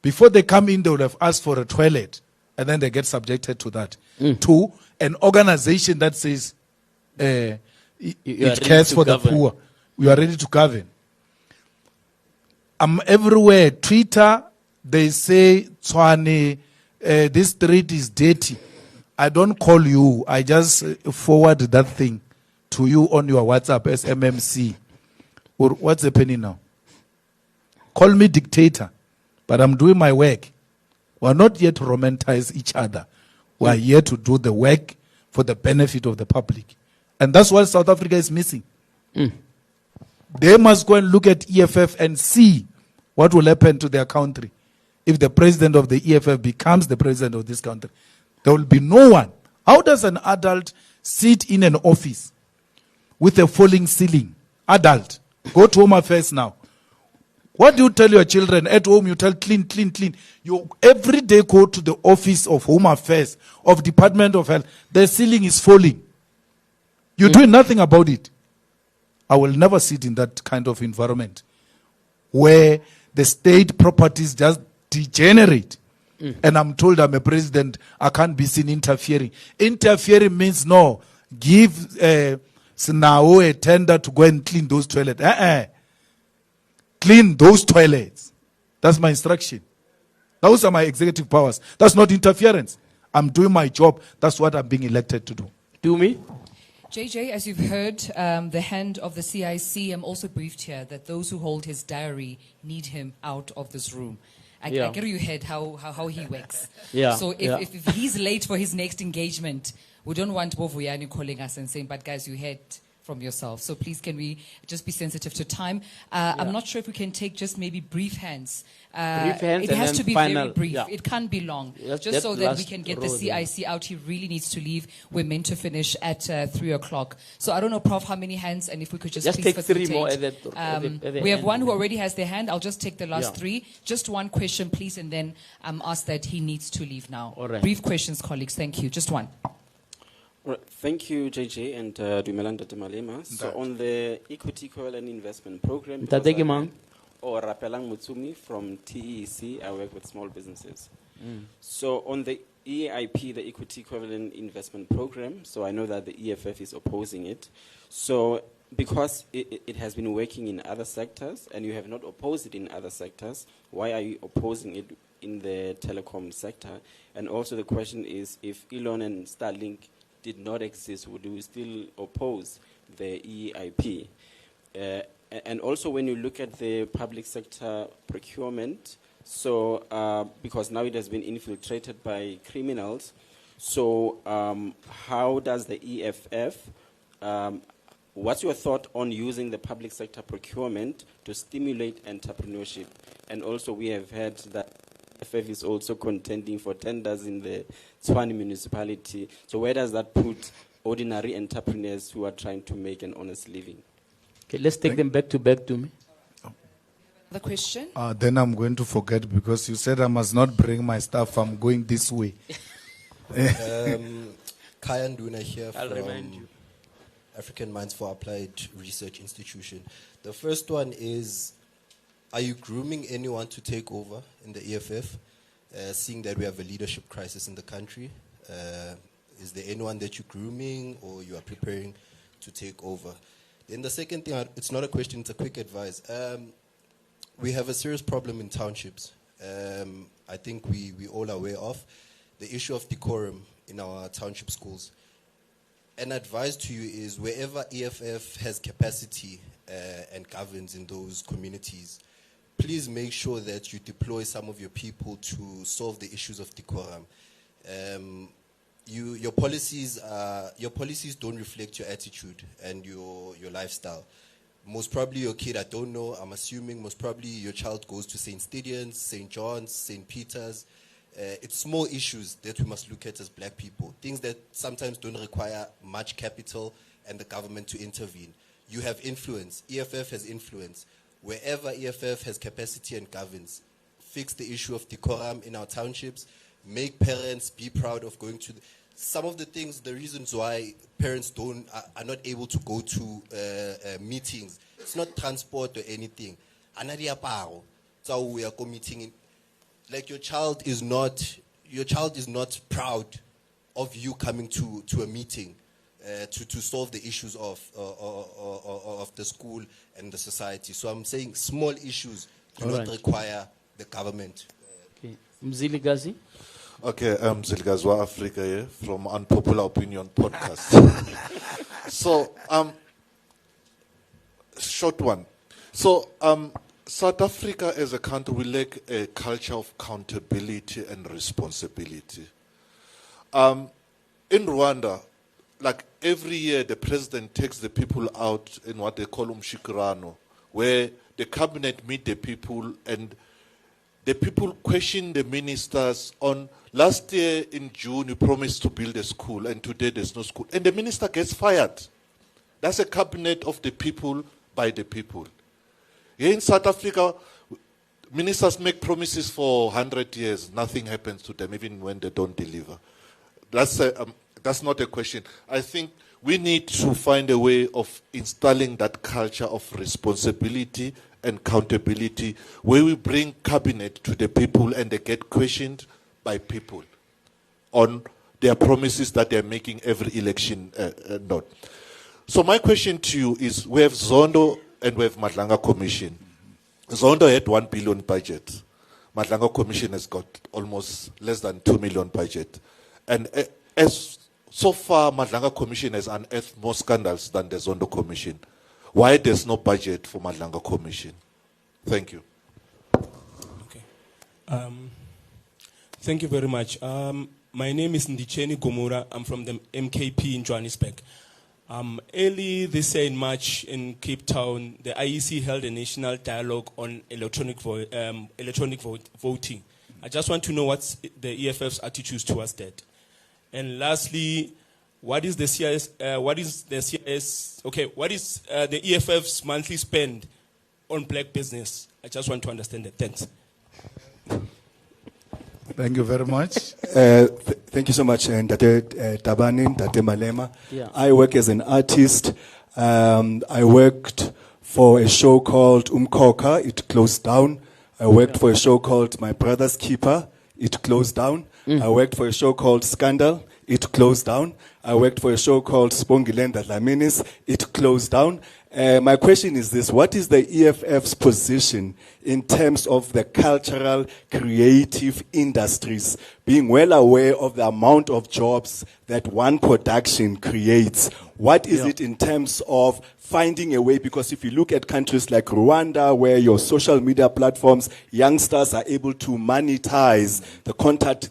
Before they come in, they would have asked for a toilet. And then they get subjected to that. To an organization that says it cares for the poor. We are ready to govern. I'm everywhere. Twitter, they say, Tswane, this street is dirty. I don't call you. I just forward that thing to you on your WhatsApp as MMC. Or what's happening now? Call me dictator, but I'm doing my work. We're not here to romanticize each other. We're here to do the work for the benefit of the public. And that's what South Africa is missing. They must go and look at EFF and see what will happen to their country if the president of the EFF becomes the president of this country. There will be no one. How does an adult sit in an office with a falling ceiling? Adult. Go to Home Affairs now. What do you tell your children? At home you tell clean, clean, clean. You every day go to the office of Home Affairs, of Department of Health. The ceiling is falling. You're doing nothing about it. I will never sit in that kind of environment where the state properties just degenerate. And I'm told I'm a president, I can't be seen interfering. Interfering means no, give Sinawo a tender to go and clean those toilets. Clean those toilets. That's my instruction. Those are my executive powers. That's not interference. I'm doing my job. That's what I'm being elected to do. Do me? JJ, as you've heard, the hand of the CIC, I'm also briefed here that those who hold his diary need him out of this room. I get your head how he works. Yeah, So if he's late for his next engagement, we don't want Bovuyani calling us and saying, but guys, you heard from yourself. So please, can we just be sensitive to time? I'm not sure if we can take just maybe brief hands. Brief hands it and has then to be final, very brief. yeah. It can't be long. Yes, Just that so that we last can get row the there. CIC out. He really needs to leave. We're meant to finish at 3 o'clock. So I don't know, Prof, how many hands, and if we could just please take three facilitate. more at the We have end. one who already has their hand. I'll just take the last Yeah. 3. Just one question, please, and then ask that he needs to leave now. All right. Brief questions, colleagues. Thank you. Just one. Right. Thank you, JJ and Dumelanda de Malema. So on the equity equivalent investment program, Ntate ke mang? or Rapelang Mutsumi from TEC, I work with small businesses. So on the EIP, the equity equivalent investment program, so I know that the EFF is opposing it. So because it has been working in other sectors and you have not opposed it in other sectors, why are you opposing it in the telecom sector? And also the question is, if Elon and Starlink did not exist, would you still oppose the EIP? And also when you look at the public sector procurement, so because now it has been infiltrated by criminals, so how does the EFF, what's your thought on using the public sector procurement to stimulate entrepreneurship? And also we have heard that EFF is also contending for tenders in the Tshwane municipality. So where does that put ordinary entrepreneurs who are trying to make an honest living? Okay, let's take them back to back to me. The question? Then I'm going to forget because you said I must not bring my stuff. I'm going this way. Kaya Nduna here I'll from remind you. African Minds for Applied Research Institution. The first one is, are you grooming anyone to take over in the EFF, seeing that we have a leadership crisis in the country? Is there anyone that you're grooming or you are preparing to take over? Then the second thing, it's not a question, it's a quick advice. We have a serious problem in townships. I think we all are aware of the issue of decorum in our township schools. An advice to you is wherever EFF has capacity and governs in those communities, please make sure that you deploy some of your people to solve the issues of decorum. Your policies don't reflect your attitude and your lifestyle. Most probably your kid, I don't know, I'm assuming most probably your child goes to St. Stephen's, St. John's, St. Peter's. It's small issues that we must look at as black people. Things that sometimes don't require much capital and the government to intervene. You have influence. EFF has influence. Wherever EFF has capacity and governs, fix the issue of decorum in our townships. Make parents be proud of going to some of the things, the reasons why parents are not able to go to meetings. It's not transport or anything. So we are meeting. Like your child is not proud of you coming to a meeting to solve the issues of the school and the society. So I'm saying small issues do not require the government. Okay. Mzili Gazi? Okay, Zilgazwa Africa here from Unpopular Opinion Podcast. So, short one. So, South Africa as a country, we lack a culture of accountability and responsibility. In Rwanda, like every year, the president takes the people out in what they call Umshikirano, where the cabinet meet the people and the people question the ministers on, last year in June, you promised to build a school, and today there's no school. And the minister gets fired. That's a cabinet of the people, by the people. Here in South Africa, ministers make promises for 100 years. Nothing happens to them, even when they don't deliver. That's not a question. I think we need to find a way of installing that culture of responsibility and accountability, where we bring cabinet to the people and they get questioned by people on their promises that they're making every election. So my question to you is, we have Zondo and we have Madlanga Commission. Zondo had 1 billion budget. Madlanga Commission has got almost less than 2 million budget. And as so far, Madlanga Commission has unearthed more scandals than the Zondo Commission. Why there's no budget for Madlanga Commission? Thank you. Okay. Thank you very much. My name is Ndicheni Gomura. I'm from the MKP in Johannesburg. Early this year in March in Cape Town, the IEC held a national dialogue on electronic voting. I just want to know what's the EFF's attitudes towards that. And lastly, what is the EFF's monthly spend on black business? I just want to understand that. Thanks. Thank you very much. Thank you so much, Ndate Tabani, Ndate Malema. Yeah. I work as an artist. I worked for a show called Umkoka. It closed down. I worked for a show called My Brother's Keeper. It closed down. I worked for a show called Scandal. It closed down. I worked for a show called Spongilenda Laminis. It closed down. My question is this: what is the EFF's position in terms of the cultural, creative industries, being well aware of the amount of jobs that one production creates? What is it in terms of finding a way? Because if you look at countries like Rwanda, where your social media platforms, youngsters are able to monetize the content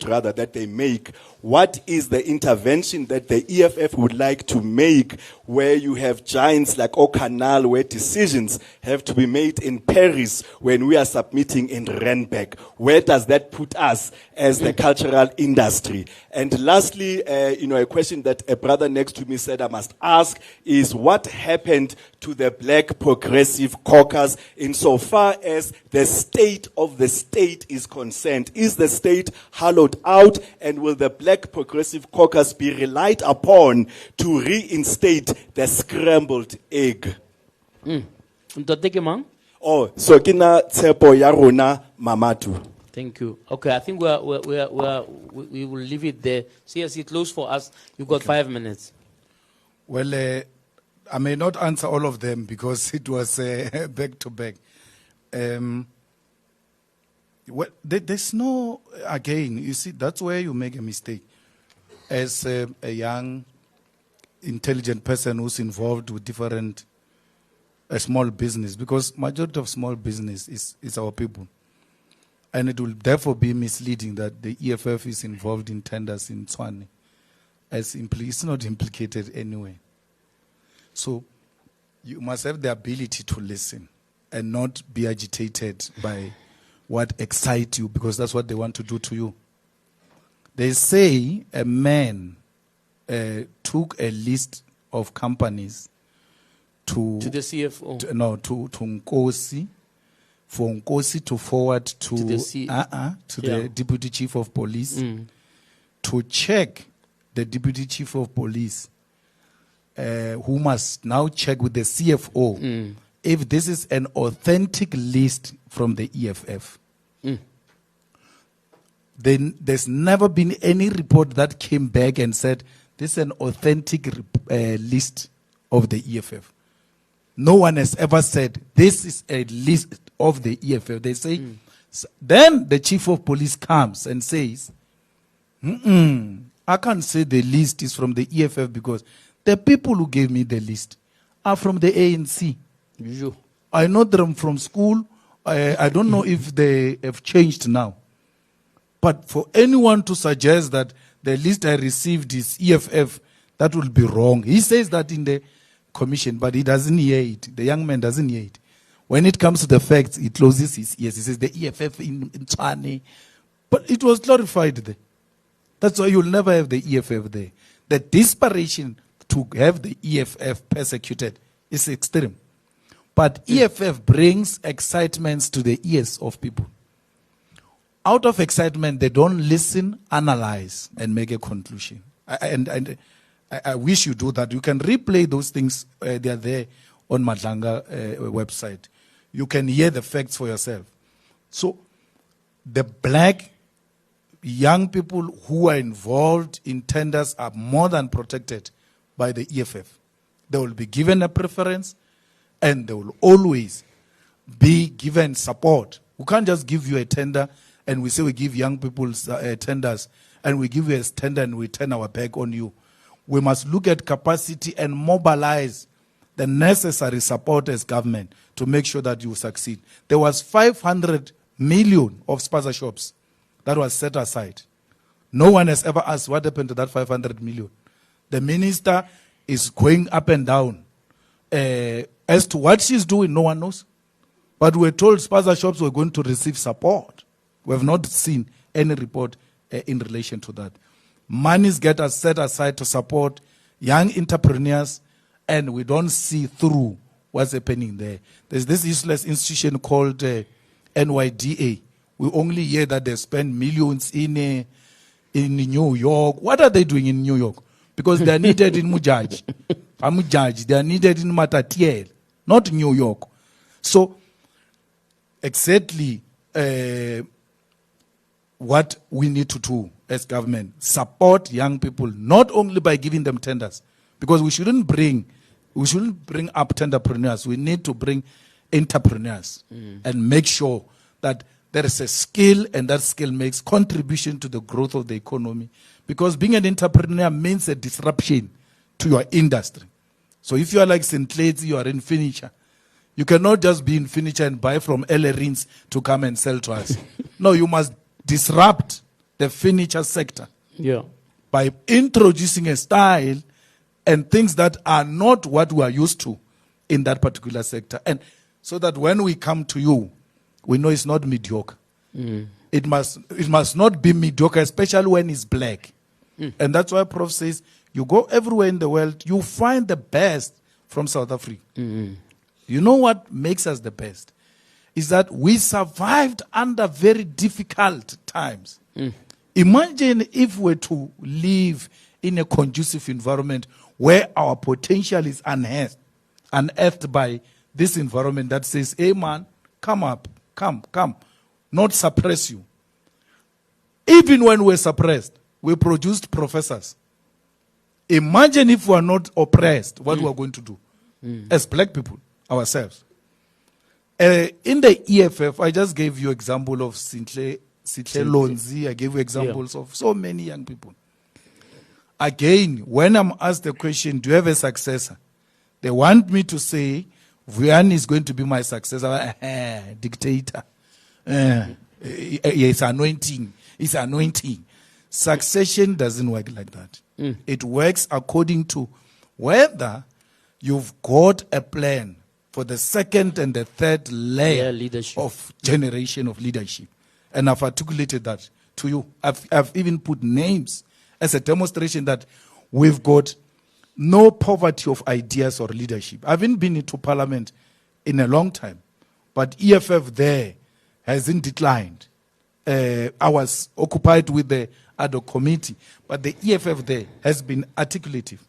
that they make. What is the intervention that the EFF would like to make, where you have giants like Okanal, where decisions have to be made in Paris when we are submitting in Renberg? Where does that put us as the cultural industry? And lastly, a question that a brother next to me said I must ask is, what happened to the Black Progressive Caucus insofar as the state of the state is concerned? Is the state hollowed out, and will the Black Progressive Caucus be relied upon to reinstate the scrambled egg? Oh, so kina tsepo ya rona mamatu. Thank you. Okay, I think we will leave it there. CSC, close for us. You've got 5 minutes. Well, I may not answer all of them because it was back to back. Well, there's no, again, you see, that's where you make a mistake. As a young, intelligent person who's involved with different small business, because majority of small business is our people. And it will therefore be misleading that the EFF is involved in tenders in Tswane. It's not implicated anyway. So you must have the ability to listen and not be agitated by what excites you, because that's what they want to do to you. They say a man took a list of companies to the CFO. To Nkosi, for Nkosi to forward to the Deputy Chief of Police to check the Deputy Chief of Police, who must now check with the CFO if this is an authentic list from the EFF. Then there's never been any report that came back and said this is an authentic list of the EFF. No one has ever said this is a list of the EFF. They say, then the chief of police comes and says, I can't say the list is from the EFF because the people who gave me the list are from the ANC. I know them from school. I don't know if they have changed now. But for anyone to suggest that the list I received is EFF, that will be wrong. He says that in the commission, but he doesn't hear it. The young man doesn't hear it. When it comes to the facts, he closes his ears. He says the EFF in Tswane. But it was clarified there. That's why you'll never have the EFF there. The desperation to have the EFF persecuted is extreme. But EFF brings excitements to the ears of people. Out of excitement, they don't listen, analyze, and make a conclusion. I wish you do that. You can replay those things. They are there on Madlanga website. You can hear the facts for yourself. So the black young people who are involved in tenders are more than protected by the EFF. they will be given a preference, and they will always be given support. We can't just give you a tender and we say we give young people tenders, and we give you a tender and we turn our back on you. We must look at capacity and mobilize the necessary support as government to make sure that you succeed. There was 500 million of sponsorships that was set aside. No one has ever asked what happened to that 500 million. The minister is going up and down. As to what she's doing, no one knows. But we're told sponsorships were going to receive support. We have not seen any report in relation to that. Monies get set aside to support young entrepreneurs, and we don't see through what's happening there. There's this useless institution called NYDA. We only hear that they spend millions in New York. What are they doing in New York? Because they are needed in Mujaji. They are needed in Matatiel, not New York. So, exactly what we need to do as government, support young people, not only by giving them tenders, because we shouldn't bring up tenderpreneurs. We need to bring entrepreneurs and make sure that there is a skill, and that skill makes contribution to the growth of the economy. Because being an entrepreneur means a disruption to your industry. So if you are like St. Clair's, you are in furniture. You cannot just be in furniture and buy from Ellerins to come and sell to us. No, you must disrupt the furniture sector by introducing a style and things that are not what we are used to in that particular sector. And so that when we come to you, we know it's not mediocre. It must not be mediocre, especially when it's black. And that's why Prof says, you go everywhere in the world, you find the best from South Africa. You know what makes us the best? Is that we survived under very difficult times. Imagine if we were to live in a conducive environment where our potential is unearthed by this environment that says, hey man, come up, come, not suppress you. Even when we're suppressed, we produced professors. Imagine if we are not oppressed, what we are going to do as black people ourselves. In the EFF, I just gave you example of Sitle Lonzi. I gave you examples of so many young people. Again, when I'm asked the question, do you have a successor? They want me to say, Vuyan is going to be my successor. Dictator. It's anointing. It's anointing. Succession doesn't work like that. It works according to whether you've got a plan for the second and the third layer of generation of leadership. And I've articulated that to you. I've even put names as a demonstration that we've got no poverty of ideas or leadership. I haven't been into parliament in a long time, but EFF there hasn't declined. I was occupied with the ad hoc committee, but the EFF there has been articulative.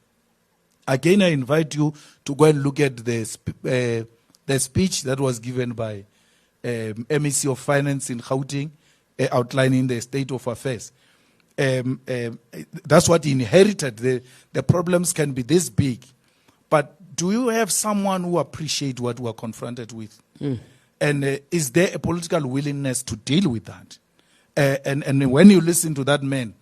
Again, I invite you to go and look at the speech that was given by MEC of Finance in Gauteng, outlining the state of affairs. That's what he inherited. The problems can be this big. But do you have someone who appreciates what we are confronted with? And is there a political willingness to deal with that? And when you listen to that man,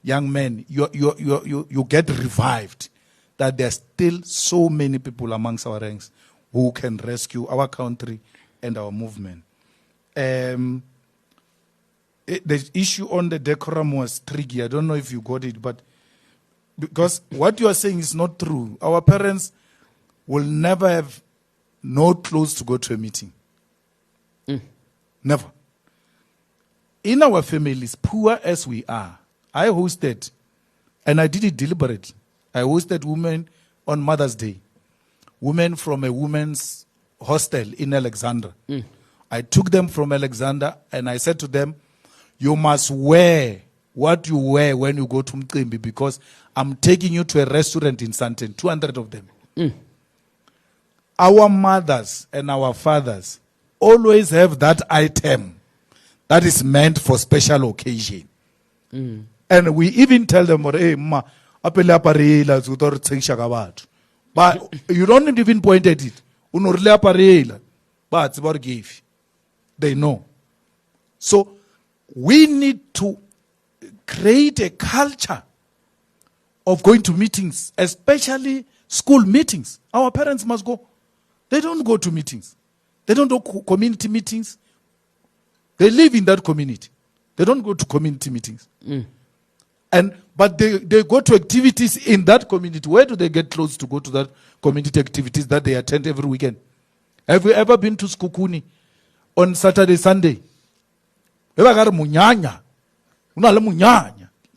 young man, you get revived that there are still so many people amongst our ranks who can rescue our country and our movement. The issue on the decorum was tricky. I don't know if you got it, but because what you are saying is not true. Our parents will never have no clothes to go to a meeting. Never. In our families, poor as we are, I hosted, and I did it deliberately. I hosted women on Mother's Day, women from a women's hostel in Alexandra. I took them from Alexandra and I said to them, you must wear what you wear when you go to Mqimbi because I'm taking you to a restaurant in Sandton, 200 of them. Our mothers and our fathers always have that item that is meant for special occasion. And we even tell them, hey, ma, apele aparela zutor tsengshaka batho. But you don't even point at it. Unorile aparela, but it's about give. They know. So we need to create a culture of going to meetings, especially school meetings. Our parents must go. They don't go to meetings. They don't do community meetings. They live in that community. They don't go to community meetings. But they go to activities in that community. Where do they get clothes to go to that community activities that they attend every weekend? Have you ever been to Skukuni on Saturday, Sunday? Munyanya.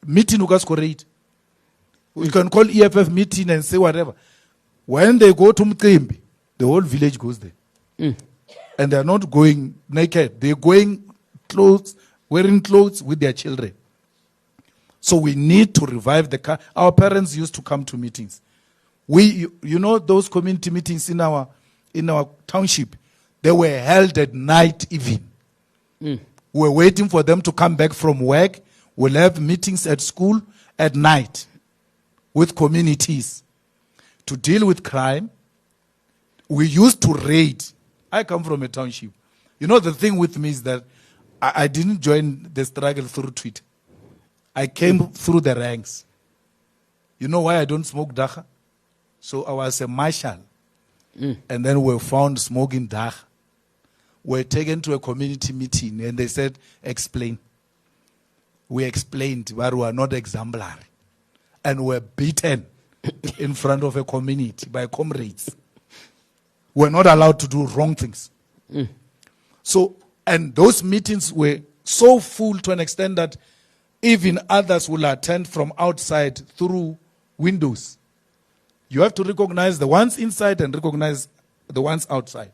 Meeting ugaskorate. You can call EFF meeting and say whatever. When they go to Mkimbi, the whole village goes there. And they're not going naked. They're going wearing clothes with their children. So we need to revive our parents used to come to meetings. You know those community meetings in our township, they were held at night even. We're waiting for them to come back from work. We'll have meetings at school at night with communities to deal with crime. We used to raid. I come from a township. You know, the thing with me is that I didn't join the struggle through Twitter. I came through the ranks. You know why I don't smoke dacha? So I was a marshal. And then we were found smoking dacha. We're taken to a community meeting and they said, explain. We explained, but we are not exemplary. And we're beaten in front of a community by comrades. We're not allowed to do wrong things. So, and those meetings were so full to an extent that even others will attend from outside through windows. You have to recognize the ones inside and recognize the ones outside.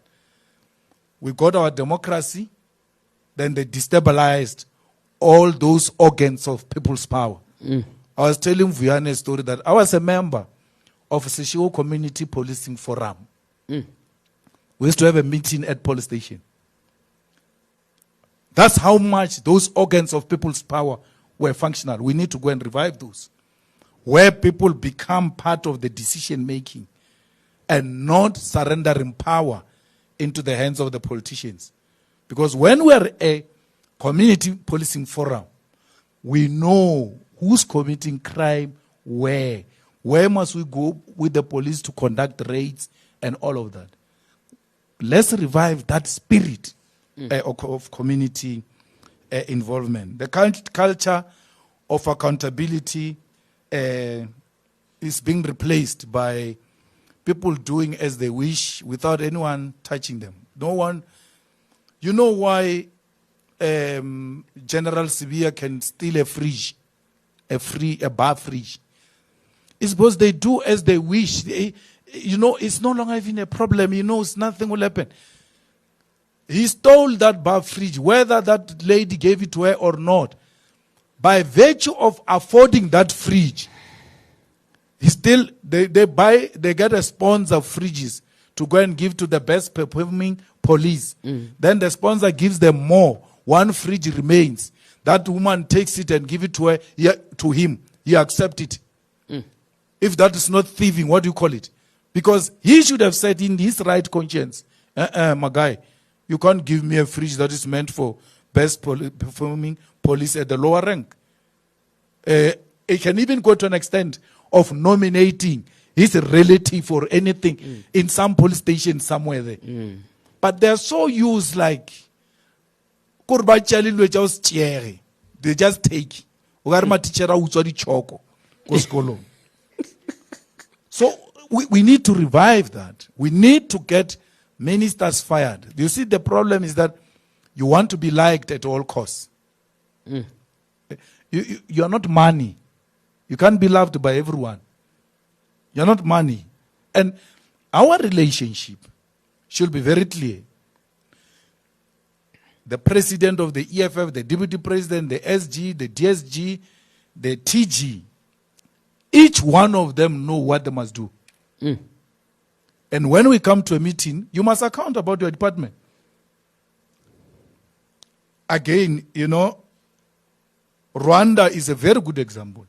We got our democracy, then they destabilized all those organs of people's power. I was telling Vuyane a story that I was a member of a Seshio Community Policing Forum. We used to have a meeting at police station. That's how much those organs of people's power were functional. We need to go and revive those, where people become part of the decision making and not surrendering power into the hands of the politicians. Because when we are a community policing forum, we know who's committing crime where. Where must we go with the police to conduct raids and all of that? Let's revive that spirit of community involvement. The culture of accountability is being replaced by people doing as they wish without anyone touching them. No one. You know why General Sibia can steal a fridge, a bar fridge? It's because they do as they wish. It's no longer even a problem. He knows nothing will happen. He stole that bar fridge, whether that lady gave it to her or not. By virtue of affording that fridge, they get a sponsor of fridges to go and give to the best performing police. Then the sponsor gives them more. One fridge remains. That woman takes it and gives it to her, to him. He accepts it. If that is not thieving, what do you call it? Because he should have said in his right conscience, my guy, you can't give me a fridge that is meant for best performing police at the lower rank. It can even go to an extent of nominating his relative or anything in some police station somewhere there. But they're so used like, they just take. So we need to revive that. We need to get ministers fired. You see, the problem is that you want to be liked at all costs. You are not money. You can't be loved by everyone. You're not money. And our relationship should be very clear. The president of the EFF, the deputy president, the SG, the DSG, the TG, each one of them know what they must do. And when we come to a meeting, you must account about your department. Again, Rwanda is a very good example.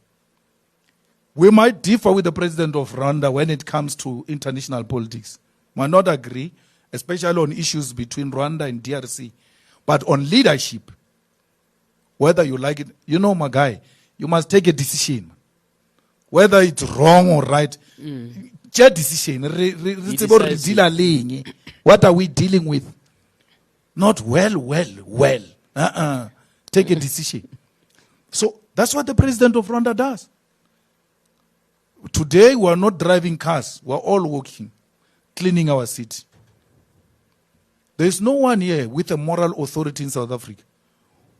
We might differ with the president of Rwanda when it comes to international politics. Might not agree, especially on issues between Rwanda and DRC. But on leadership, whether you like it, you know, my guy, you must take a decision. Whether it's wrong or right, just decision. What are we dealing with? Not well. Take a decision. So that's what the president of Rwanda does. Today we are not driving cars. We are all walking, cleaning our city. There is no one here with a moral authority in South Africa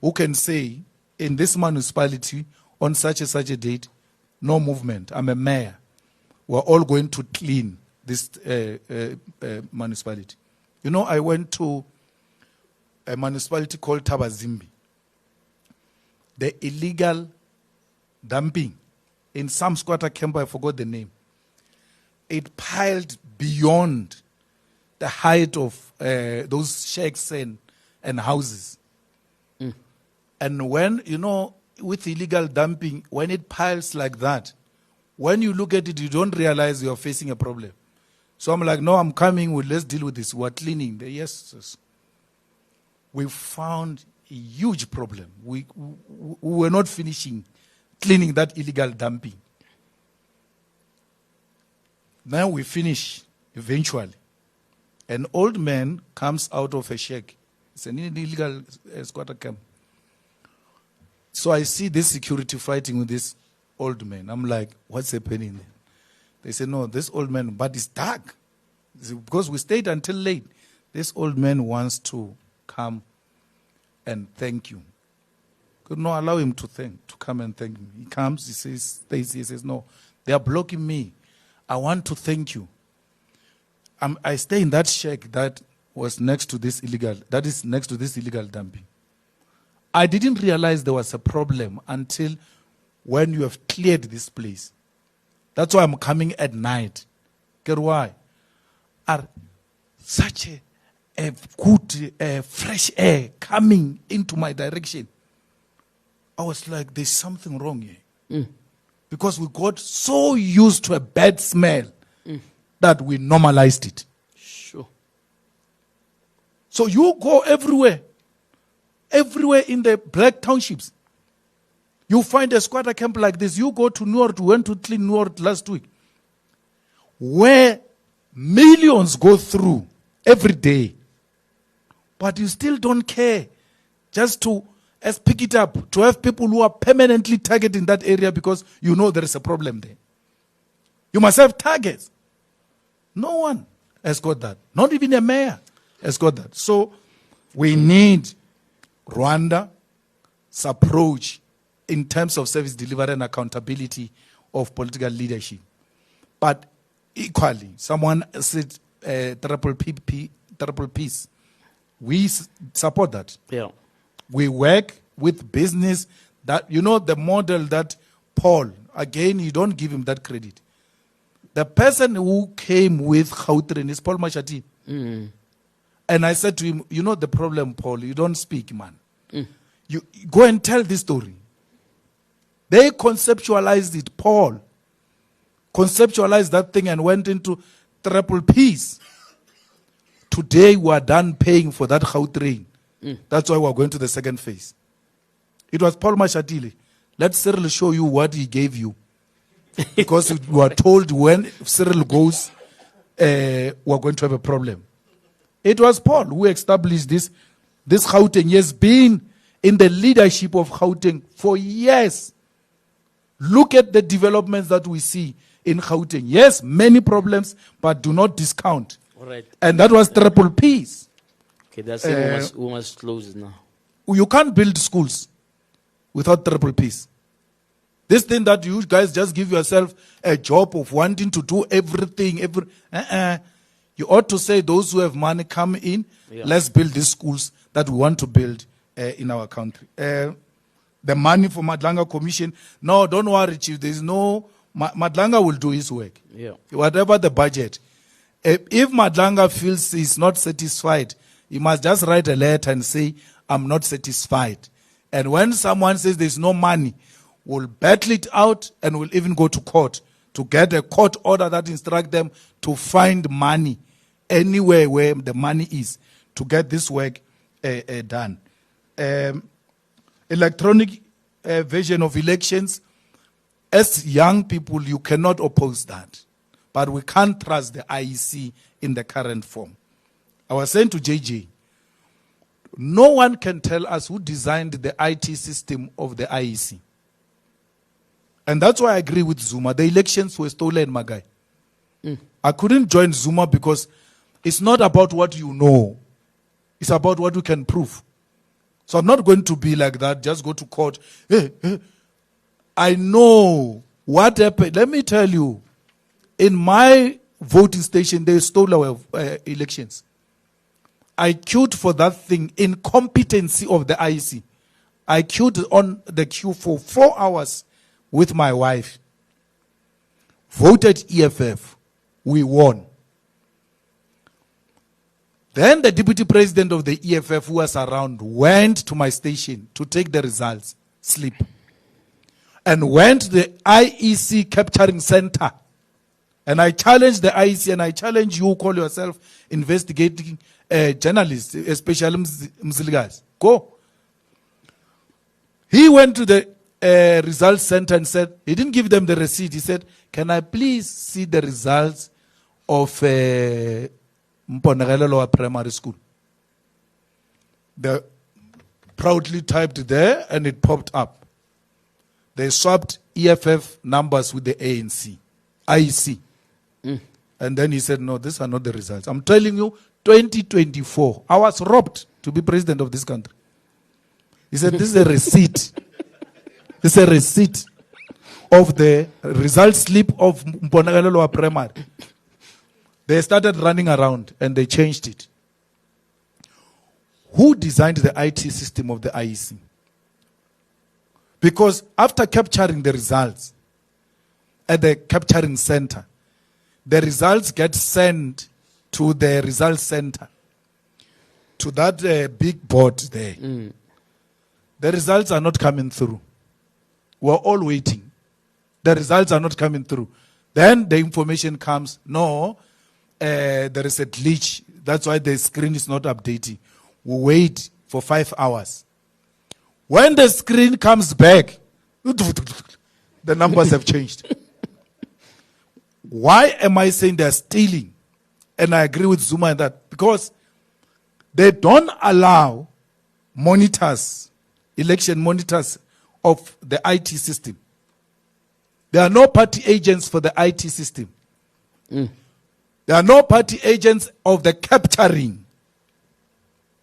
who can say, in this municipality, on such a date, no movement. I'm a mayor. We're all going to clean this municipality. You know, I went to a municipality called Tabazimbi. The illegal dumping in some squatter camp, I forgot the name. It piled beyond the height of those shacks and houses. And when, you know, with illegal dumping, when it piles like that, when you look at it, you don't realize you're facing a problem. So I'm like, no, I'm coming, let's deal with this. We're cleaning. Yes. We found a huge problem. We were not finishing cleaning that illegal dumping. Now we finish, eventually. An old man comes out of a shack. It's an illegal squatter camp. So I see this security fighting with this old man. I'm like, what's happening there? They say, no, this old man, but it's dark. Because we stayed until late. This old man wants to come and thank you. Could not allow him to come and thank me. He comes, he says, no, they are blocking me. I want to thank you. I stay in that shack that is next to this illegal dumping. I didn't realize there was a problem until when you have cleared this place. That's why I'm coming at night. Get why? Are such a good fresh air coming into my direction. I was like, there's something wrong here. Because we got so used to a bad smell that we normalized it. Sure. So you go everywhere in the black townships. You find a squatter camp like this. You go to Newark, went to clean Newark last week, where millions go through every day. But you still don't care just to pick it up, to have people who are permanently targeting that area because you know there is a problem there. You must have targets. No one has got that. Not even a mayor has got that. So we need Rwanda's approach in terms of service delivery and accountability of political leadership. But equally, someone said triple peace. We support that. Yeah. We work with business that, you know, the model that Paul, again, you don't give him that credit. The person who came with Gauteng is Paul Mashati. And I said to him, you know the problem, Paul, you don't speak, man. You go and tell this story. They conceptualized it. Paul conceptualized that thing and went into triple peace. Today we are done paying for that Gauteng. That's why we are going to the second phase. It was Paul Mashatile. Let Cyril show you what he gave you. Because you are told when Cyril goes, we are going to have a problem. It was Paul who established this Gauteng. He has been in the leadership of Gauteng for years. Look at the developments that we see in Gauteng. Yes, many problems, but do not discount. All right. And that was triple peace. Okay, that's it. We must close it now. You can't build schools without triple peace. This thing that you guys just give yourself a job of wanting to do everything. You ought to say those who have money come in. Yeah. Let's build these schools that we want to build in our country. The money for Madlanga Commission. No, don't worry, Chief. There's no... Madlanga will do his work. Yeah. Whatever the budget. If Madlanga feels he's not satisfied, he must just write a letter and say, I'm not satisfied. And when someone says there's no money, will battle it out and will even go to court to get a court order that instructs them to find money anywhere where the money is to get this work done. Electronic version of elections, as young people, you cannot oppose that. But we can't trust the IEC in the current form. I was saying to JJ, no one can tell us who designed the IT system of the IEC. And that's why I agree with Zuma. The elections were stolen, my guy. I couldn't join Zuma because it's not about what you know. It's about what you can prove. So I'm not going to be like that, just go to court. I know what happened. Let me tell you, in my voting station, they stole our elections. I queued for that thing, incompetency of the IEC. I queued on the queue for 4 hours with my wife. Voted EFF. We won. Then the deputy president of the EFF who was around went to my station to take the results slip. And went to the IEC capturing center. And I challenge the IEC and I challenge you who call yourself investigating journalists, especially Mziligas. Go. He went to the results center and said, he didn't give them the receipt. He said, can I please see the results of Mponegele Lower Primary School? They proudly typed there and it popped up. They swapped EFF numbers with the ANC, IEC. And then he said, no, these are not the results. I'm telling you, 2024, I was robbed to be president of this country. He said, this is a receipt. This is a receipt of the result slip of Mponegele Lower Primary. They started running around and they changed it. Who designed the IT system of the IEC? Because after capturing the results at the capturing center, the results get sent to the results center, to that big board there. The results are not coming through. We're all waiting. The results are not coming through. Then the information comes, no, there is a glitch. That's why the screen is not updating. We wait for 5 hours. When the screen comes back, the numbers have changed. Why am I saying they're stealing? And I agree with Zuma in that. Because they don't allow monitors, election monitors of the IT system. There are no party agents for the IT system. There are no party agents of the capturing.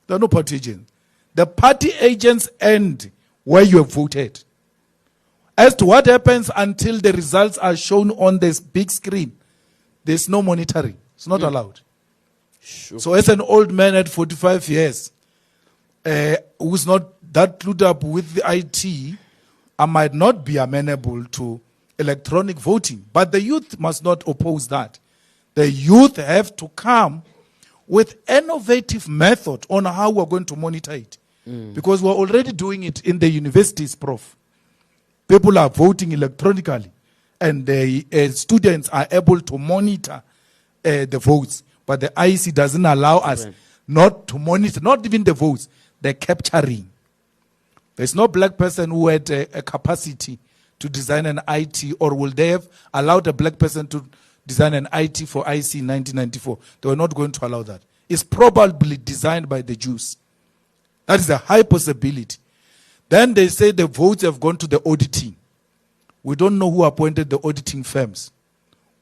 There are no party agents. The party agents end where you have voted. As to what happens until the results are shown on this big screen, there's no monitoring. It's not allowed. Sure. So as an old man at 45 years, who's not that clued up with the IT, I might not be amenable to electronic voting. But the youth must not oppose that. The youth have to come with innovative method on how we're going to monitor it. Because we're already doing it in the universities, Prof. People are voting electronically, and the students are able to monitor the votes. But the IEC doesn't allow us not to monitor, not even the votes, the capturing. There's no black person who had a capacity to design an IT, or will they have allowed a black person to design an IT for IEC in 1994? They were not going to allow that. It's probably designed by the Jews. That is a high possibility. Then they say the votes have gone to the auditing. We don't know who appointed the auditing firms.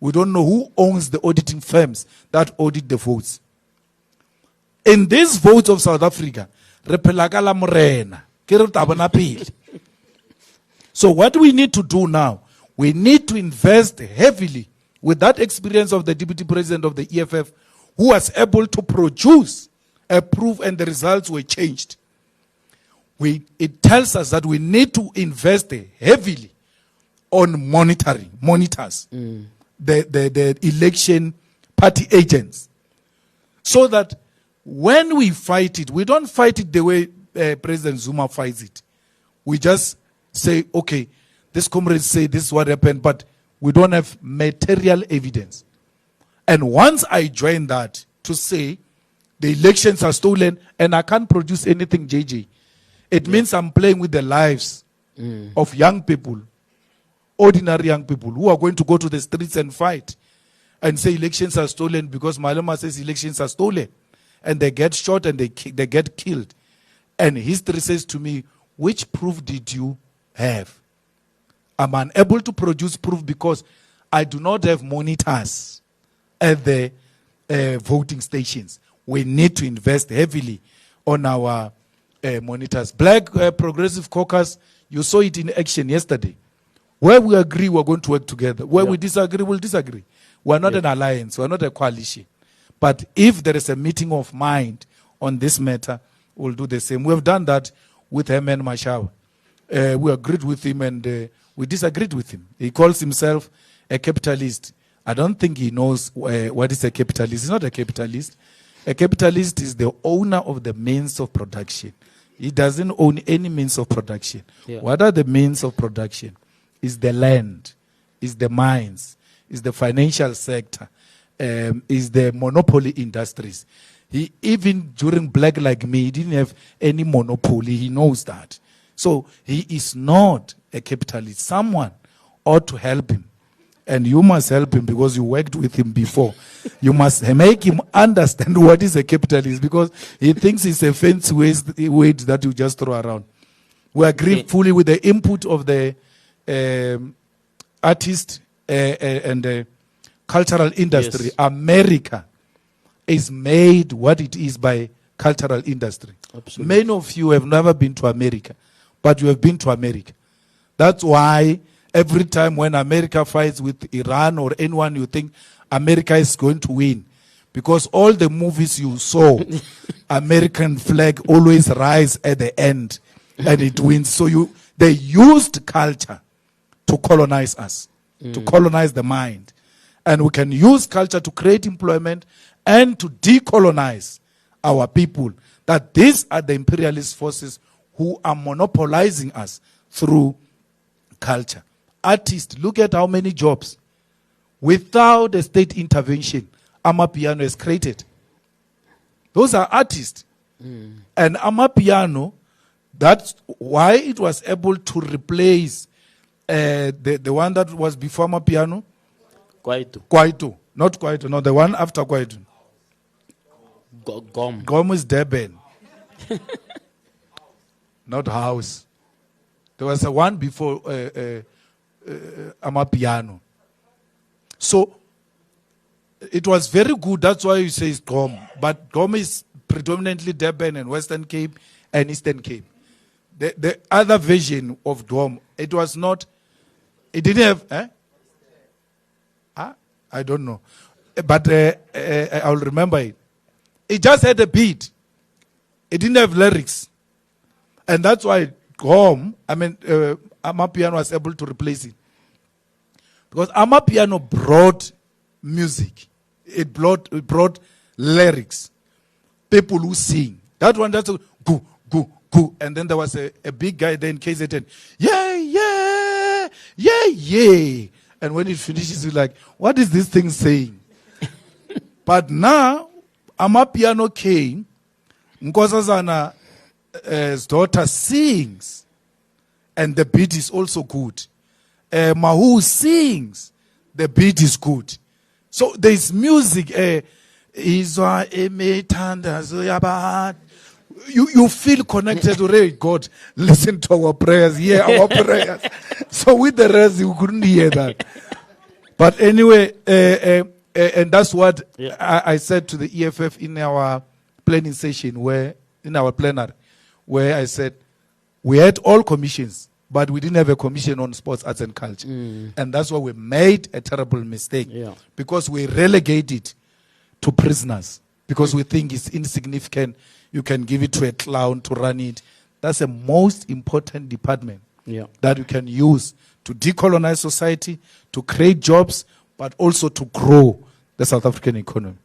We don't know who owns the auditing firms that audit the votes. In these votes of South Africa, so what we need to do now, we need to invest heavily with that experience of the deputy president of the EFF, who was able to produce a proof and the results were changed. It tells us that we need to invest heavily on monitors, the election party agents, so that when we fight it, we don't fight it the way President Zuma fights it. We just say, okay, This comrades say this is what happened, but we don't have material evidence. And once I joined that to say the elections are stolen and I can't produce anything, JJ, it means I'm playing with the lives of young people, ordinary young people who are going to go to the streets and fight and say elections are stolen because Malema says elections are stolen. And they get shot and they get killed. And history says to me, which proof did you have? I'm unable to produce proof because I do not have monitors at the voting stations. We need to invest heavily on our monitors. Black Progressive Caucus, you saw it in action yesterday. Where we agree, we're going to work together. Where we disagree, we'll disagree. We're not an alliance. We're not a coalition. But if there is a meeting of mind on this matter, we'll do the same. We have done that with Herman Mashaba. We agreed with him and we disagreed with him. He calls himself a capitalist. I don't think he knows what is a capitalist. He's not a capitalist. A capitalist is the owner of the means of production. He doesn't own any means of production. Yeah. What are the means of production? Is the land, is the mines, is the financial sector, is the monopoly industries. He, even during Black Like Me, he didn't have any monopoly. He knows that. So he is not a capitalist. Someone ought to help him. And you must help him because you worked with him before. You must make him understand what is a capitalist because he thinks it's a fancy word that you just throw around. We agree fully with the input of the artist and the cultural industry. Yes. America is made what it is by cultural industry. Absolutely. Many of you have never been to America, but you have been to America. That's why every time when America fights with Iran or anyone, you think America is going to win. Because all the movies you saw, American flag always rise at the end and it wins. So they used culture to colonize us, to colonize the mind. And we can use culture to create employment and to decolonize our people. That these are the imperialist forces who are monopolizing us through culture. Artists, look at how many jobs without a state intervention Amapiano is created. Those are artists. And Amapiano, that's why it was able to replace the one that was before Amapiano. Kwaito. Not Kwaito, no, the one after Kwaito. Gom is Durban. Not house. There was a one before Amapiano. So it was very good. That's why you say it's Gom. But Gom is predominantly Durban and Western Cape and Eastern Cape. The other version of Gom, it was not. It didn't have. I don't know, but I'll remember it. It just had a beat. It didn't have lyrics, and that's why Gom. Amapiano was able to replace it because Amapiano brought music. It brought lyrics. People who sing. That one, that's go. And then there was a big guy there in KZN. Yeah. And when it finishes, you're like, what is this thing saying? But now, Amapiano came. Nkosazana's daughter sings. And the beat is also good. Mahu sings. The beat is good. So there's music. You feel connected to God. Listen to our prayers. Hear our prayers. So with the rest, you couldn't hear that. But anyway, and that's what I said to the EFF in our planning session, in our plenary, where I said, we had all commissions, but we didn't have a commission on sports, arts, and culture. And that's why we made a terrible mistake. Because we relegated to prisoners. Because we think it's insignificant. You can give it to a clown to run it. That's the most important department that you can use to decolonize society, to create jobs, but also to grow the South African economy.